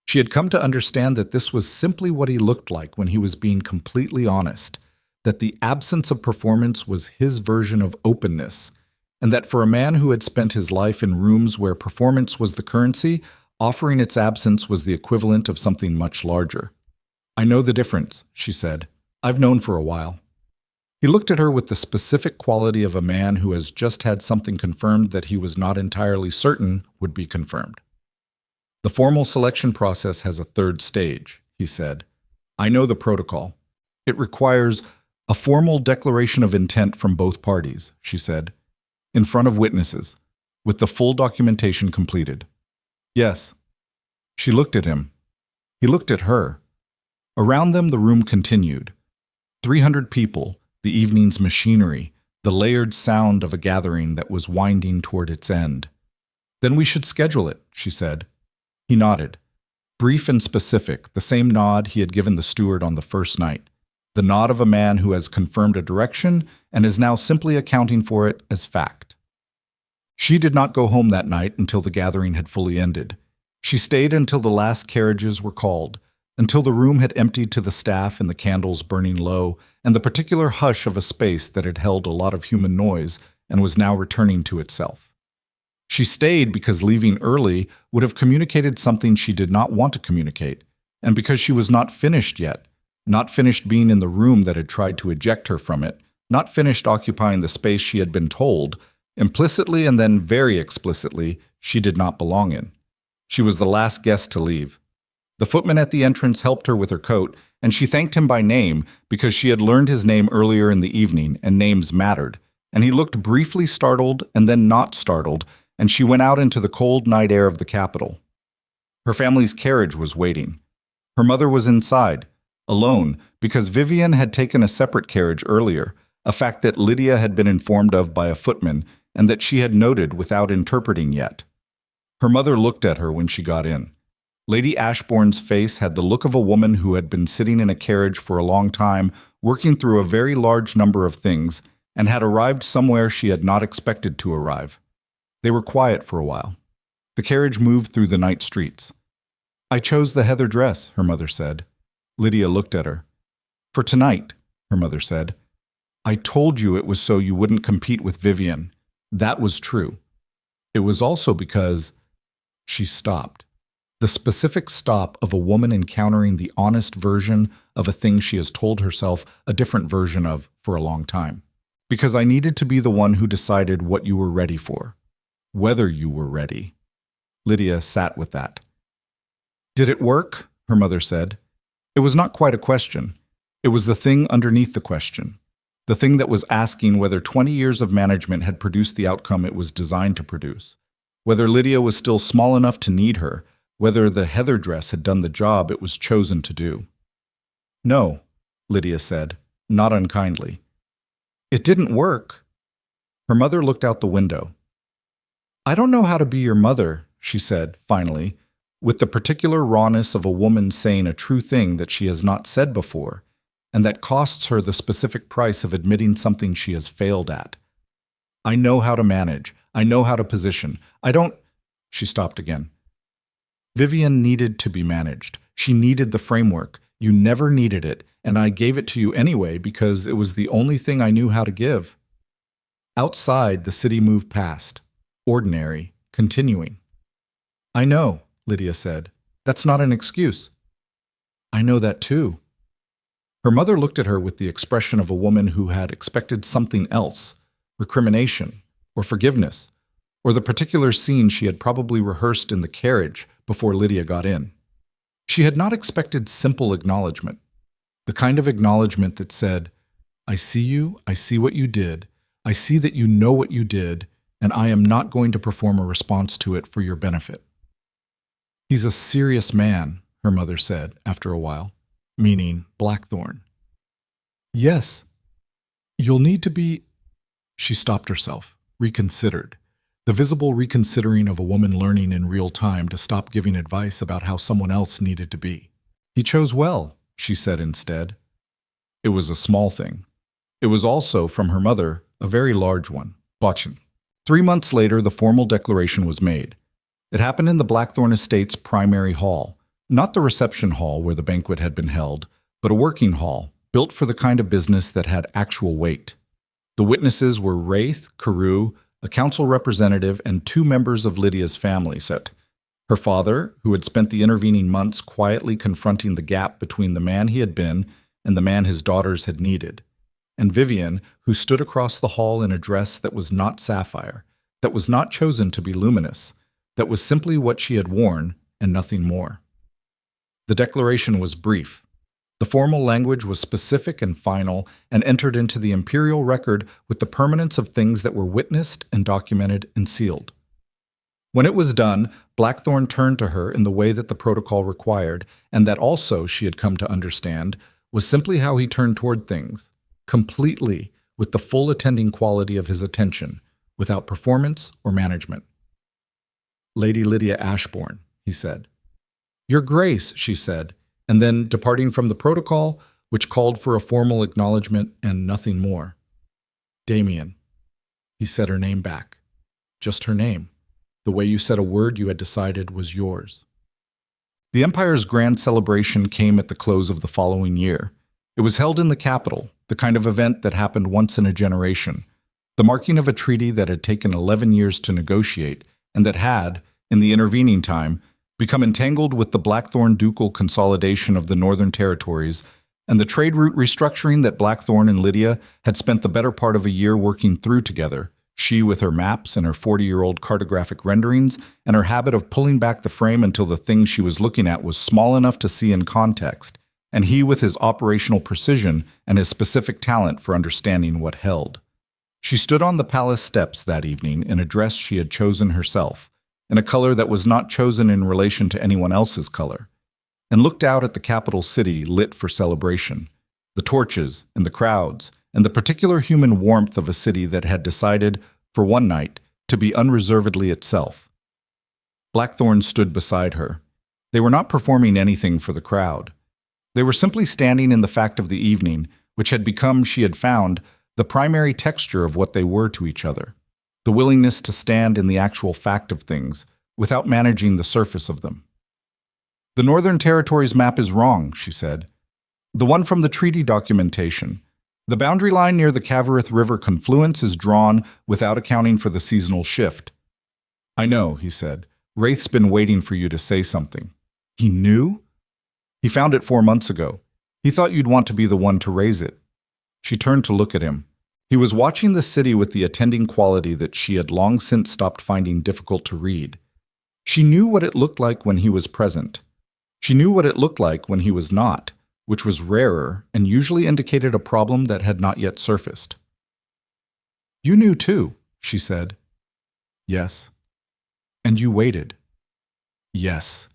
She had come to understand that this was simply what he looked like when he was being completely honest, that the absence of performance was his version of openness, and that for a man who had spent his life in rooms where performance was the currency, offering its absence was the equivalent of something much larger. I know the difference, she said. I've known for a while. He looked at her with the specific quality of a man who has just had something confirmed that he was not entirely certain would be confirmed. The formal selection process has a third stage, he said. I know the protocol. It requires a formal declaration of intent from both parties, she said, in front of witnesses, with the full documentation completed. Yes. She looked at him. He looked at her. Around them the room continued. 300 people, the evening's machinery, the layered sound of a gathering that was winding toward its end. Then we should schedule it, she said. He nodded. Brief and specific, the same nod he had given the steward on the first night. The nod of a man who has confirmed a direction and is now simply accounting for it as fact. She did not go home that night until the gathering had fully ended. She stayed until the last carriages were called, until the room had emptied to the staff and the candles burning low, and the particular hush of a space that had held a lot of human noise and was now returning to itself. She stayed because leaving early would have communicated something she did not want to communicate, and because she was not finished yet, not finished being in the room that had tried to eject her from it, not finished occupying the space she had been told, implicitly and then very explicitly, she did not belong in. She was the last guest to leave. The footman at the entrance helped her with her coat, and she thanked him by name because she had learned his name earlier in the evening, and names mattered, and he looked briefly startled and then not startled, and she went out into the cold night air of the capital. Her family's carriage was waiting. Her mother was inside, alone, because Vivian had taken a separate carriage earlier, a fact that Lydia had been informed of by a footman and that she had noted without interpreting yet. Her mother looked at her when she got in. Lady Ashbourne's face had the look of a woman who had been sitting in a carriage for a long time, working through a very large number of things, and had arrived somewhere she had not expected to arrive. They were quiet for a while. The carriage moved through the night streets. "I chose the heather dress," her mother said. Lydia looked at her. "For tonight," her mother said. "I told you it was so you wouldn't compete with Vivian. That was true. It was also because—" She stopped. The specific stop of a woman encountering the honest version of a thing she has told herself a different version of for a long time. "Because I needed to be the one who decided what you were ready for. Whether you were ready." Lydia sat with that. "Did it work?" her mother said. It was not quite a question. It was the thing underneath the question. The thing that was asking whether 20 years of management had produced the outcome it was designed to produce. Whether Lydia was still small enough to need her, whether the heather dress had done the job it was chosen to do. "No," Lydia said, not unkindly. "It didn't work." Her mother looked out the window. "I don't know how to be your mother," she said, finally, with the particular rawness of a woman saying a true thing that she has not said before, and that costs her the specific price of admitting something she has failed at. "I know how to manage. I know how to position. I don't—" She stopped again. "Vivian needed to be managed. She needed the framework. You never needed it, and I gave it to you anyway because it was the only thing I knew how to give." Outside, the city moved past. Ordinary, continuing. "I know," Lydia said. "That's not an excuse." "I know that too." Her mother looked at her with the expression of a woman who had expected something else, recrimination, or forgiveness, or the particular scene she had probably rehearsed in the carriage before Lydia got in. She had not expected simple acknowledgement, the kind of acknowledgement that said, "I see you, I see what you did, I see that you know what you did, and I am not going to perform a response to it for your benefit." "He's a serious man," her mother said after a while, meaning Blackthorne. "Yes. You'll need to be—" She stopped herself, reconsidered. The visible reconsidering of a woman learning in real time to stop giving advice about how someone else needed to be. "He chose well," she said instead. It was a small thing. It was also, from her mother, a very large one. Botchen. 3 months later, the formal declaration was made. It happened in the Blackthorne Estate's primary hall, not the reception hall where the banquet had been held, but a working hall, built for the kind of business that had actual weight. The witnesses were Wraith, Carew, a council representative, and 2 members of Lydia's family set. Her father, who had spent the intervening months quietly confronting the gap between the man he had been and the man his daughters had needed. And Vivian, who stood across the hall in a dress that was not sapphire, that was not chosen to be luminous, that was simply what she had worn and nothing more. The declaration was brief. The formal language was specific and final and entered into the imperial record with the permanence of things that were witnessed and documented and sealed. When it was done, Blackthorne turned to her in the way that the protocol required, and that also, she had come to understand, was simply how he turned toward things, completely, with the full attending quality of his attention, without performance or management. "Lady Lydia Ashbourne," he said. "Your Grace," she said, and then, departing from the protocol, which called for a formal acknowledgement and nothing more. "Damien." He said her name back. Just her name. The way you said a word you had decided was yours. The Empire's grand celebration came at the close of the following year. It was held in the capital, the kind of event that happened once in a generation, the marking of a treaty that had taken 11 years to negotiate and that had, in the intervening time, become entangled with the Blackthorne ducal consolidation of the Northern Territories and the trade route restructuring that Blackthorne and Lydia had spent the better part of a year working through together, she with her maps and her 40-year-old cartographic renderings and her habit of pulling back the frame until the thing she was looking at was small enough to see in context, and he with his operational precision and his specific talent for understanding what held. She stood on the palace steps that evening in a dress she had chosen herself, in a color that was not chosen in relation to anyone else's color, and looked out at the capital city lit for celebration, the torches and the crowds, and the particular human warmth of a city that had decided, for one night, to be unreservedly itself. Blackthorn stood beside her. They were not performing anything for the crowd. They were simply standing in the fact of the evening, which had become, she had found, the primary texture of what they were to each other, the willingness to stand in the actual fact of things, without managing the surface of them. "The Northern Territories map is wrong," she said. "The one from the treaty documentation. The boundary line near the Cavarith River confluence is drawn without accounting for the seasonal shift." "I know," he said. "Wraith's been waiting for you to say something." "He knew?" "He found it 4 months ago. He thought you'd want to be the one to raise it." She turned to look at him. He was watching the city with the attending quality that she had long since stopped finding difficult to read. She knew what it looked like when he was present. She knew what it looked like when he was not, which was rarer and usually indicated a problem that had not yet surfaced. "You knew too," she said. "Yes." "And you waited." "Yes."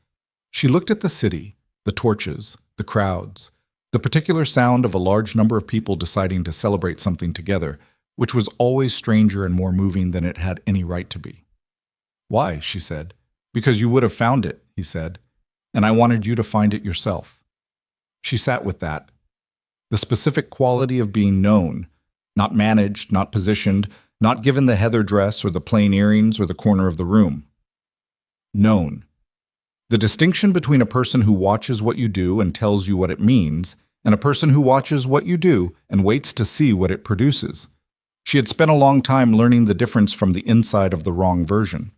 She looked at the city, the torches, the crowds, the particular sound of a large number of people deciding to celebrate something together, which was always stranger and more moving than it had any right to be. "Why?" she said. "Because you would have found it," he said, "and I wanted you to find it yourself." She sat with that. The specific quality of being known, not managed, not positioned, not given the heather dress or the plain earrings or the corner of the room. Known. The distinction between a person who watches what you do and tells you what it means, and a person who watches what you do and waits to see what it produces. She had spent a long time learning the difference from the inside of the wrong version.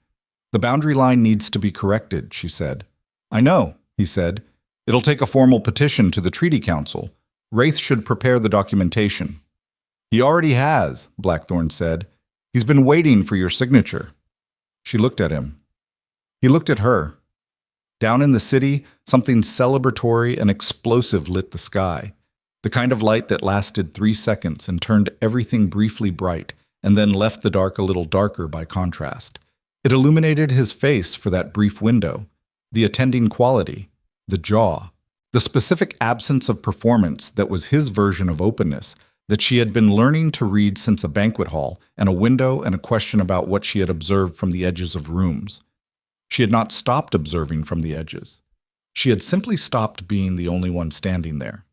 "The boundary line needs to be corrected," she said. "I know," he said. "It'll take a formal petition to the Treaty Council. Wraith should prepare the documentation." "He already has," Blackthorn said. "He's been waiting for your signature." She looked at him. He looked at her. Down in the city, something celebratory and explosive lit the sky, the kind of light that lasted 3 seconds and turned everything briefly bright, and then left the dark a little darker by contrast. It illuminated his face for that brief window, the attending quality, the jaw, the specific absence of performance that was his version of openness that she had been learning to read since a banquet hall and a window and a question about what she had observed from the edges of rooms. She had not stopped observing from the edges. She had simply stopped being the only one standing there.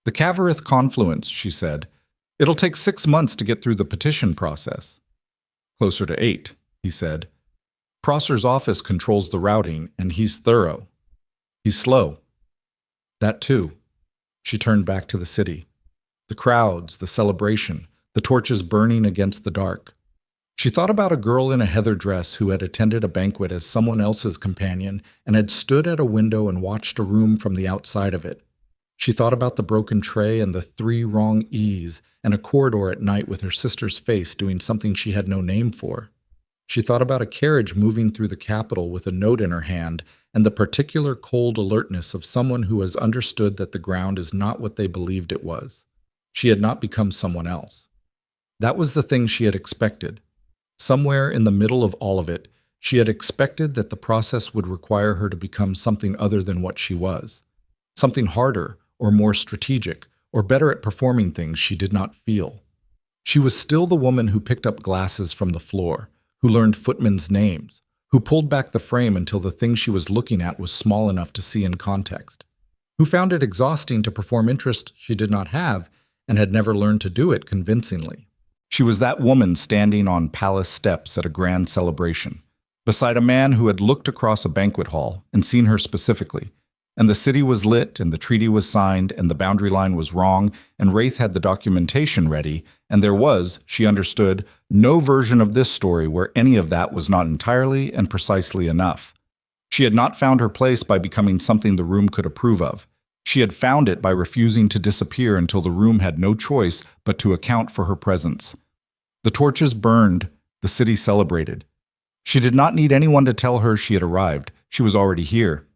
"The Cavarith confluence," she said. "It'll take 6 months to get through the petition process." "Closer to 8, he said. "Prosser's office controls the routing, and he's thorough. He's slow." "That too." She turned back to the city. The crowds, the celebration, the torches burning against the dark. She thought about a girl in a heather dress who had attended a banquet as someone else's companion and had stood at a window and watched a room from the outside of it. She thought about the broken tray and the 3 wrong E's and a corridor at night with her sister's face doing something she had no name for. She thought about a carriage moving through the Capitol with a note in her hand and the particular cold alertness of someone who has understood that the ground is not what they believed it was. She had not become someone else. That was the thing she had expected. Somewhere in the middle of all of it, she had expected that the process would require her to become something other than what she was. Something harder, or more strategic, or better at performing things she did not feel. She was still the woman who picked up glasses from the floor, who learned footmen's names, who pulled back the frame until the thing she was looking at was small enough to see in context, who found it exhausting to perform interest she did not have and had never learned to do it convincingly. She was that woman standing on palace steps at a grand celebration, beside a man who had looked across a banquet hall and seen her specifically, and the city was lit and the treaty was signed and the boundary line was wrong and Wraith had the documentation ready, and there was, she understood, no version of this story where any of that was not entirely and precisely enough. She had not found her place by becoming something the room could approve of. She had found it by refusing to disappear until the room had no choice but to account for her presence. The torches burned, the city celebrated. She did not need anyone to tell her she had arrived. She was already here.